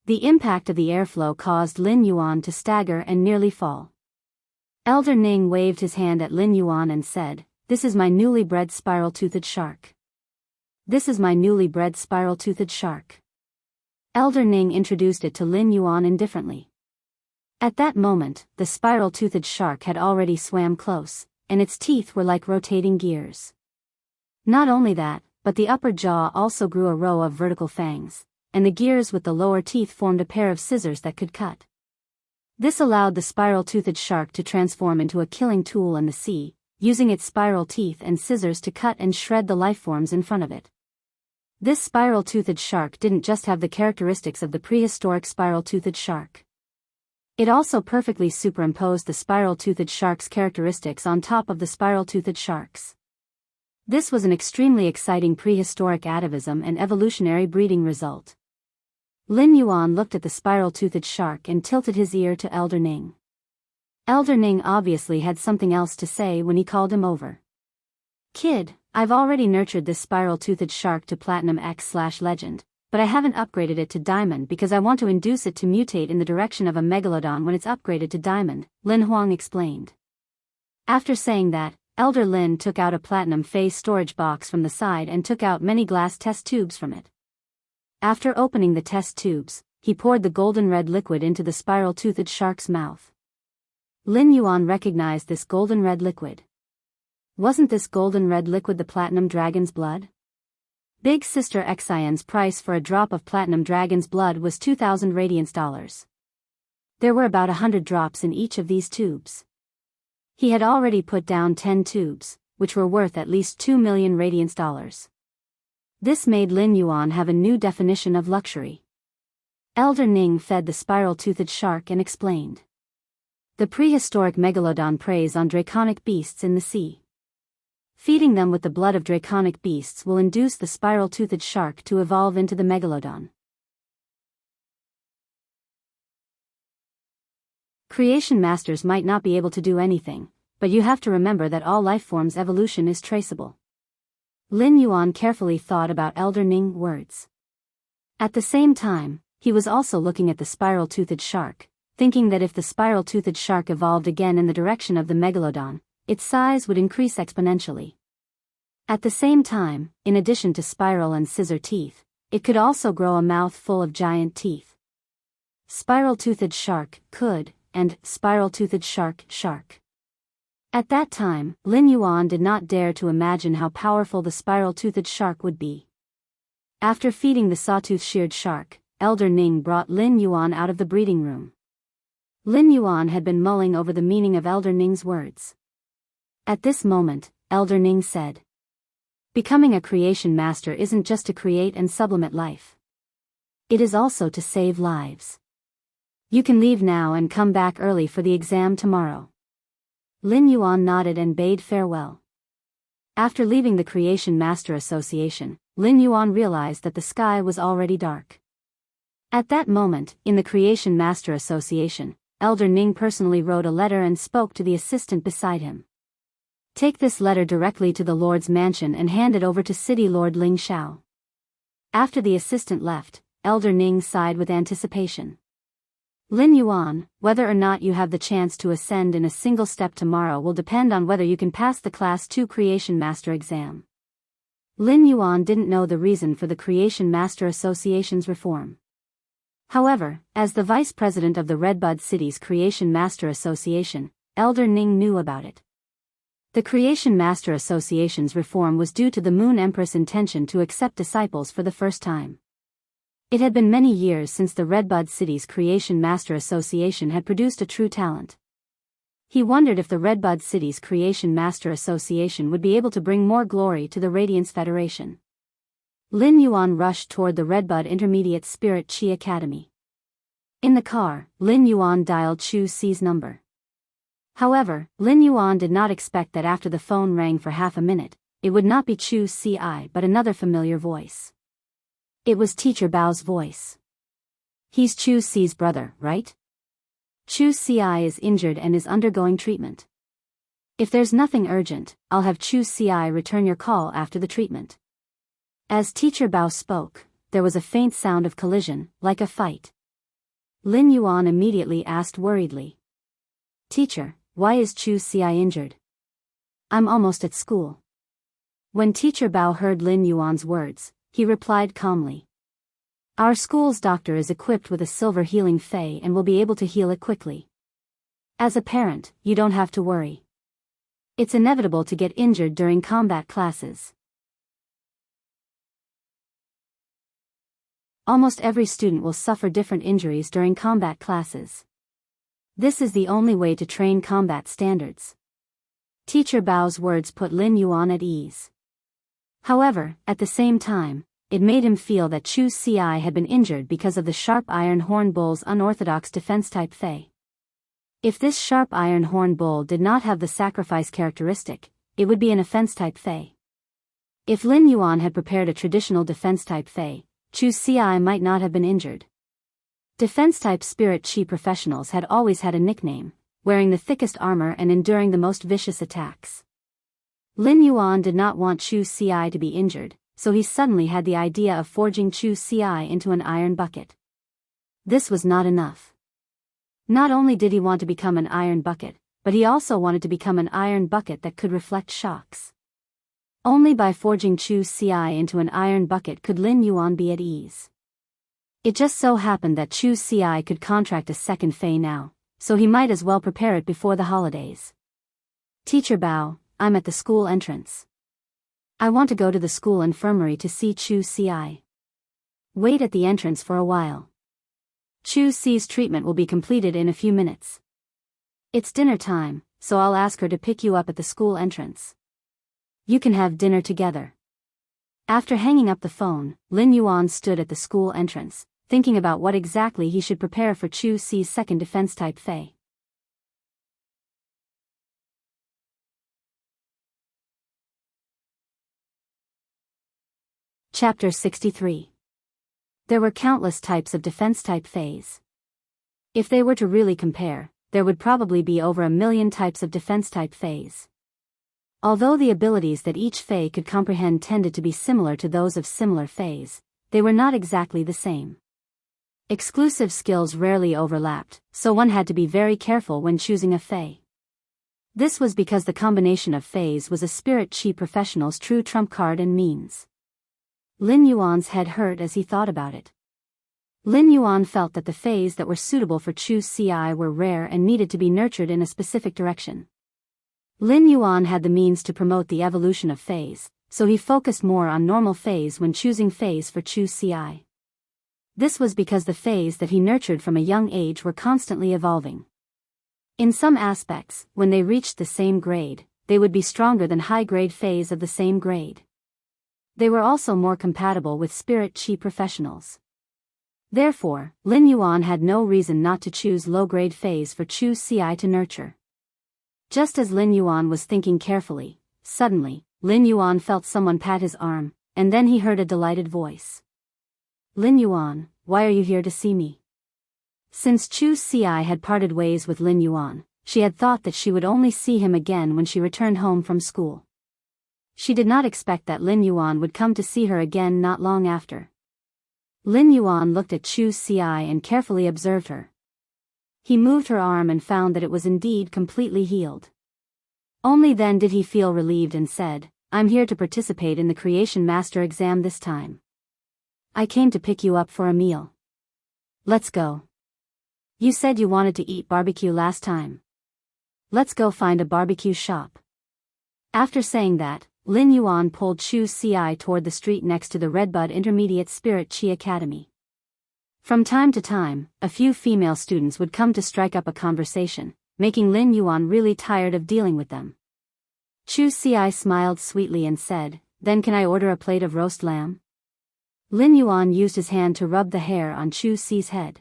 The impact of the airflow caused Lin Yuan to stagger and nearly fall. Elder Ning waved his hand at Lin Yuan and said, "This is my newly bred spiral-toothed shark. This is my newly bred spiral-toothed shark." Elder Ning introduced it to Lin Yuan indifferently. At that moment, the spiral-toothed shark had already swam close, and its teeth were like rotating gears. Not only that, but the upper jaw also grew a row of vertical fangs, and the gears with the lower teeth formed a pair of scissors that could cut. This allowed the spiral-toothed shark to transform into a killing tool in the sea, using its spiral teeth and scissors to cut and shred the lifeforms in front of it. This spiral-toothed shark didn't just have the characteristics of the prehistoric spiral-toothed shark. It also perfectly superimposed the spiral-toothed shark's characteristics on top of the spiral-toothed sharks. This was an extremely exciting prehistoric atavism and evolutionary breeding result. Lin Yuan looked at the spiral-toothed shark and tilted his ear to Elder Ning. Elder Ning obviously had something else to say when he called him over. "Kid, I've already nurtured this spiral-toothed shark to Platinum X/Legend. But I haven't upgraded it to Diamond because I want to induce it to mutate in the direction of a Megalodon when it's upgraded to Diamond," Lin Huang explained. After saying that, Elder Lin took out a Platinum Phase storage box from the side and took out many glass test tubes from it. After opening the test tubes, he poured the golden red liquid into the spiral-toothed shark's mouth. Lin Yuan recognized this golden red liquid. Wasn't this golden red liquid the Platinum Dragon's blood? Big Sister Xian's price for a drop of Platinum Dragon's blood was 2,000 radiance dollars. There were about 100 drops in each of these tubes. He had already put down 10 tubes, which were worth at least 2 million radiance dollars. This made Lin Yuan have a new definition of luxury. Elder Ning fed the spiral-toothed shark and explained. The prehistoric megalodon preys on draconic beasts in the sea. Feeding them with the blood of draconic beasts will induce the spiral-toothed shark to evolve into the megalodon. Creation masters might not be able to do anything, but you have to remember that all lifeforms' evolution is traceable. Lin Yuan carefully thought about Elder Ning's words. At the same time, he was also looking at the spiral-toothed shark, thinking that if the spiral-toothed shark evolved again in the direction of the megalodon, its size would increase exponentially. At the same time, in addition to spiral and scissor teeth, it could also grow a mouth full of giant teeth. spiral-toothed shark, could, and spiral-toothed shark, shark. At that time, Lin Yuan did not dare to imagine how powerful the spiral-toothed shark would be. After feeding the sawtooth-sheared shark, Elder Ning brought Lin Yuan out of the breeding room. Lin Yuan had been mulling over the meaning of Elder Ning's words. At this moment, Elder Ning said, "Becoming a creation master isn't just to create and sublimate life. It is also to save lives. You can leave now and come back early for the exam tomorrow." Lin Yuan nodded and bade farewell. After leaving the Creation Master Association, Lin Yuan realized that the sky was already dark. At that moment, in the Creation Master Association, Elder Ning personally wrote a letter and spoke to the assistant beside him. "Take this letter directly to the Lord's mansion and hand it over to City Lord Ling Xiao." After the assistant left, Elder Ning sighed with anticipation. "Lin Yuan, whether or not you have the chance to ascend in a single step tomorrow will depend on whether you can pass the Class 2 Creation Master exam." Lin Yuan didn't know the reason for the Creation Master Association's reform. However, as the vice president of the Redbud City's Creation Master Association, Elder Ning knew about it. The Creation Master Association's reform was due to the Moon Empress' intention to accept disciples for the first time. It had been many years since the Redbud City's Creation Master Association had produced a true talent. He wondered if the Redbud City's Creation Master Association would be able to bring more glory to the Radiance Federation. Lin Yuan rushed toward the Redbud Intermediate Spirit Chi Academy. In the car, Lin Yuan dialed Chu Si's number. However, Lin Yuan did not expect that after the phone rang for half a minute, it would not be Chu Si but another familiar voice. It was Teacher Bao's voice. "He's Chu Si's brother, right? Chu Si is injured and is undergoing treatment. If there's nothing urgent, I'll have Chu Si return your call after the treatment." As Teacher Bao spoke, there was a faint sound of collision, like a fight. Lin Yuan immediately asked worriedly, "Teacher, why is Chu Si injured? I'm almost at school." When Teacher Bao heard Lin Yuan's words, he replied calmly, "Our school's doctor is equipped with a silver healing fei and will be able to heal it quickly. As a parent, you don't have to worry. It's inevitable to get injured during combat classes. Almost every student will suffer different injuries during combat classes. This is the only way to train combat standards." Teacher Bao's words put Lin Yuan at ease. However, at the same time, it made him feel that Chu Si had been injured because of the sharp iron horn bull's unorthodox defense-type fei. If this sharp iron horn bull did not have the sacrifice characteristic, it would be an offense-type fei. If Lin Yuan had prepared a traditional defense-type fei, Chu Si might not have been injured. Defense-type spirit chi professionals had always had a nickname, wearing the thickest armor and enduring the most vicious attacks. Lin Yuan did not want Chu Si to be injured, so he suddenly had the idea of forging Chu Si into an iron bucket. This was not enough. Not only did he want to become an iron bucket, but he also wanted to become an iron bucket that could reflect shocks. Only by forging Chu Si into an iron bucket could Lin Yuan be at ease. It just so happened that Chu Si could contract a second fei now, so he might as well prepare it before the holidays. "Teacher Bao, I'm at the school entrance. I want to go to the school infirmary to see Chu Si. Wait at the entrance for a while. Chu Si's treatment will be completed in a few minutes. It's dinner time, so I'll ask her to pick you up at the school entrance. You can have dinner together." After hanging up the phone, Lin Yuan stood at the school entrance, thinking about what exactly he should prepare for Chu Si's second defense-type fei. Chapter 63. There were countless types of defense-type feis. If they were to really compare, there would probably be over 1,000,000 types of defense-type feis. Although the abilities that each fei could comprehend tended to be similar to those of similar feis, they were not exactly the same. Exclusive skills rarely overlapped, so one had to be very careful when choosing a fei. This was because the combination of feis was a spirit chi professional's true trump card and means. Lin Yuan's head hurt as he thought about it. Lin Yuan felt that the fays that were suitable for Chu Ci were rare and needed to be nurtured in a specific direction. Lin Yuan had the means to promote the evolution of fays, so he focused more on normal fays when choosing fays for Chu Ci. This was because the fays that he nurtured from a young age were constantly evolving. In some aspects, when they reached the same grade, they would be stronger than high-grade fays of the same grade. They were also more compatible with spirit qi professionals. Therefore, Lin Yuan had no reason not to choose low-grade fays for Chu Ci to nurture. Just as Lin Yuan was thinking carefully, suddenly, Lin Yuan felt someone pat his arm, and then he heard a delighted voice. Lin Yuan, why are you here to see me? Since Chu Ci had parted ways with Lin Yuan, she had thought that she would only see him again when she returned home from school. She did not expect that Lin Yuan would come to see her again not long after. Lin Yuan looked at Chu Ci and carefully observed her. He moved her arm and found that it was indeed completely healed. Only then did he feel relieved and said, I'm here to participate in the Creation Master exam this time. I came to pick you up for a meal. Let's go. You said you wanted to eat barbecue last time. Let's go find a barbecue shop. After saying that, Lin Yuan pulled Chu Ci toward the street next to the Redbud Intermediate Spirit Qi Academy. From time to time, a few female students would come to strike up a conversation, making Lin Yuan really tired of dealing with them. Chu Ci smiled sweetly and said, Then can I order a plate of roast lamb? Lin Yuan used his hand to rub the hair on Chu Ci's head.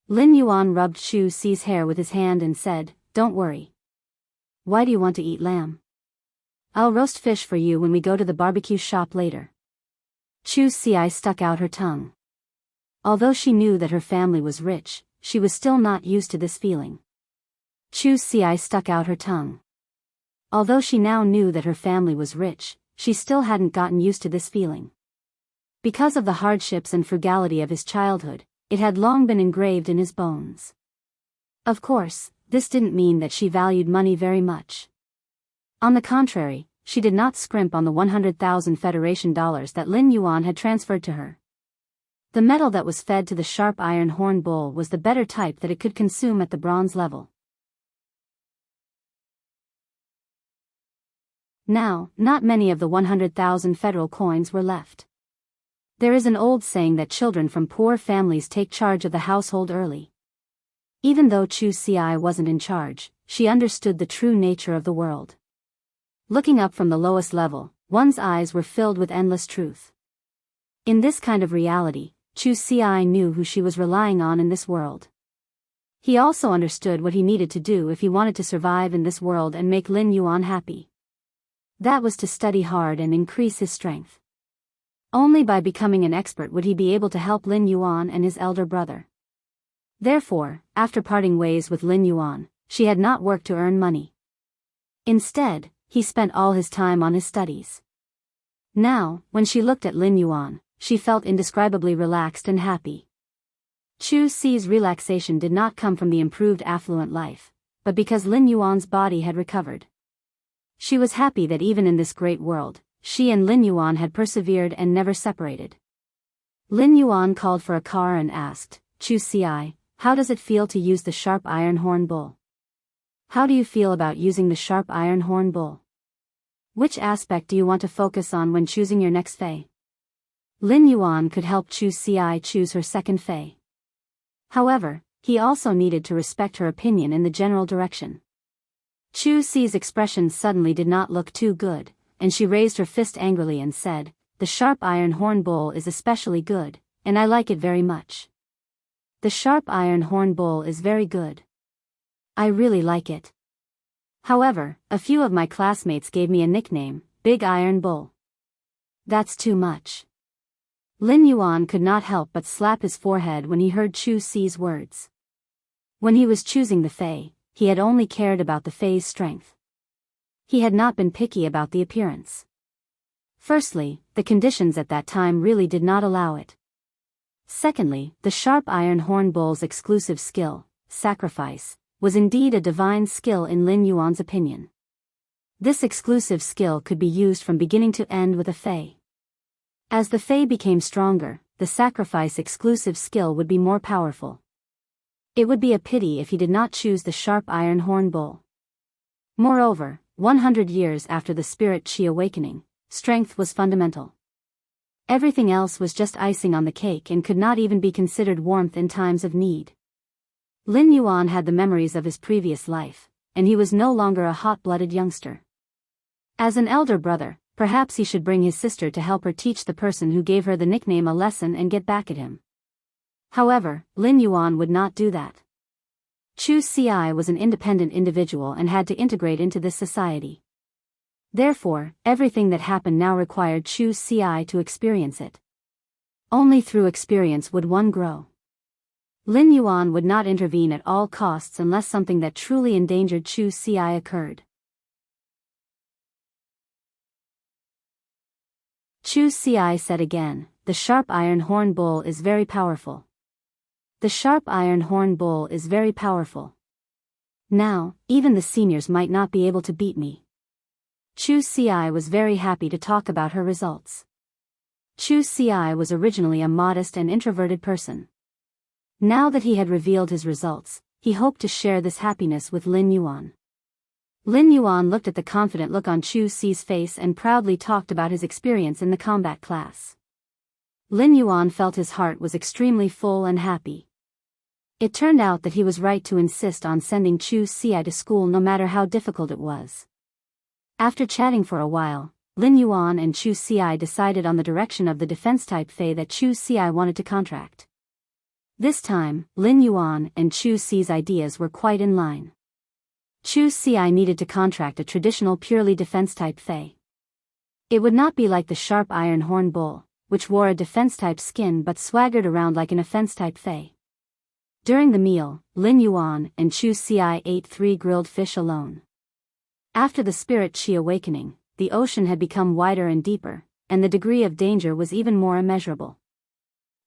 Lin Yuan rubbed Chu Ci's hair with his hand and said, Don't worry. Why do you want to eat lamb? I'll roast fish for you when we go to the barbecue shop later. Chu Ci stuck out her tongue. Although she knew that her family was rich, she was still not used to this feeling. Chu Ci stuck out her tongue. Although she now knew that her family was rich, she still hadn't gotten used to this feeling. Because of the hardships and frugality of his childhood, it had long been engraved in his bones. Of course, this didn't mean that she valued money very much. On the contrary, she did not scrimp on the 100,000 Federation dollars that Lin Yuan had transferred to her. The metal that was fed to the sharp iron horn bull was the better type that it could consume at the bronze level. Now, not many of the 100,000 federal coins were left. There is an old saying that children from poor families take charge of the household early. Even though Chu Ci wasn't in charge, she understood the true nature of the world. Looking up from the lowest level, one's eyes were filled with endless truth. In this kind of reality, Chu Ci knew who she was relying on in this world. He also understood what he needed to do if he wanted to survive in this world and make Lin Yuan happy. That was to study hard and increase his strength. Only by becoming an expert would he be able to help Lin Yuan and his elder brother. Therefore, after parting ways with Lin Yuan, she had not worked to earn money. Instead, he spent all his time on his studies. Now, when she looked at Lin Yuan, she felt indescribably relaxed and happy. Chu Ci's relaxation did not come from the improved affluent life, but because Lin Yuan's body had recovered. She was happy that even in this great world, she and Lin Yuan had persevered and never separated. Lin Yuan called for a car and asked, Chu Ci, how does it feel to use the sharp iron horn bull? How do you feel about using the sharp iron horn bull? Which aspect do you want to focus on when choosing your next fei? Lin Yuan could help Chu Ci choose her second fei. However, he also needed to respect her opinion in the general direction. Chu Ci's expression suddenly did not look too good, and she raised her fist angrily and said, The sharp iron horn bull is especially good, and I like it very much. The sharp iron horn bull is very good. I really like it. However, a few of my classmates gave me a nickname, Big Iron Bull. That's too much. Lin Yuan could not help but slap his forehead when he heard Chu Ci's words. When he was choosing the fei, he had only cared about the fei's strength. He had not been picky about the appearance. Firstly, the conditions at that time really did not allow it. Secondly, the sharp iron horn bull's exclusive skill, sacrifice, was indeed a divine skill in Lin Yuan's opinion. This exclusive skill could be used from beginning to end with a fei. As the fei became stronger, the sacrifice-exclusive skill would be more powerful. It would be a pity if he did not choose the sharp iron horn bowl. Moreover, 100 years after the spirit chi awakening, strength was fundamental. Everything else was just icing on the cake and could not even be considered warmth in times of need. Lin Yuan had the memories of his previous life, and he was no longer a hot-blooded youngster. As an elder brother, perhaps he should bring his sister to help her teach the person who gave her the nickname a lesson and get back at him. However, Lin Yuan would not do that. Chu Ci was an independent individual and had to integrate into this society. Therefore, everything that happened now required Chu Ci to experience it. Only through experience would one grow. Lin Yuan would not intervene at all costs unless something that truly endangered Chu Ci occurred. Chu Ci said again, "The sharp iron horn bowl is very powerful. The sharp iron horn bowl is very powerful. Now, even the seniors might not be able to beat me." Chu Ci was very happy to talk about her results. Chu Ci was originally a modest and introverted person. Now that he had revealed his results, he hoped to share this happiness with Lin Yuan. Lin Yuan looked at the confident look on Chu Ci's face and proudly talked about his experience in the combat class. Lin Yuan felt his heart was extremely full and happy. It turned out that he was right to insist on sending Chu Ci to school no matter how difficult it was. After chatting for a while, Lin Yuan and Chu Ci decided on the direction of the defense-type Fei that Chu Ci wanted to contract. This time, Lin Yuan and Chu Ci's ideas were quite in line. Chu Ci needed to contract a traditional purely defense-type Fei. It would not be like the sharp iron horn bull, which wore a defense-type skin but swaggered around like an offense-type Fei. During the meal, Lin Yuan and Chu Ci ate 3 grilled fish alone. After the spirit chi awakening, the ocean had become wider and deeper, and the degree of danger was even more immeasurable.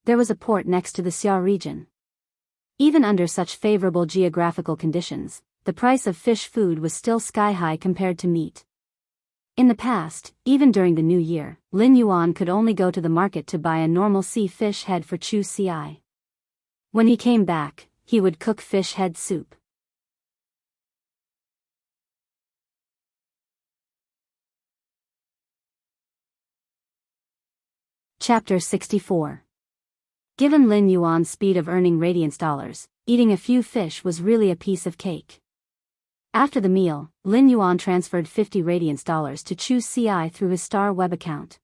There was a port next to the Xia region. Even under such favorable geographical conditions, the price of fish food was still sky-high compared to meat. In the past, even during the new year, Lin Yuan could only go to the market to buy a normal sea fish head for Chu Ci. When he came back, he would cook fish head soup. Chapter 64. Given Lin Yuan's speed of earning radiance dollars, eating a few fish was really a piece of cake. After the meal, Lin Yuan transferred 50 radiance dollars to Chu Ci through his Star Web account.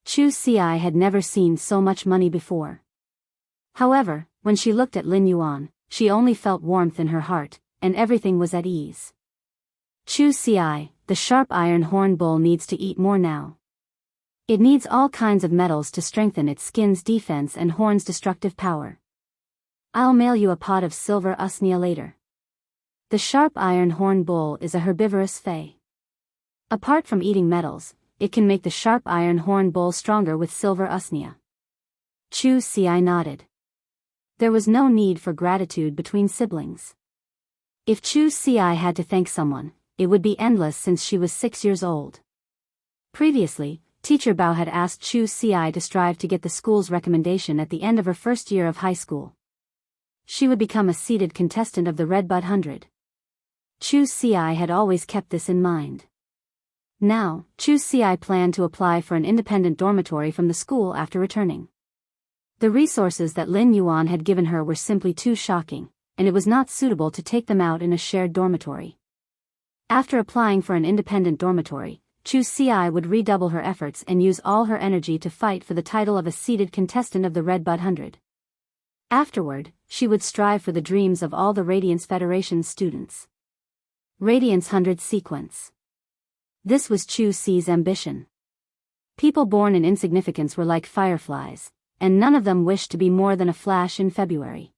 Chu Ci had never seen so much money before. However, when she looked at Lin Yuan, she only felt warmth in her heart, and everything was at ease. Chu Ci, the sharp iron horn bull needs to eat more now. It needs all kinds of metals to strengthen its skin's defense and horn's destructive power. I'll mail you a pot of silver usnia later. The sharp iron horn bull is a herbivorous Fei. Apart from eating metals, it can make the sharp iron horn bull stronger with silver usnia. Chu Ci nodded. There was no need for gratitude between siblings. If Chu Ci had to thank someone, it would be endless since she was 6 years old. Previously, Teacher Bao had asked Chu Ci to strive to get the school's recommendation at the end of her first year of high school. She would become a seated contestant of the Red Bud 100. Chu Ci had always kept this in mind. Now, Chu Ci planned to apply for an independent dormitory from the school after returning. The resources that Lin Yuan had given her were simply too shocking, and it was not suitable to take them out in a shared dormitory. After applying for an independent dormitory, Chu Ci would redouble her efforts and use all her energy to fight for the title of a seated contestant of the Red Bud 100. Afterward, she would strive for the dreams of all the Radiance Federation's students. Radiance 100 Sequence. This was Chu Ci's ambition. People born in insignificance were like fireflies, and none of them wished to be more than a flash in February.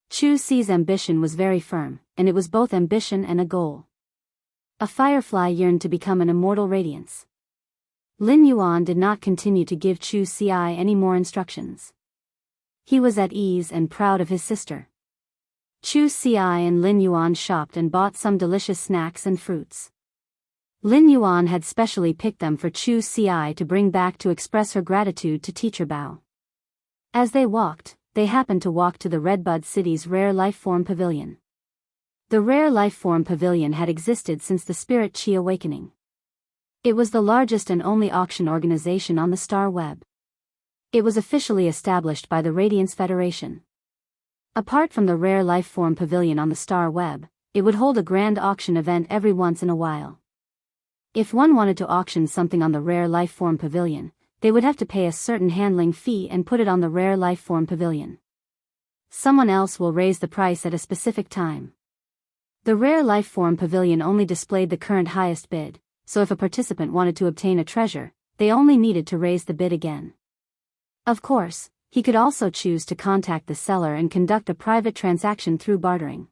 Chu Ci's ambition was very firm, and it was both ambition and a goal. A firefly yearned to become an immortal radiance. Lin Yuan did not continue to give Chu Ci any more instructions. He was at ease and proud of his sister. Chu Ci and Lin Yuan shopped and bought some delicious snacks and fruits. Lin Yuan had specially picked them for Chu Ci to bring back to express her gratitude to Teacher Bao. As they walked, they happened to walk to the Redbud City's Rare Life Form Pavilion. The Rare Life Form Pavilion had existed since the Spirit Chi Awakening. It was the largest and only auction organization on the Star Web. It was officially established by the Radiance Federation. Apart from the Rare Life Form Pavilion on the Star Web, it would hold a grand auction event every once in a while. If one wanted to auction something on the Rare Life Form Pavilion, they would have to pay a certain handling fee and put it on the Rare Life Form Pavilion. Someone else will raise the price at a specific time. The Rare Life Form Pavilion only displayed the current highest bid, so if a participant wanted to obtain a treasure, they only needed to raise the bid again. Of course, he could also choose to contact the seller and conduct a private transaction through bartering.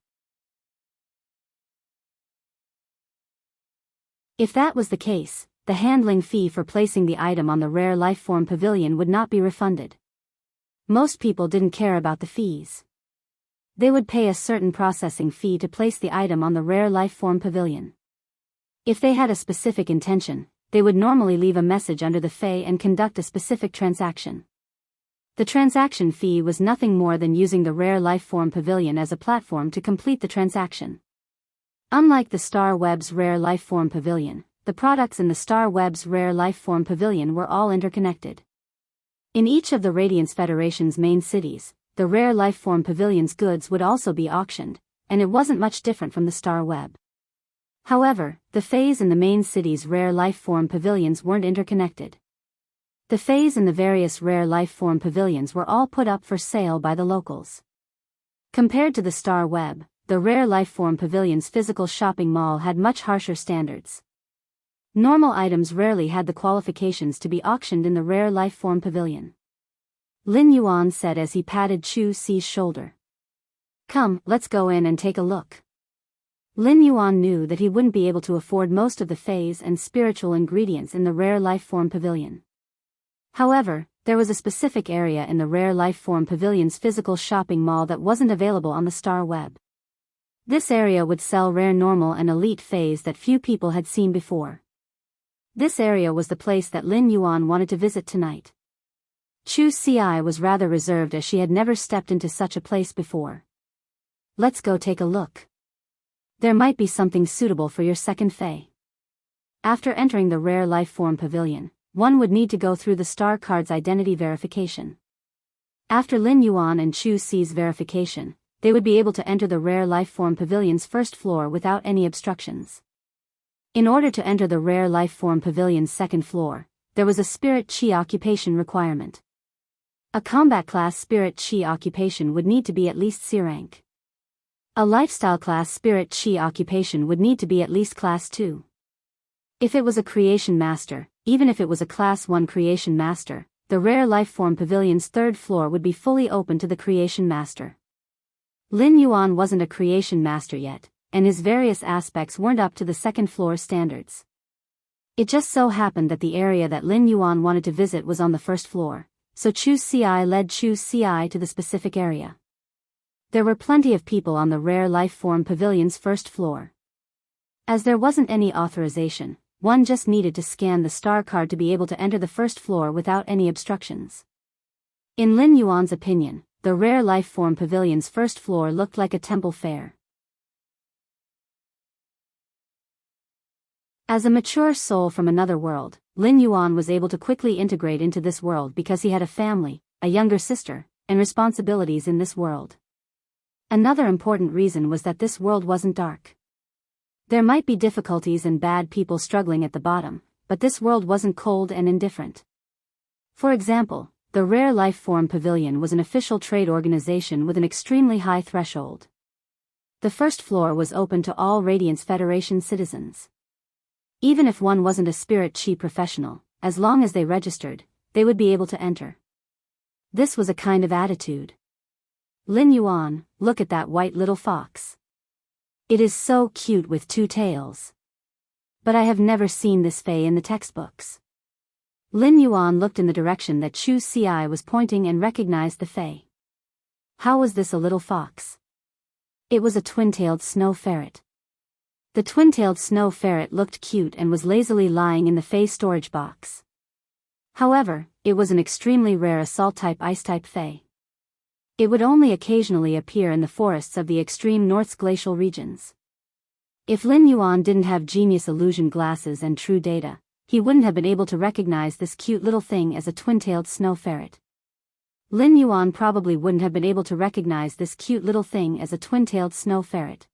If that was the case, the handling fee for placing the item on the Rare Life Form Pavilion would not be refunded. Most people didn't care about the fees. They would pay a certain processing fee to place the item on the Rare Life Form Pavilion. If they had a specific intention, they would normally leave a message under the fee and conduct a specific transaction. The transaction fee was nothing more than using the Rare Life Form Pavilion as a platform to complete the transaction. Unlike the Star Web's Rare Life Form Pavilion, the products in the Star Web's Rare Life Form Pavilion were all interconnected. In each of the Radiance Federation's main cities, the Rare Life Form Pavilion's goods would also be auctioned, and it wasn't much different from the Star Web. However, the fays in the main city's Rare Life Form Pavilions weren't interconnected. The fays in the various Rare Life Form Pavilions were all put up for sale by the locals. Compared to the Star Web, the Rare Life Form Pavilion's physical shopping mall had much harsher standards. Normal items rarely had the qualifications to be auctioned in the Rare Life Form Pavilion. Lin Yuan said as he patted Chu Si's shoulder. "Come, let's go in and take a look." Lin Yuan knew that he wouldn't be able to afford most of the fays and spiritual ingredients in the Rare Life Form Pavilion. However, there was a specific area in the Rare Life Form Pavilion's physical shopping mall that wasn't available on the Star Web. This area would sell rare normal and elite fays that few people had seen before. This area was the place that Lin Yuan wanted to visit tonight. Chu Si was rather reserved as she had never stepped into such a place before. "Let's go take a look. There might be something suitable for your second fay." After entering the Rare Life Form Pavilion, one would need to go through the star card's identity verification. After Lin Yuan and Chu Si's verification, they would be able to enter the Rare Life Form Pavilion's first floor without any obstructions. In order to enter the Rare Life Form Pavilion's second floor, there was a Spirit Chi occupation requirement. A combat class Spirit Chi occupation would need to be at least C rank. A lifestyle class Spirit Chi occupation would need to be at least class 2. If it was a creation master, even if it was a class 1 creation master, the Rare Life Form Pavilion's third floor would be fully open to the creation master. Lin Yuan wasn't a creation master yet, and his various aspects weren't up to the second floor standards. It just so happened that the area that Lin Yuan wanted to visit was on the first floor, so Chu Si led Chu Si to the specific area. There were plenty of people on the Rare Life Form Pavilion's first floor. As there wasn't any authorization, one just needed to scan the star card to be able to enter the first floor without any obstructions. In Lin Yuan's opinion, the Rare Life Form Pavilion's first floor looked like a temple fair. As a mature soul from another world, Lin Yuan was able to quickly integrate into this world because he had a family, a younger sister, and responsibilities in this world. Another important reason was that this world wasn't dark. There might be difficulties and bad people struggling at the bottom, but this world wasn't cold and indifferent. For example, the Rare Life Form Pavilion was an official trade organization with an extremely high threshold. The first floor was open to all Radiance Federation citizens. Even if one wasn't a Spirit Chi professional, as long as they registered, they would be able to enter. This was a kind of attitude. "Lin Yuan, look at that white little fox. It is so cute with 2 tails. But I have never seen this fay in the textbooks." Lin Yuan looked in the direction that Chu Si was pointing and recognized the fay. How was this a little fox? It was a twin-tailed snow ferret. The twin-tailed snow ferret looked cute and was lazily lying in the fay storage box. However, it was an extremely rare assault-type ice-type fae. It would only occasionally appear in the forests of the extreme North's glacial regions. If Lin Yuan didn't have genius illusion glasses and true data, he wouldn't have been able to recognize this cute little thing as a twin-tailed snow ferret. Lin Yuan probably wouldn't have been able to recognize this cute little thing as a twin-tailed snow ferret.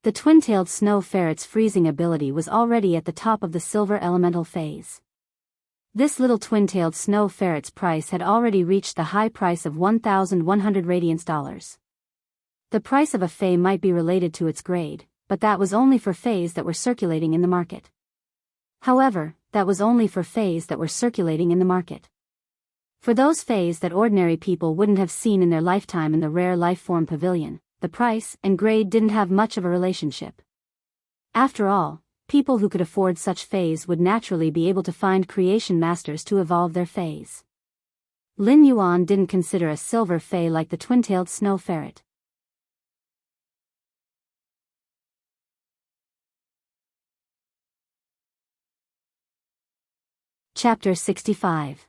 The twin-tailed snow ferret's freezing ability was already at the top of the silver elemental phase. This little twin-tailed snow ferret's price had already reached the high price of 1,100 radiance dollars. The price of a fae might be related to its grade, but that was only for faes that were circulating in the market. However, that was only for faes that were circulating in the market. For those faes that ordinary people wouldn't have seen in their lifetime in the rare life-form pavilion, the price and grade didn't have much of a relationship. After all, people who could afford such faes would naturally be able to find creation masters to evolve their faes. Lin Yuan didn't consider a silver fae like the twin-tailed snow ferret. Chapter 65.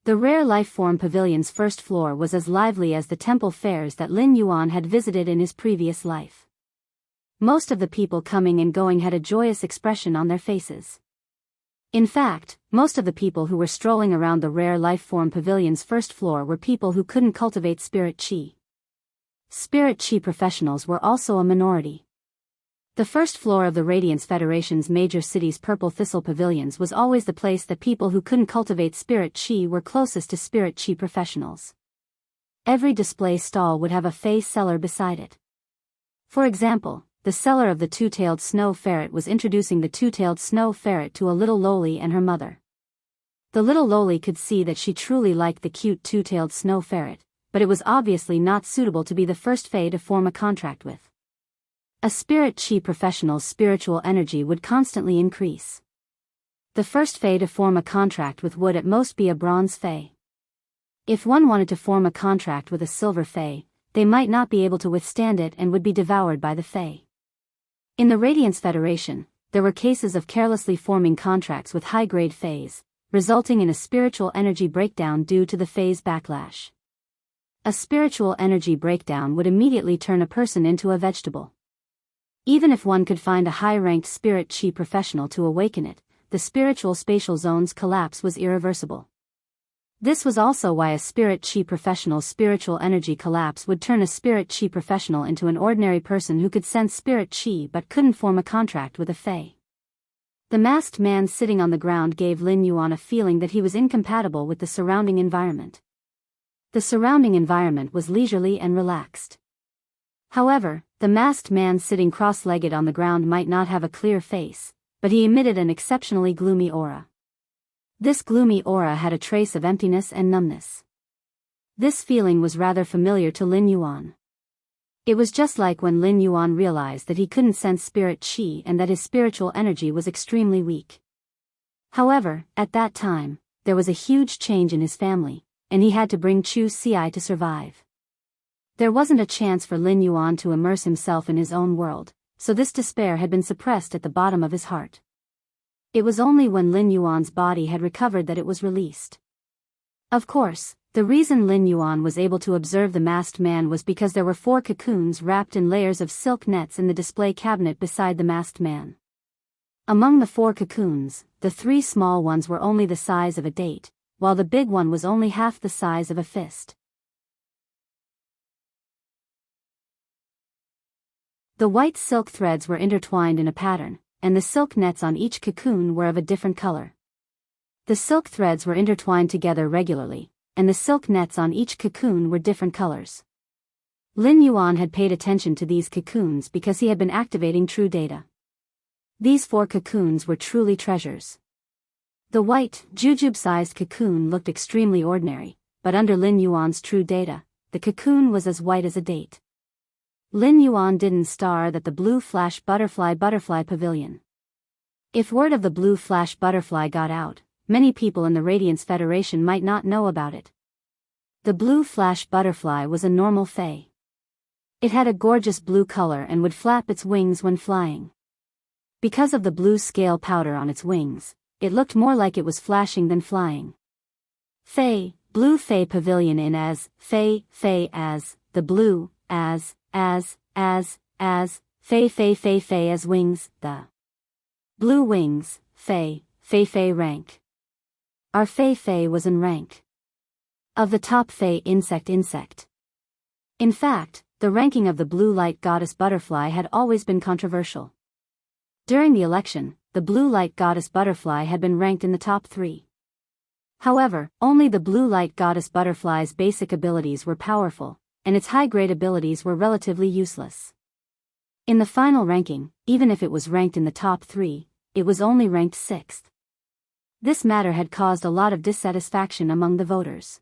The rare life-form pavilion's first floor was as lively as the temple fairs that Lin Yuan had visited in his previous life. Most of the people coming and going had a joyous expression on their faces. In fact, most of the people who were strolling around the rare life-form pavilion's first floor were people who couldn't cultivate spirit chi. Spirit chi professionals were also a minority. The first floor of the Radiance Federation's major cities' purple thistle pavilions was always the place that people who couldn't cultivate spirit chi were closest to spirit chi professionals. Every display stall would have a fae seller beside it. For example, the seller of the two-tailed snow ferret was introducing the two-tailed snow ferret to a little loli and her mother. The little loli could see that she truly liked the cute two-tailed snow ferret, but it was obviously not suitable to be the first fae to form a contract with. A spirit chi professional's spiritual energy would constantly increase. The first fae to form a contract with would at most be a bronze fae. If one wanted to form a contract with a silver fae, they might not be able to withstand it and would be devoured by the fae. In the Radiance Federation, there were cases of carelessly forming contracts with high-grade faes, resulting in a spiritual energy breakdown due to the fae's backlash. A spiritual energy breakdown would immediately turn a person into a vegetable. Even if one could find a high-ranked spirit chi professional to awaken it, the spiritual spatial zone's collapse was irreversible. This was also why a spirit chi professional's spiritual energy collapse would turn a spirit chi professional into an ordinary person who could sense spirit chi but couldn't form a contract with a fae. The masked man sitting on the ground gave Lin Yuan a feeling that he was incompatible with the surrounding environment. The surrounding environment was leisurely and relaxed. However, the masked man sitting cross-legged on the ground might not have a clear face, but he emitted an exceptionally gloomy aura. This gloomy aura had a trace of emptiness and numbness. This feeling was rather familiar to Lin Yuan. It was just like when Lin Yuan realized that he couldn't sense spirit chi and that his spiritual energy was extremely weak. However, at that time, there was a huge change in his family, and he had to bring Chu Ci to survive. There wasn't a chance for Lin Yuan to immerse himself in his own world, so this despair had been suppressed at the bottom of his heart. It was only when Lin Yuan's body had recovered that it was released. Of course, the reason Lin Yuan was able to observe the masked man was because there were 4 cocoons wrapped in layers of silk nets in the display cabinet beside the masked man. Among the 4 cocoons, the 3 small ones were only the size of a date, while the big one was only half the size of a fist. The white silk threads were intertwined in a pattern, and the silk nets on each cocoon were of a different color. The silk threads were intertwined together regularly, and the silk nets on each cocoon were different colors. Lin Yuan had paid attention to these cocoons because he had been activating true data. These 4 cocoons were truly treasures. The white, jujube-sized cocoon looked extremely ordinary, but under Lin Yuan's true data, the cocoon was as white as a date. Lin Yuan didn't star that the blue flash butterfly pavilion. If word of the blue flash butterfly got out, many people in the Radiance Federation might not know about it. The blue flash butterfly was a normal fae. It had a gorgeous blue color and would flap its wings when flying. Because of the blue scale powder on its wings, it looked more like it was flashing than flying. Fei, Blue Fei Pavilion in as, Fei as, the blue, as, Fei as wings, the blue wings, Fei rank. Our Fei was in rank of the top Fei insect. In fact, the ranking of the blue light goddess butterfly had always been controversial. During the election, the blue light goddess butterfly had been ranked in the top 3. However, only the blue light goddess butterfly's basic abilities were powerful, and its high-grade abilities were relatively useless. In the final ranking, even if it was ranked in the top 3, it was only ranked 6th. This matter had caused a lot of dissatisfaction among the voters.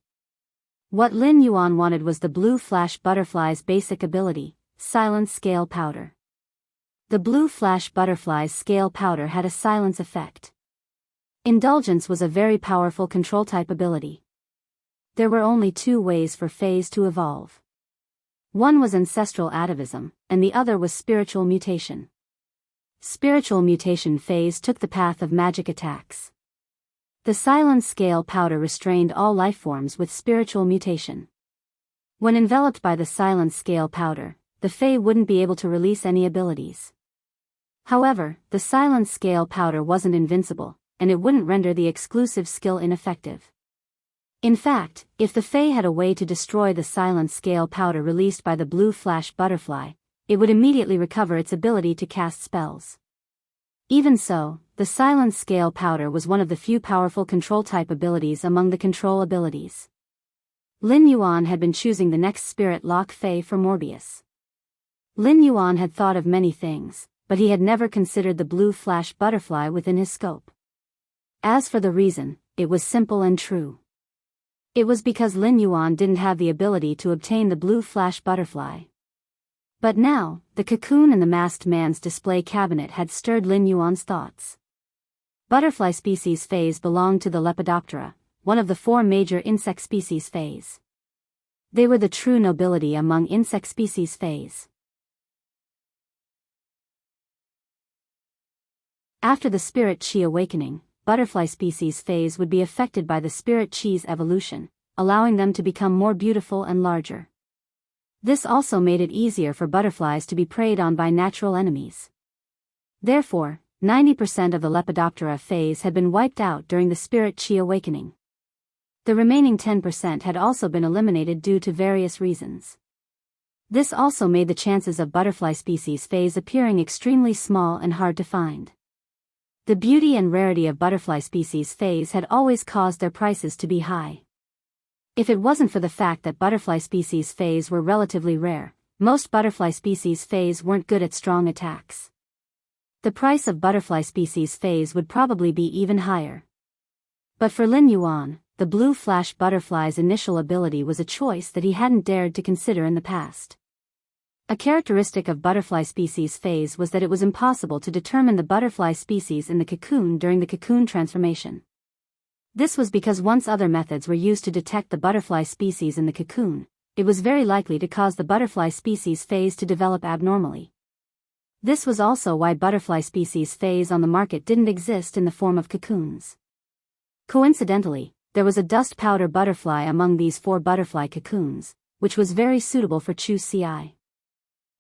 What Lin Yuan wanted was the blue flash butterfly's basic ability, silence scale powder. The blue flash butterfly's scale powder had a silence effect. Indulgence was a very powerful control-type ability. There were only 2 ways for Feis to evolve. One was ancestral atavism, and the other was spiritual mutation. Spiritual mutation Feis took the path of magic attacks. The silence scale powder restrained all lifeforms with spiritual mutation. When enveloped by the silence scale powder, the Fei wouldn't be able to release any abilities. However, the silence scale powder wasn't invincible, and it wouldn't render the exclusive skill ineffective. In fact, if the Fei had a way to destroy the silence scale powder released by the blue flash butterfly, it would immediately recover its ability to cast spells. Even so, the silence scale powder was one of the few powerful control-type abilities among the control abilities. Lin Yuan had been choosing the next spirit lock Fei for Morbius. Lin Yuan had thought of many things, but he had never considered the blue flash butterfly within his scope. As for the reason, it was simple and true. It was because Lin Yuan didn't have the ability to obtain the blue flash butterfly. But now, the cocoon in the masked man's display cabinet had stirred Lin Yuan's thoughts. Butterfly species Feis belonged to the Lepidoptera, one of the 4 major insect species Feis. They were the true nobility among insect species Feis. After the spirit qi awakening, butterfly species Feis would be affected by the spirit qi's evolution, allowing them to become more beautiful and larger. This also made it easier for butterflies to be preyed on by natural enemies. Therefore, 90% of the Lepidoptera Feis had been wiped out during the spirit qi awakening. The remaining 10% had also been eliminated due to various reasons. This also made the chances of butterfly species Feis appearing extremely small and hard to find. The beauty and rarity of butterfly species Feis had always caused their prices to be high. If it wasn't for the fact that butterfly species Feis were relatively rare, most butterfly species Feis weren't good at strong attacks. The price of butterfly species Feis would probably be even higher. But for Lin Yuan, the blue flash butterfly's initial ability was a choice that he hadn't dared to consider in the past. A characteristic of butterfly species Feis was that it was impossible to determine the butterfly species in the cocoon during the cocoon transformation. This was because once other methods were used to detect the butterfly species in the cocoon, it was very likely to cause the butterfly species Feis to develop abnormally. This was also why butterfly species Feis on the market didn't exist in the form of cocoons. Coincidentally, there was a dust powder butterfly among these 4 butterfly cocoons, which was very suitable for Chu Ci.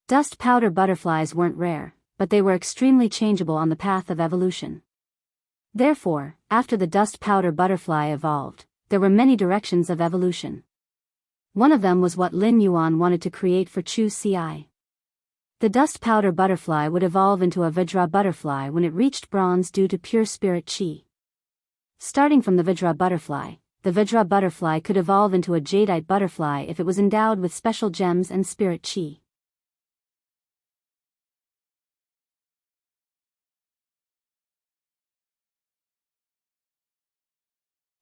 Dust powder butterflies weren't rare, but they were extremely changeable on the path of evolution. Therefore, after the dust powder butterfly evolved, there were many directions of evolution. One of them was what Lin Yuan wanted to create for Chu Ci. The dust powder butterfly would evolve into a Vajra butterfly when it reached bronze due to pure spirit qi. Starting from the Vajra butterfly could evolve into a jadeite butterfly if it was endowed with special gems and spirit qi.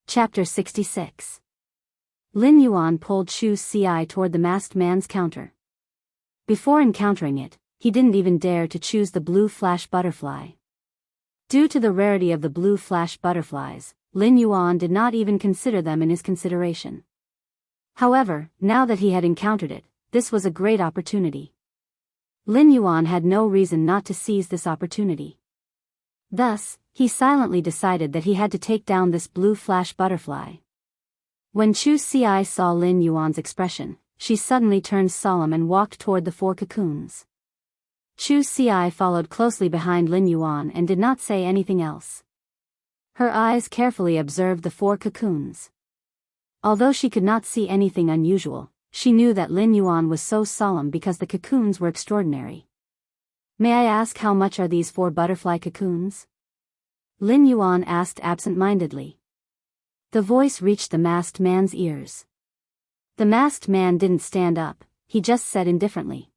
Chapter 66. Lin Yuan pulled Chu Ci toward the masked man's counter. Before encountering it, he didn't even dare to choose the blue flash butterfly. Due to the rarity of the blue flash butterflies, Lin Yuan did not even consider them in his consideration. However, now that he had encountered it, this was a great opportunity. Lin Yuan had no reason not to seize this opportunity. Thus, he silently decided that he had to take down this blue flash butterfly. When Chu Ci saw Lin Yuan's expression, she suddenly turned solemn and walked toward the 4 cocoons. Chu Ci followed closely behind Lin Yuan and did not say anything else. Her eyes carefully observed the 4 cocoons. Although she could not see anything unusual, she knew that Lin Yuan was so solemn because the cocoons were extraordinary. "May I ask how much are these 4 butterfly cocoons?" Lin Yuan asked absent-mindedly. The voice reached the masked man's ears. The masked man didn't stand up, he just said indifferently.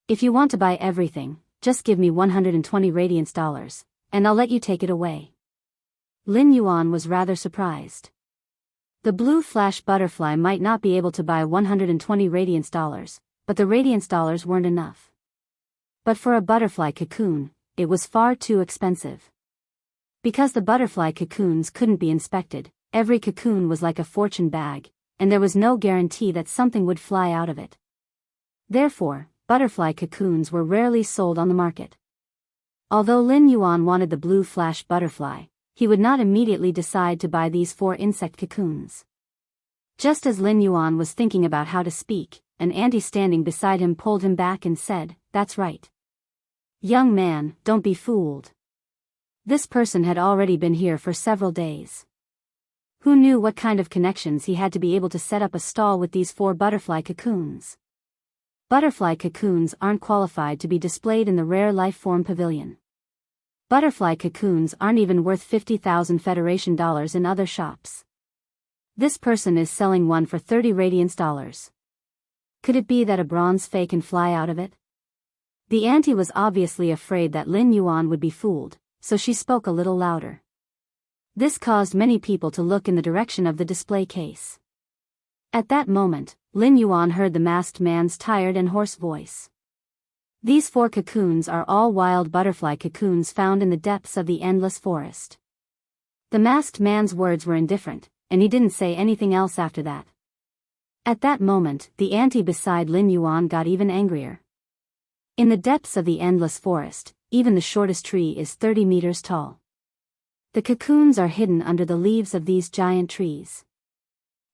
"If you want to buy everything, just give me 120 radiance dollars, and I'll let you take it away." Lin Yuan was rather surprised. The blue flash butterfly might not be able to buy 120 radiance dollars, but the radiance dollars weren't enough. But for a butterfly cocoon, it was far too expensive. Because the butterfly cocoons couldn't be inspected, every cocoon was like a fortune bag, and there was no guarantee that something would fly out of it. Therefore, butterfly cocoons were rarely sold on the market. Although Lin Yuan wanted the blue flash butterfly, he would not immediately decide to buy these 4 insect cocoons. Just as Lin Yuan was thinking about how to speak, an auntie standing beside him pulled him back and said, "That's right. Young man, don't be fooled. This person had already been here for several days. Who knew what kind of connections he had to be able to set up a stall with these 4 butterfly cocoons? Butterfly cocoons aren't qualified to be displayed in the rare life form pavilion. Butterfly cocoons aren't even worth 50,000 Federation dollars in other shops. This person is selling one for 30 radiance dollars. Could it be that a bronze fay can fly out of it?" The auntie was obviously afraid that Lin Yuan would be fooled, so she spoke a little louder. This caused many people to look in the direction of the display case. At that moment, Lin Yuan heard the masked man's tired and hoarse voice. "These 4 cocoons are all wild butterfly cocoons found in the depths of the endless forest." The masked man's words were indifferent, and he didn't say anything else after that. At that moment, the auntie beside Lin Yuan got even angrier. In the depths of the endless forest, even the shortest tree is 30 meters tall. The cocoons are hidden under the leaves of these giant trees.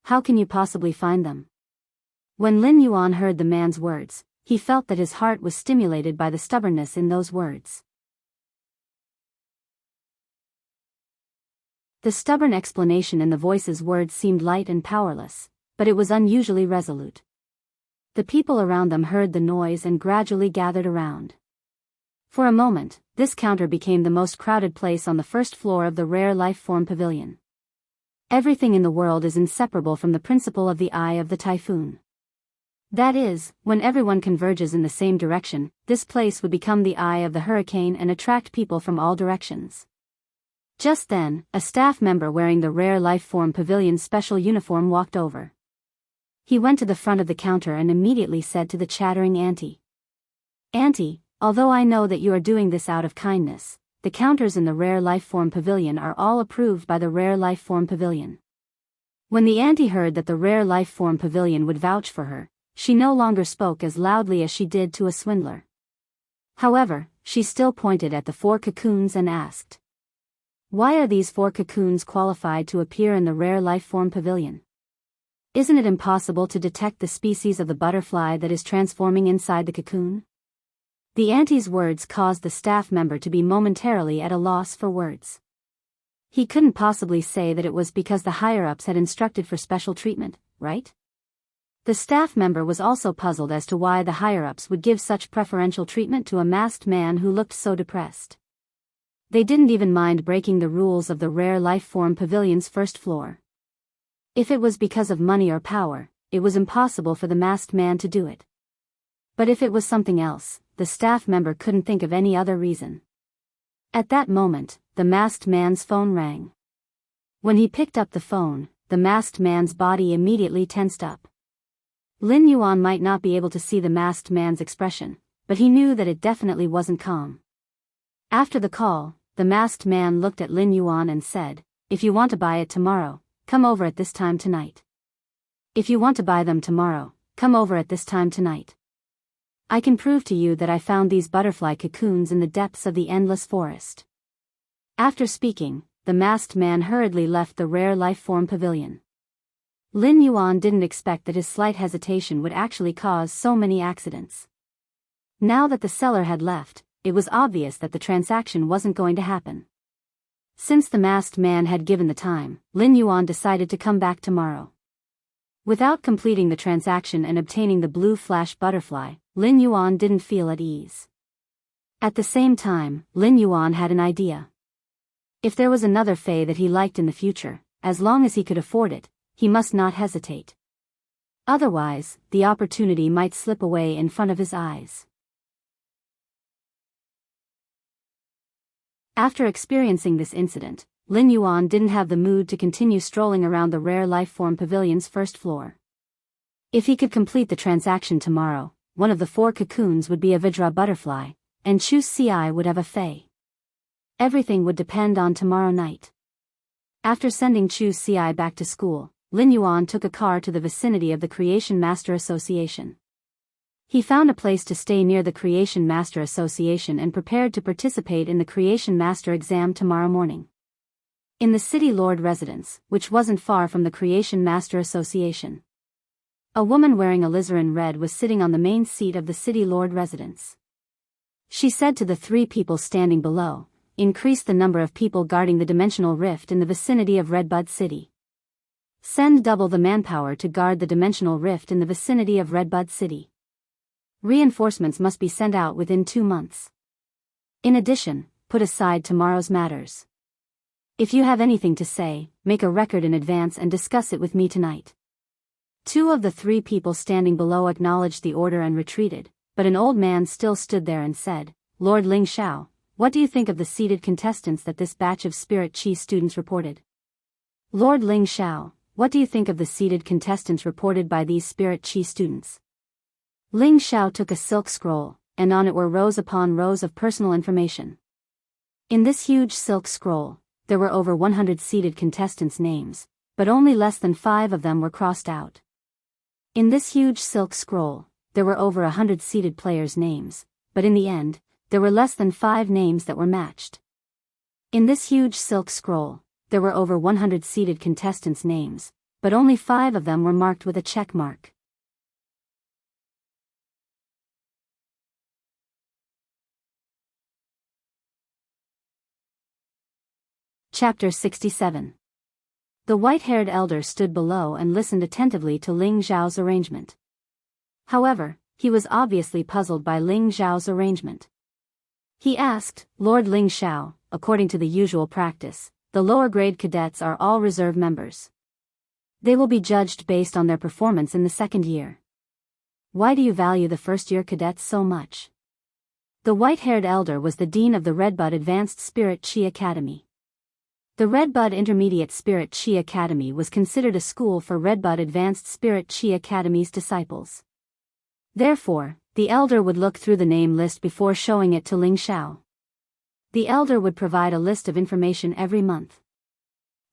How can you possibly find them? When Lin Yuan heard the man's words, he felt that his heart was stimulated by the stubbornness in those words. The stubborn explanation in the voice's words seemed light and powerless, but it was unusually resolute. The people around them heard the noise and gradually gathered around. For a moment, this counter became the most crowded place on the first floor of the rare life form pavilion. Everything in the world is inseparable from the principle of the eye of the typhoon. That is, when everyone converges in the same direction, this place would become the eye of the hurricane and attract people from all directions. Just then, a staff member wearing the rare life form pavilion's special uniform walked over. He went to the front of the counter and immediately said to the chattering auntie, "Auntie, although I know that you are doing this out of kindness, the counters in the rare life form pavilion are all approved by the rare life form pavilion." When the auntie heard that the rare life form pavilion would vouch for her, she no longer spoke as loudly as she did to a swindler. However, she still pointed at the 4 cocoons and asked, "Why are these 4 cocoons qualified to appear in the rare life form pavilion? Isn't it impossible to detect the species of the butterfly that is transforming inside the cocoon?" The auntie's words caused the staff member to be momentarily at a loss for words. He couldn't possibly say that it was because the higher-ups had instructed for special treatment, right? The staff member was also puzzled as to why the higher-ups would give such preferential treatment to a masked man who looked so depressed. They didn't even mind breaking the rules of the rare life form pavilion's first floor. If it was because of money or power, it was impossible for the masked man to do it. But if it was something else, the staff member couldn't think of any other reason. At that moment, the masked man's phone rang. When he picked up the phone, the masked man's body immediately tensed up. Lin Yuan might not be able to see the masked man's expression, but he knew that it definitely wasn't calm. After the call, the masked man looked at Lin Yuan and said, "If you want to buy it tomorrow, come over at this time tonight. If you want to buy them tomorrow, come over at this time tonight. I can prove to you that I found these butterfly cocoons in the depths of the endless forest." After speaking, the masked man hurriedly left the rare life form pavilion. Lin Yuan didn't expect that his slight hesitation would actually cause so many accidents. Now that the seller had left, it was obvious that the transaction wasn't going to happen. Since the masked man had given the time, Lin Yuan decided to come back tomorrow. Without completing the transaction and obtaining the blue flash butterfly, Lin Yuan didn't feel at ease. At the same time, Lin Yuan had an idea. If there was another fei that he liked in the future, as long as he could afford it, he must not hesitate. Otherwise, the opportunity might slip away in front of his eyes. After experiencing this incident, Lin Yuan didn't have the mood to continue strolling around the rare life-form pavilion's first floor. If he could complete the transaction tomorrow, one of the 4 cocoons would be a Vidra butterfly, and Chu Ci would have a fei. Everything would depend on tomorrow night. After sending Chu Ci back to school, Lin Yuan took a car to the vicinity of the Creation Master Association. He found a place to stay near the Creation Master Association and prepared to participate in the Creation Master exam tomorrow morning. In the City Lord residence, which wasn't far from the Creation Master Association, a woman wearing alizarin red was sitting on the main seat of the City Lord residence. She said to the 3 people standing below, "Increase the number of people guarding the dimensional rift in the vicinity of Redbud City. Send double the manpower to guard the dimensional rift in the vicinity of Redbud City. Reinforcements must be sent out within 2 months. In addition, put aside tomorrow's matters. If you have anything to say, make a record in advance and discuss it with me tonight." 2 of the 3 people standing below acknowledged the order and retreated, but an old man still stood there and said, "Lord Ling Xiao, what do you think of the seated contestants that this batch of Spirit Chi students reported?" "Lord Ling Xiao, what do you think of the seated contestants reported by these Spirit Chi students?" Ling Xiao took a silk scroll, and on it were rows upon rows of personal information. In this huge silk scroll, there were over 100 seated contestants' names, but only less than 5 of them were crossed out. In this huge silk scroll, there were over 100 seated players' names, but in the end, there were less than 5 names that were matched. In this huge silk scroll, there were over 100 seated contestants' names, but only 5 of them were marked with a check mark. Chapter 67. The white-haired elder stood below and listened attentively to Ling Xiao's arrangement. However, he was obviously puzzled by Ling Xiao's arrangement. He asked, "Lord Ling Xiao, according to the usual practice, the lower-grade cadets are all reserve members. They will be judged based on their performance in the 2nd year. Why do you value the first-year cadets so much?" The white-haired elder was the dean of the Redbud Advanced Spirit Chi Academy. The Redbud Intermediate Spirit Chi Academy was considered a school for Redbud Advanced Spirit Chi Academy's disciples. Therefore, the elder would look through the name list before showing it to Ling Xiao. The elder would provide a list of information every month.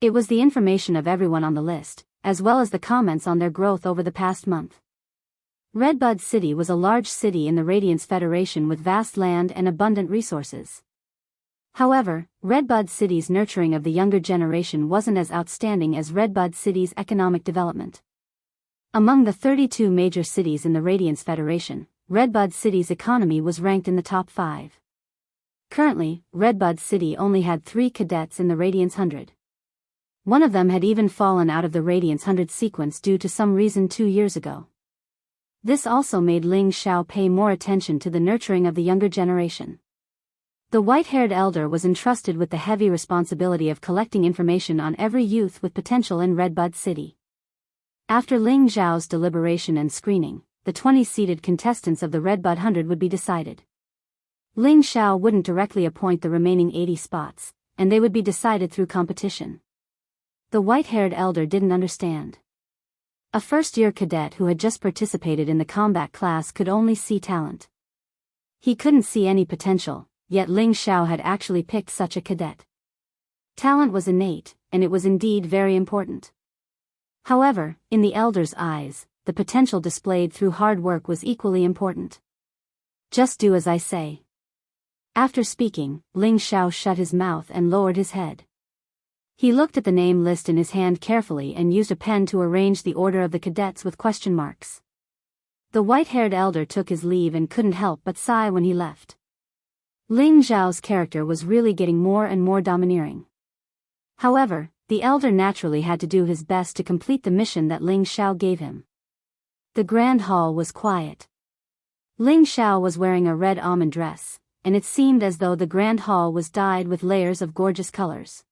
It was the information of everyone on the list, as well as the comments on their growth over the past month. Redbud City was a large city in the Radiance Federation with vast land and abundant resources. However, Redbud City's nurturing of the younger generation wasn't as outstanding as Redbud City's economic development. Among the 32 major cities in the Radiance Federation, Redbud City's economy was ranked in the top 5. Currently, Redbud City only had 3 cadets in the Radiance 100. One of them had even fallen out of the Radiance 100 sequence due to some reason 2 years ago. This also made Ling Xiao pay more attention to the nurturing of the younger generation. The white-haired elder was entrusted with the heavy responsibility of collecting information on every youth with potential in Redbud City. After Ling Xiao's deliberation and screening, the 20 seated contestants of the Redbud 100 would be decided. Ling Xiao wouldn't directly appoint the remaining 80 spots, and they would be decided through competition. The white-haired elder didn't understand. A first-year cadet who had just participated in the combat class could only see talent. He couldn't see any potential. Yet Ling Xiao had actually picked such a cadet. Talent was innate, and it was indeed very important. However, in the elder's eyes, the potential displayed through hard work was equally important. "Just do as I say." After speaking, Ling Xiao shut his mouth and lowered his head. He looked at the name list in his hand carefully and used a pen to arrange the order of the cadets with question marks. The white-haired elder took his leave and couldn't help but sigh when he left. Ling Zhao's character was really getting more and more domineering. However, the elder naturally had to do his best to complete the mission that Ling Xiao gave him. The grand hall was quiet. Ling Xiao was wearing a red almond dress, and it seemed as though the grand hall was dyed with layers of gorgeous colors.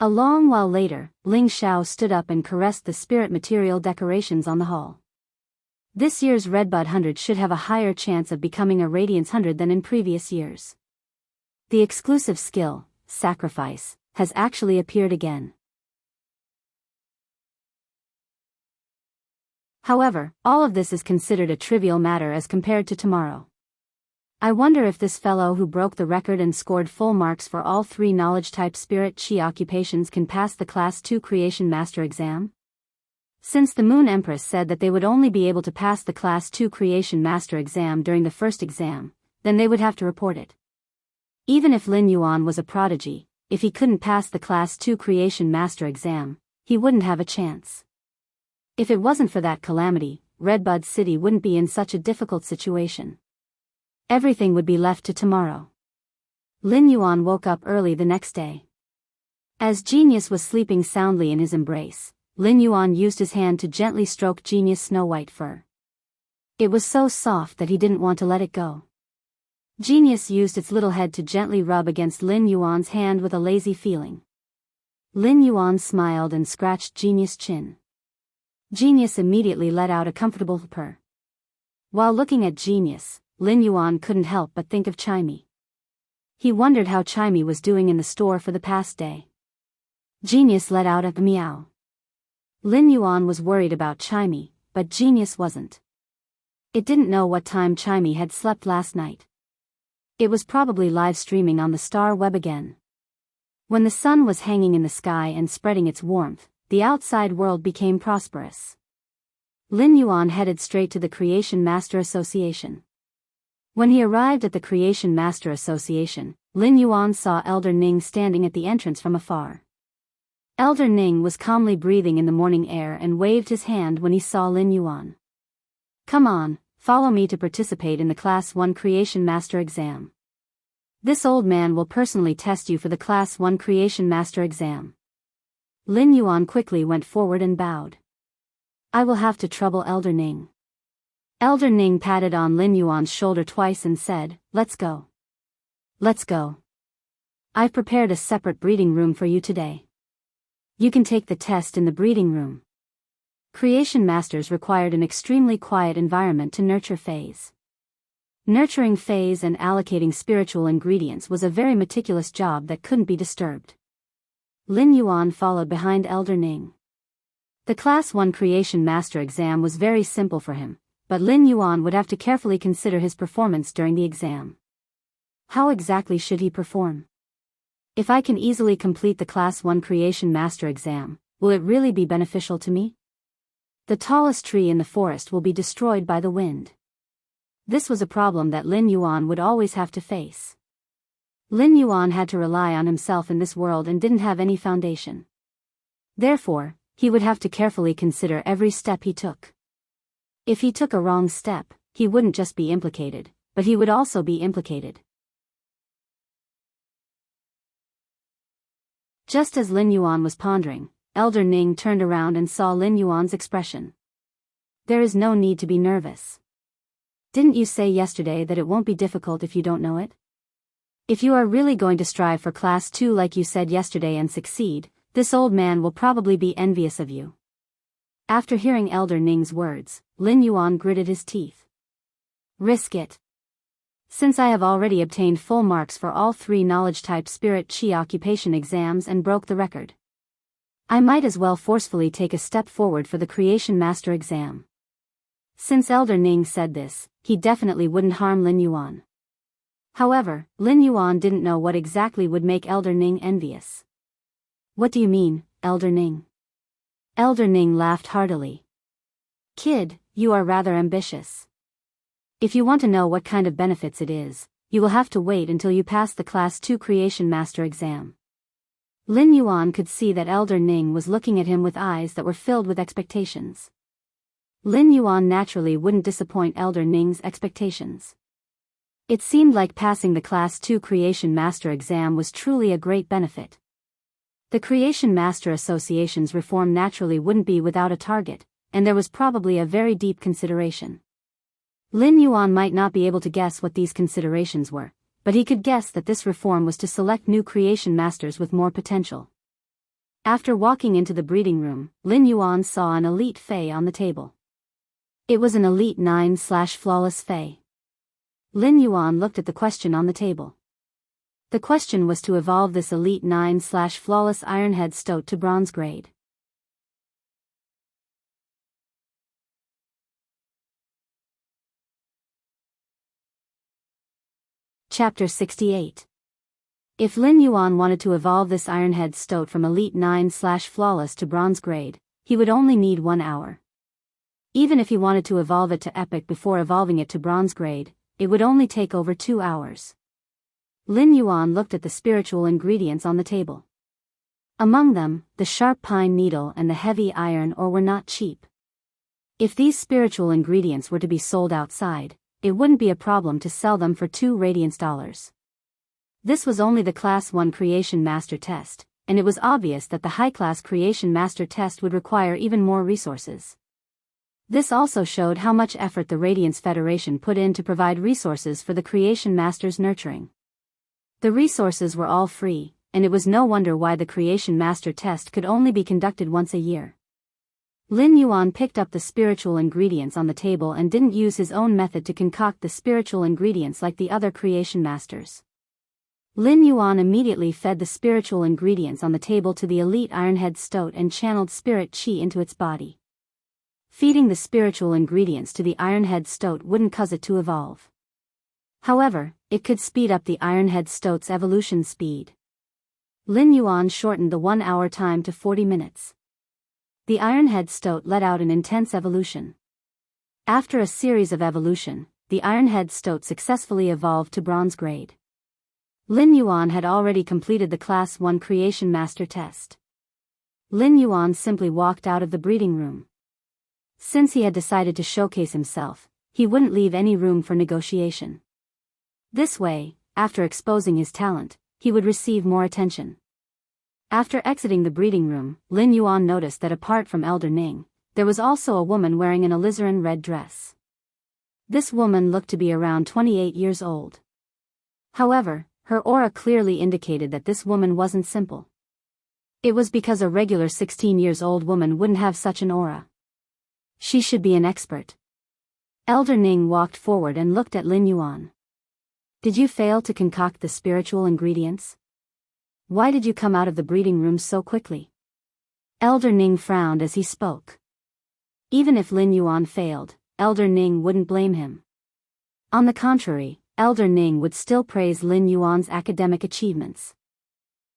A long while later, Ling Xiao stood up and caressed the spirit material decorations on the hall. This year's Redbud 100 should have a higher chance of becoming a Radiance 100 than in previous years. The exclusive skill, Sacrifice, has actually appeared again. However, all of this is considered a trivial matter as compared to tomorrow. I wonder if this fellow who broke the record and scored full marks for all 3 knowledge-type spirit chi occupations can pass the Class 2 Creation Master exam? Since the Moon Empress said that they would only be able to pass the Class 2 Creation Master exam during the first exam, then they would have to report it. Even if Lin Yuan was a prodigy, if he couldn't pass the Class 2 Creation Master exam, he wouldn't have a chance. If it wasn't for that calamity, Redbud City wouldn't be in such a difficult situation. Everything would be left to tomorrow. Lin Yuan woke up early the next day. As Genius was sleeping soundly in his embrace, Lin Yuan used his hand to gently stroke Genius' snow-white fur. It was so soft that he didn't want to let it go. Genius used its little head to gently rub against Lin Yuan's hand with a lazy feeling. Lin Yuan smiled and scratched Genius' chin. Genius immediately let out a comfortable purr. While looking at Genius, Lin Yuan couldn't help but think of Chimey. He wondered how Chimey was doing in the store for the past day. Genius let out a meow. Lin Yuan was worried about Chimey, but Genius wasn't. It didn't know what time Chimey had slept last night. It was probably live streaming on the star web again. When the sun was hanging in the sky and spreading its warmth, the outside world became prosperous. Lin Yuan headed straight to the Creation Master Association. When he arrived at the Creation Master Association, Lin Yuan saw Elder Ning standing at the entrance from afar. Elder Ning was calmly breathing in the morning air and waved his hand when he saw Lin Yuan. "Come on, follow me to participate in the Class 1 Creation Master exam. This old man will personally test you for the Class 1 Creation Master exam." Lin Yuan quickly went forward and bowed. "I will have to trouble Elder Ning." Elder Ning patted on Lin Yuan's shoulder twice and said, "Let's go. Let's go. I've prepared a separate breeding room for you today. You can take the test in the breeding room." Creation Masters required an extremely quiet environment to nurture phase. Nurturing phase and allocating spiritual ingredients was a very meticulous job that couldn't be disturbed. Lin Yuan followed behind Elder Ning. The Class 1 Creation Master exam was very simple for him, but Lin Yuan would have to carefully consider his performance during the exam. How exactly should he perform? If I can easily complete the Class 1 Creation Master exam, will it really be beneficial to me? The tallest tree in the forest will be destroyed by the wind. This was a problem that Lin Yuan would always have to face. Lin Yuan had to rely on himself in this world and didn't have any foundation. Therefore, he would have to carefully consider every step he took. If he took a wrong step, he wouldn't just be implicated, but he would also be implicated. Just as Lin Yuan was pondering, Elder Ning turned around and saw Lin Yuan's expression. "There is no need to be nervous. Didn't you say yesterday that it won't be difficult if you don't know it? If you are really going to strive for Class 2 like you said yesterday and succeed, this old man will probably be envious of you." After hearing Elder Ning's words, Lin Yuan gritted his teeth. "Risk it. Since I have already obtained full marks for all 3 knowledge-type spirit chi occupation exams and broke the record, I might as well forcefully take a step forward for the Creation Master exam." Since Elder Ning said this, he definitely wouldn't harm Lin Yuan. However, Lin Yuan didn't know what exactly would make Elder Ning envious. "What do you mean, Elder Ning?" Elder Ning laughed heartily. "Kid, you are rather ambitious. If you want to know what kind of benefits it is, you will have to wait until you pass the Class 2 Creation Master exam. Lin Yuan could see that Elder Ning was looking at him with eyes that were filled with expectations. Lin Yuan naturally wouldn't disappoint Elder Ning's expectations. It seemed like passing the Class 2 Creation Master exam was truly a great benefit. The Creation Master Association's reform naturally wouldn't be without a target, and there was probably a very deep consideration. Lin Yuan might not be able to guess what these considerations were, but he could guess that this reform was to select new creation masters with more potential. After walking into the breeding room, Lin Yuan saw an elite Fae on the table. It was an elite 9/flawless Fae. Lin Yuan looked at the question on the table. The question was to evolve this elite 9/flawless Ironhead Stoat to bronze grade. Chapter 68. If Lin Yuan wanted to evolve this Ironhead Stoat from Elite 9/flawless to bronze grade, he would only need 1 hour. Even if he wanted to evolve it to epic before evolving it to bronze grade, it would only take over 2 hours. Lin Yuan looked at the spiritual ingredients on the table. Among them, the sharp pine needle and the heavy iron ore were not cheap. If these spiritual ingredients were to be sold outside, it wouldn't be a problem to sell them for 2 radiance dollars. This was only the Class 1 Creation Master test, and it was obvious that the high-class Creation Master test would require even more resources. This also showed how much effort the Radiance Federation put in to provide resources for the Creation Master's nurturing. The resources were all free, and it was no wonder why the Creation Master test could only be conducted once a year. Lin Yuan picked up the spiritual ingredients on the table and didn't use his own method to concoct the spiritual ingredients like the other Creation Masters. Lin Yuan immediately fed the spiritual ingredients on the table to the elite Ironhead Stoat and channeled spirit chi into its body. Feeding the spiritual ingredients to the Ironhead Stoat wouldn't cause it to evolve. However, it could speed up the Ironhead Stoat's evolution speed. Lin Yuan shortened the 1-hour time to 40 minutes. The Ironhead Stoat let out an intense evolution. After a series of evolution, the Ironhead Stoat successfully evolved to bronze grade. Lin Yuan had already completed the Class 1 Creation Master test. Lin Yuan simply walked out of the breeding room. Since he had decided to showcase himself, he wouldn't leave any room for negotiation. This way, after exposing his talent, he would receive more attention. After exiting the breeding room, Lin Yuan noticed that apart from Elder Ning, there was also a woman wearing an alizarin red dress. This woman looked to be around 28 years old. However, her aura clearly indicated that this woman wasn't simple. It was because a regular 16-year-old woman wouldn't have such an aura. She should be an expert. Elder Ning walked forward and looked at Lin Yuan. Did you fail to concoct the spiritual ingredients? Why did you come out of the breeding room so quickly? Elder Ning frowned as he spoke. Even if Lin Yuan failed, Elder Ning wouldn't blame him. On the contrary, Elder Ning would still praise Lin Yuan's academic achievements.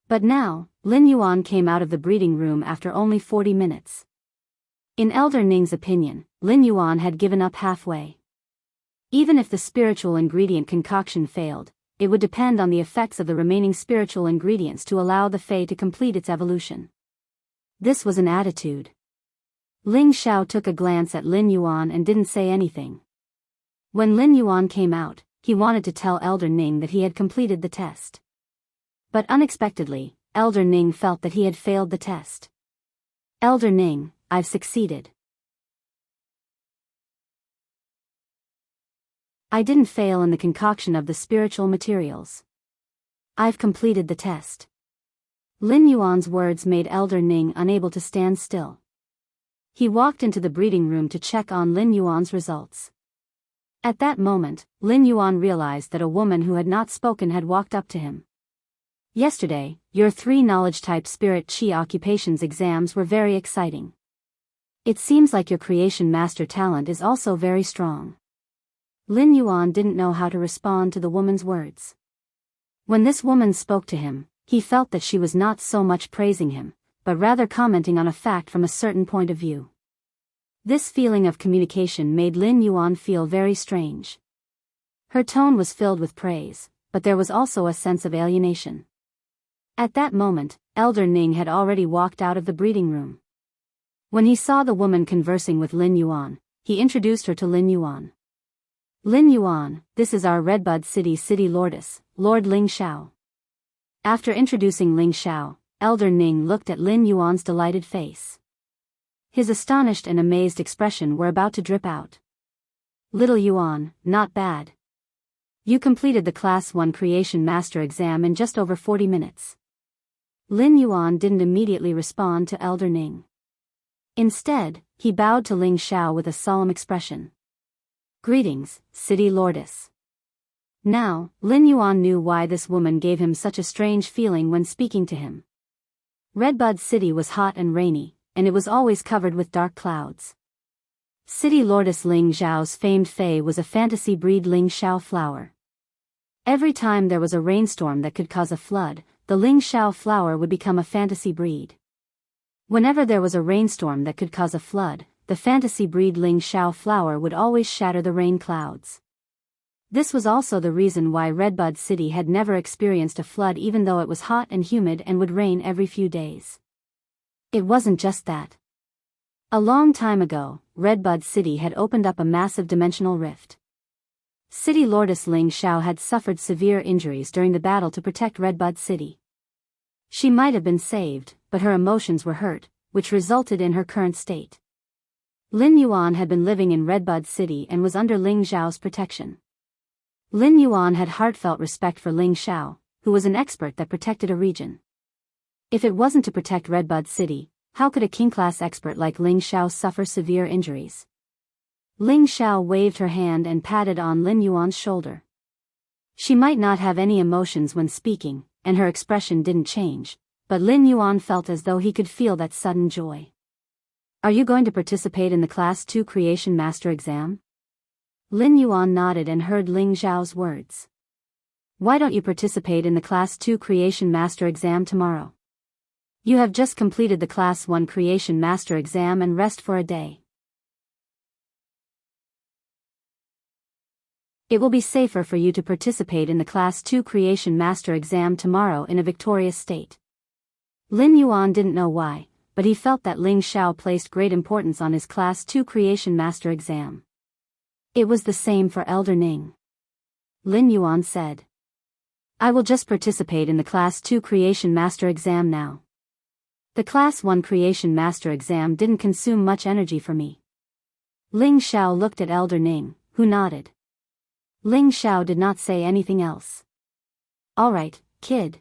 But now, Lin Yuan came out of the breeding room after only 40 minutes. In Elder Ning's opinion, Lin Yuan had given up halfway. Even if the spiritual ingredient concoction failed, it would depend on the effects of the remaining spiritual ingredients to allow the Fae to complete its evolution. This was an attitude. Ling Xiao took a glance at Lin Yuan and didn't say anything. When Lin Yuan came out, he wanted to tell Elder Ning that he had completed the test. But unexpectedly, Elder Ning felt that he had failed the test. Elder Ning, I've succeeded. I didn't fail in the concoction of the spiritual materials. I've completed the test. Lin Yuan's words made Elder Ning unable to stand still. He walked into the breeding room to check on Lin Yuan's results. At that moment, Lin Yuan realized that a woman who had not spoken had walked up to him. Yesterday, your 3 knowledge-type spirit chi occupations exams were very exciting. It seems like your creation master talent is also very strong. Lin Yuan didn't know how to respond to the woman's words. When this woman spoke to him, he felt that she was not so much praising him, but rather commenting on a fact from a certain point of view. This feeling of communication made Lin Yuan feel very strange. Her tone was filled with praise, but there was also a sense of alienation. At that moment, Elder Ning had already walked out of the breeding room. When he saw the woman conversing with Lin Yuan, he introduced her to Lin Yuan. Lin Yuan, this is our Redbud City Lordess, Lord Ling Xiao. After introducing Ling Xiao, Elder Ning looked at Lin Yuan's delighted face. His astonished and amazed expression were about to drip out. Little Yuan, not bad. You completed the Class 1 Creation Master exam in just over 40 minutes. Lin Yuan didn't immediately respond to Elder Ning. Instead, he bowed to Ling Xiao with a solemn expression. Greetings, City Lordess. Now, Lin Yuan knew why this woman gave him such a strange feeling when speaking to him. Redbud City was hot and rainy, and it was always covered with dark clouds. City Lordess Ling Xiao's famed Fei was a fantasy breed Ling Xiao flower. Every time there was a rainstorm that could cause a flood, the Ling Xiao flower would become a fantasy breed. Whenever there was a rainstorm that could cause a flood, the fantasy breed Ling Xiao flower would always shatter the rain clouds. This was also the reason why Redbud City had never experienced a flood even though it was hot and humid and would rain every few days. It wasn't just that. A long time ago, Redbud City had opened up a massive dimensional rift. City Lordess Ling Xiao had suffered severe injuries during the battle to protect Redbud City. She might have been saved, but her emotions were hurt, which resulted in her current state. Lin Yuan had been living in Redbud City and was under Ling Xiao's protection. Lin Yuan had heartfelt respect for Ling Xiao, who was an expert that protected a region. If it wasn't to protect Redbud City, how could a king-class expert like Ling Xiao suffer severe injuries? Ling Xiao waved her hand and patted on Lin Yuan's shoulder. She might not have any emotions when speaking, and her expression didn't change, but Lin Yuan felt as though he could feel that sudden joy. Are you going to participate in the Class 2 Creation Master exam? Lin Yuan nodded and heard Ling Xiao's words. Why don't you participate in the Class 2 Creation Master exam tomorrow? You have just completed the Class 1 Creation Master exam and rest for a day. It will be safer for you to participate in the Class 2 Creation Master exam tomorrow in a victorious state. Lin Yuan didn't know why, but he felt that Ling Xiao placed great importance on his Class 2 Creation Master exam. It was the same for Elder Ning. Lin Yuan said, I will just participate in the Class 2 Creation Master exam now. The Class 1 Creation Master exam didn't consume much energy for me. Ling Xiao looked at Elder Ning, who nodded. Ling Xiao did not say anything else. Alright, kid.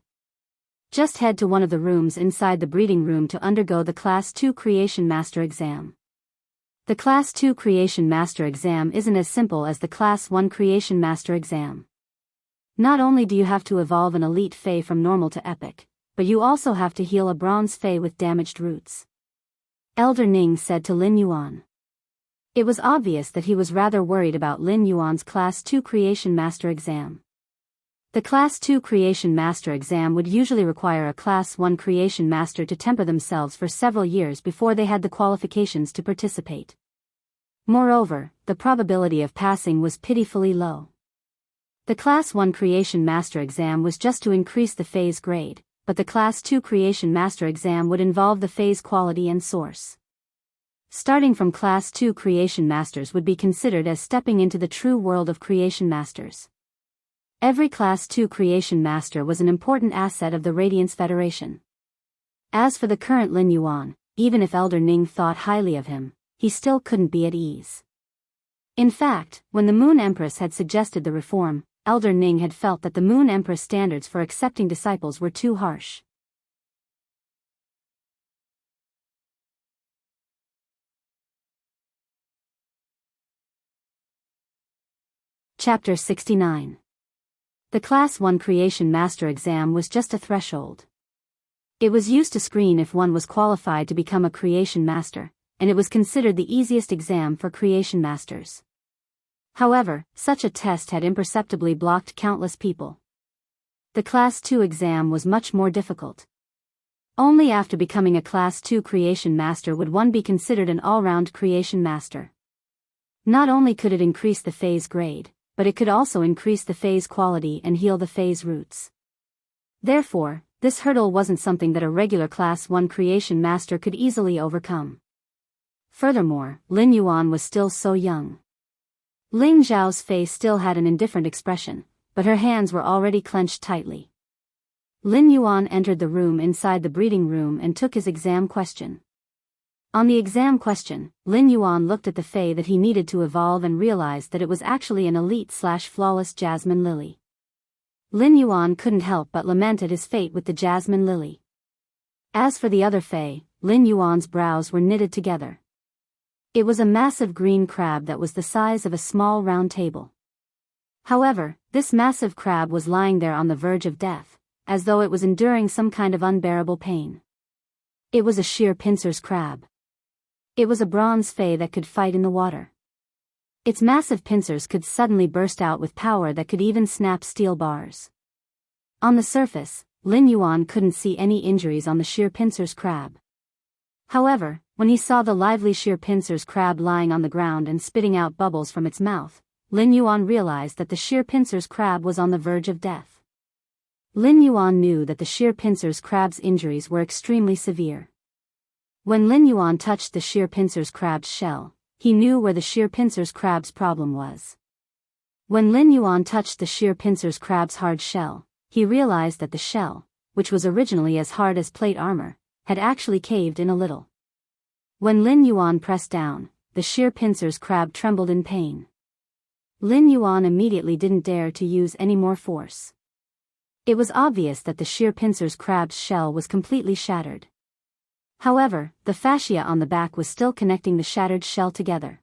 Just head to one of the rooms inside the breeding room to undergo the Class 2 Creation Master exam. The Class 2 Creation Master exam isn't as simple as the Class 1 Creation Master exam. Not only do you have to evolve an elite Fei from normal to epic, but you also have to heal a bronze Fei with damaged roots. Elder Ning said to Lin Yuan. It was obvious that he was rather worried about Lin Yuan's Class 2 Creation Master exam. The Class 2 Creation Master exam would usually require a Class 1 Creation Master to temper themselves for several years before they had the qualifications to participate. Moreover, the probability of passing was pitifully low. The Class 1 Creation Master exam was just to increase the Fei's grade, but the Class 2 Creation Master exam would involve the Fei's quality and source. Starting from Class 2 Creation Masters would be considered as stepping into the true world of Creation Masters. Every Class 2 Creation Master was an important asset of the Radiance Federation. As for the current Lin Yuan, even if Elder Ning thought highly of him, he still couldn't be at ease. In fact, when the Moon Empress had suggested the reform, Elder Ning had felt that the Moon Empress standards for accepting disciples were too harsh. Chapter 69. The Class 1 Creation Master exam was just a threshold. It was used to screen if one was qualified to become a Creation Master, and it was considered the easiest exam for Creation Masters. However, such a test had imperceptibly blocked countless people. The Class 2 exam was much more difficult. Only after becoming a Class 2 Creation Master would one be considered an all-round Creation Master. Not only could it increase the Fei's grade, but it could also increase the Fei's quality and heal the Fei's roots. Therefore, this hurdle wasn't something that a regular Class 1 creation master could easily overcome. Furthermore, Lin Yuan was still so young. Ling Zhao's face still had an indifferent expression, but her hands were already clenched tightly. Lin Yuan entered the room inside the breeding room and took his exam question. On the exam question, Lin Yuan looked at the Fae that he needed to evolve and realized that it was actually an elite/flawless jasmine lily. Lin Yuan couldn't help but lament at his fate with the jasmine lily. As for the other Fae, Lin Yuan's brows were knitted together. It was a massive green crab that was the size of a small round table. However, this massive crab was lying there on the verge of death, as though it was enduring some kind of unbearable pain. It was a sheer pincers crab. It was a bronze Fae that could fight in the water. Its massive pincers could suddenly burst out with power that could even snap steel bars. On the surface, Lin Yuan couldn't see any injuries on the sheer pincers crab. However, when he saw the lively sheer pincers crab lying on the ground and spitting out bubbles from its mouth, Lin Yuan realized that the sheer pincers crab was on the verge of death. Lin Yuan knew that the sheer pincers crab's injuries were extremely severe. When Lin Yuan touched the sheer pincers crab's shell, he knew where the sheer pincers crab's problem was. When Lin Yuan touched the sheer pincers crab's hard shell, he realized that the shell, which was originally as hard as plate armor, had actually caved in a little. When Lin Yuan pressed down, the sheer pincers crab trembled in pain. Lin Yuan immediately didn't dare to use any more force. It was obvious that the sheer pincers crab's shell was completely shattered. However, the fascia on the back was still connecting the shattered shell together.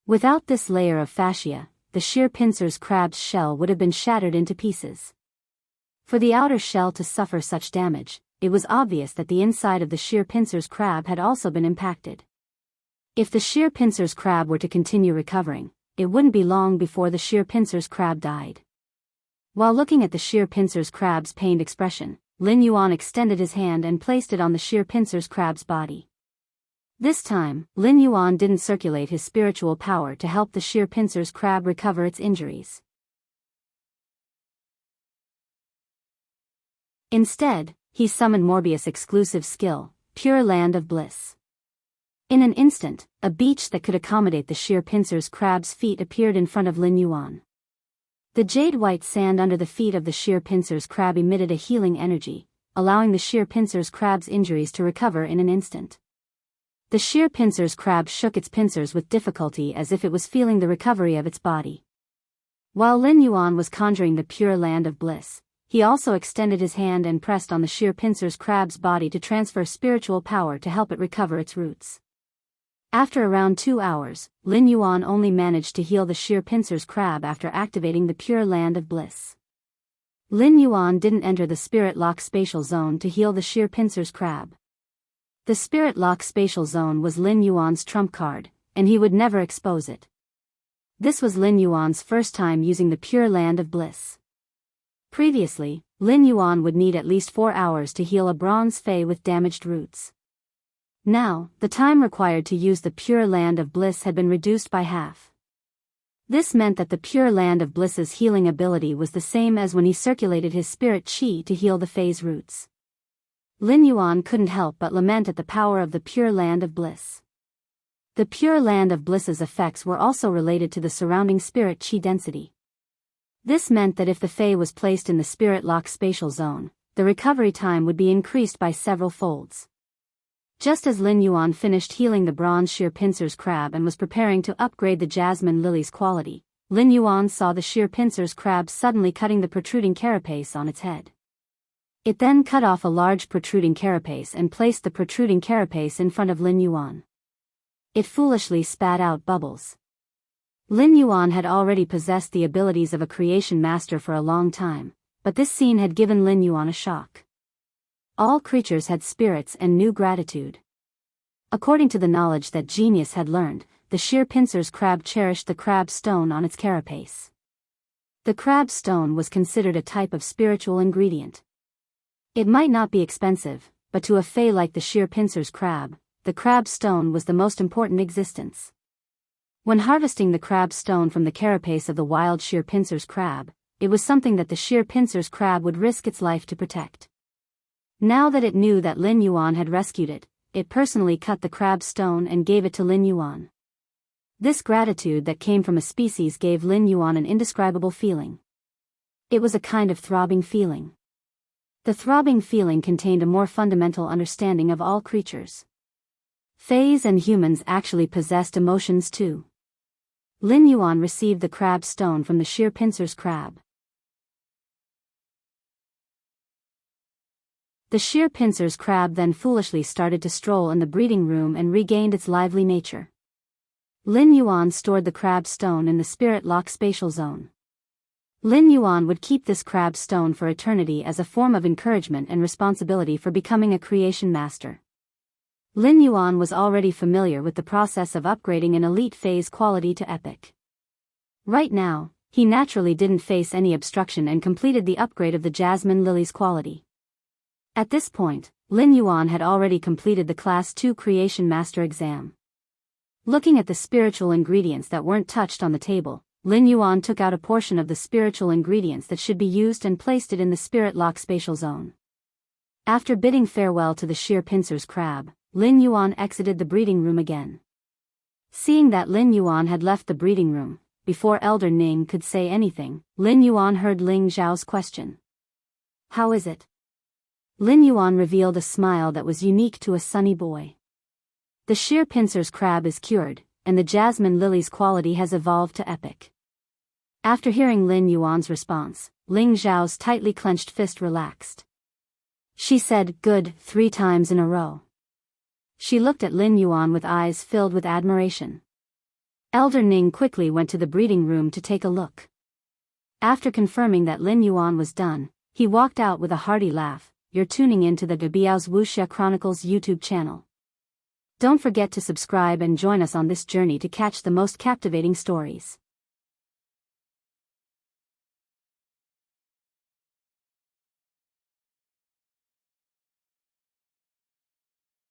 Without this layer of fascia, the sheer pincers crab's shell would have been shattered into pieces. For the outer shell to suffer such damage, it was obvious that the inside of the sheer pincers crab had also been impacted. If the sheer pincers crab were to continue recovering, it wouldn't be long before the sheer pincers crab died. While looking at the sheer pincers crab's pained expression, Lin Yuan extended his hand and placed it on the sheer pincers crab's body. This time, Lin Yuan didn't circulate his spiritual power to help the sheer pincers crab recover its injuries. Instead, he summoned Morbius' exclusive skill, Pure Land of Bliss. In an instant, a beach that could accommodate the sheer pincers crab's feet appeared in front of Lin Yuan. The jade-white sand under the feet of the sheer pincers crab emitted a healing energy, allowing the sheer pincers crab's injuries to recover in an instant. The sheer pincers crab shook its pincers with difficulty as if it was feeling the recovery of its body. While Lin Yuan was conjuring the Pure Land of Bliss, he also extended his hand and pressed on the sheer pincers crab's body to transfer spiritual power to help it recover its roots. After around 2 hours, Lin Yuan only managed to heal the sheer pincers crab after activating the Pure Land of Bliss. Lin Yuan didn't enter the Spirit Lock Spatial Zone to heal the sheer pincers crab. The Spirit Lock Spatial Zone was Lin Yuan's trump card, and he would never expose it. This was Lin Yuan's first time using the Pure Land of Bliss. Previously, Lin Yuan would need at least 4 hours to heal a bronze Fae with damaged roots. Now, the time required to use the Pure Land of Bliss had been reduced by half. This meant that the Pure Land of Bliss's healing ability was the same as when he circulated his spirit chi to heal the Fae's roots. Lin Yuan couldn't help but lament at the power of the Pure Land of Bliss. The Pure Land of Bliss's effects were also related to the surrounding spirit chi density. This meant that if the Fae was placed in the Spirit Lock Spatial Zone, the recovery time would be increased by several folds. Just as Lin Yuan finished healing the bronze sheer pincers crab and was preparing to upgrade the jasmine lily's quality, Lin Yuan saw the sheer pincers crab suddenly cutting the protruding carapace on its head. It then cut off a large protruding carapace and placed the protruding carapace in front of Lin Yuan. It foolishly spat out bubbles. Lin Yuan had already possessed the abilities of a creation master for a long time, but this scene had given Lin Yuan a shock. All creatures had spirits and knew gratitude. According to the knowledge that Genius had learned, the sheer pincers crab cherished the crab stone on its carapace. The crab stone was considered a type of spiritual ingredient. It might not be expensive, but to a Fae like the sheer pincers crab, the crab stone was the most important existence. When harvesting the crab stone from the carapace of the wild sheer pincers crab, it was something that the sheer pincers crab would risk its life to protect. Now that it knew that Lin Yuan had rescued it, it personally cut the crab stone and gave it to Lin Yuan. This gratitude that came from a species gave Lin Yuan an indescribable feeling. It was a kind of throbbing feeling. The throbbing feeling contained a more fundamental understanding of all creatures. Fays and humans actually possessed emotions too. Lin Yuan received the crab stone from the sheer pincer's crab. The sheer pincer's crab then foolishly started to stroll in the breeding room and regained its lively nature. Lin Yuan stored the crab stone in the spirit lock spatial zone. Lin Yuan would keep this crab stone for eternity as a form of encouragement and responsibility for becoming a creation master. Lin Yuan was already familiar with the process of upgrading an elite phase quality to epic. Right now, he naturally didn't face any obstruction and completed the upgrade of the Jasmine Lily's quality. At this point, Lin Yuan had already completed the Class 2 Creation Master exam. Looking at the spiritual ingredients that weren't touched on the table, Lin Yuan took out a portion of the spiritual ingredients that should be used and placed it in the spirit lock spatial zone. After bidding farewell to the sheer pincer's crab, Lin Yuan exited the breeding room again. Seeing that Lin Yuan had left the breeding room, before Elder Ning could say anything, Lin Yuan heard Ling Zhao's question. "How is it?" Lin Yuan revealed a smile that was unique to a sunny boy. "The sheer pincer's crab is cured, and the Jasmine Lily's quality has evolved to epic." After hearing Lin Yuan's response, Ling Zhao's tightly clenched fist relaxed. She said, "Good," 3 times in a row. She looked at Lin Yuan with eyes filled with admiration. Elder Ning quickly went to the breeding room to take a look. After confirming that Lin Yuan was done, he walked out with a hearty laugh. "You're tuning in to the Biyao's Wuxia Chronicles YouTube channel. Don't forget to subscribe and join us on this journey to catch the most captivating stories.